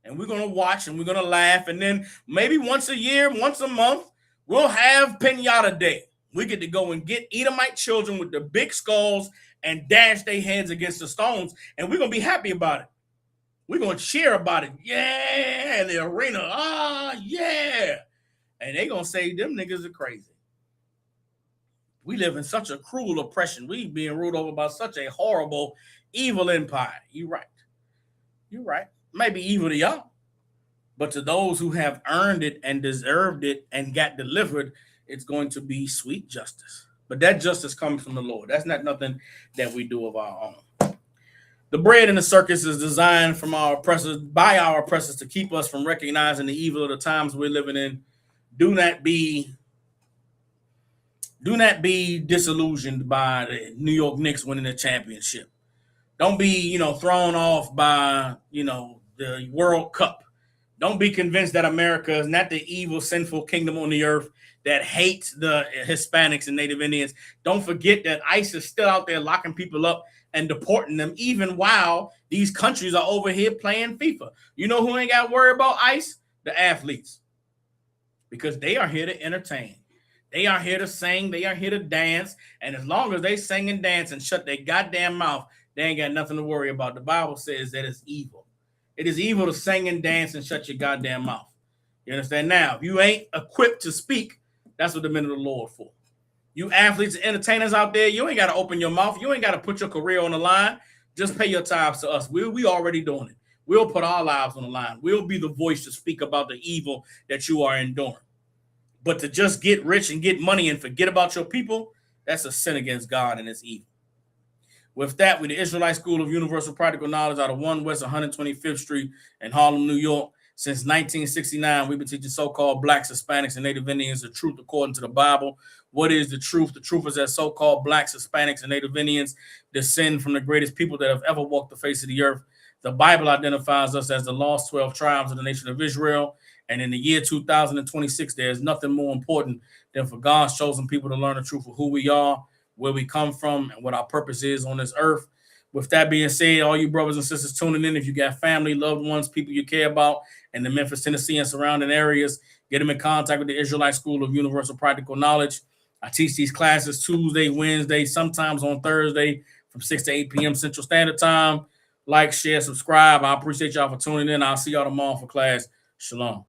And we're going to watch and we're going to laugh. And then maybe once a year, once a month, we'll have Pinata Day. We get to go and get Edomite children with the big skulls and dash their heads against the stones. And we're going to be happy about it. We're going to cheer about it. Yeah, in the arena. Ah, yeah. And they're going to say them niggas are crazy. We live in such a cruel oppression. We being ruled over by such a horrible, evil empire. You're right. You're right. Maybe evil to y'all, but to those who have earned it and deserved it and got delivered, it's going to be sweet justice. But that justice comes from the Lord. That's not nothing that we do of our own. The bread in the circus is designed from our oppressors, by our oppressors, to keep us from recognizing the evil of the times we're living in. Do not be disillusioned by the New York Knicks winning the championship. Don't be, thrown off by, the World Cup. Don't be convinced that America is not the evil, sinful kingdom on the earth that hates the Hispanics and Native Indians. Don't forget that ICE is still out there locking people up and deporting them, even while these countries are over here playing FIFA. You know who ain't got to worry about ICE? The athletes. Because they are here to entertain. They are here to sing. They are here to dance. And as long as they sing and dance and shut their goddamn mouth, they ain't got nothing to worry about. The Bible says that it's evil. It is evil to sing and dance and shut your goddamn mouth. You understand? Now, if you ain't equipped to speak, that's what the men of the Lord for. You athletes and entertainers out there, you ain't got to open your mouth. You ain't got to put your career on the line. Just pay your tithes to us. We already doing it. We'll put our lives on the line. We'll be the voice to speak about the evil that you are enduring. But to just get rich and get money and forget about your people, that's a sin against God and it's evil. With that, we're the Israelite School of Universal Practical Knowledge out of 1 West 125th Street in Harlem, New York. Since 1969, we've been teaching so-called Blacks, Hispanics, and Native Indians the truth according to the Bible. What is the truth? The truth is that so-called Blacks, Hispanics, and Native Indians descend from the greatest people that have ever walked the face of the earth. The Bible identifies us as the lost 12 tribes of the nation of Israel. And in the year 2026, there's nothing more important than for God's chosen people to learn the truth of who we are, where we come from, and what our purpose is on this earth. With that being said, all you brothers and sisters tuning in, if you got family, loved ones, people you care about in the Memphis, Tennessee, and surrounding areas, get them in contact with the Israelite School of Universal Practical Knowledge. I teach these classes Tuesday, Wednesday, sometimes on Thursday from 6 to 8 p.m. Central Standard Time. Like, share, subscribe. I appreciate y'all for tuning in. I'll see y'all tomorrow for class. Shalom.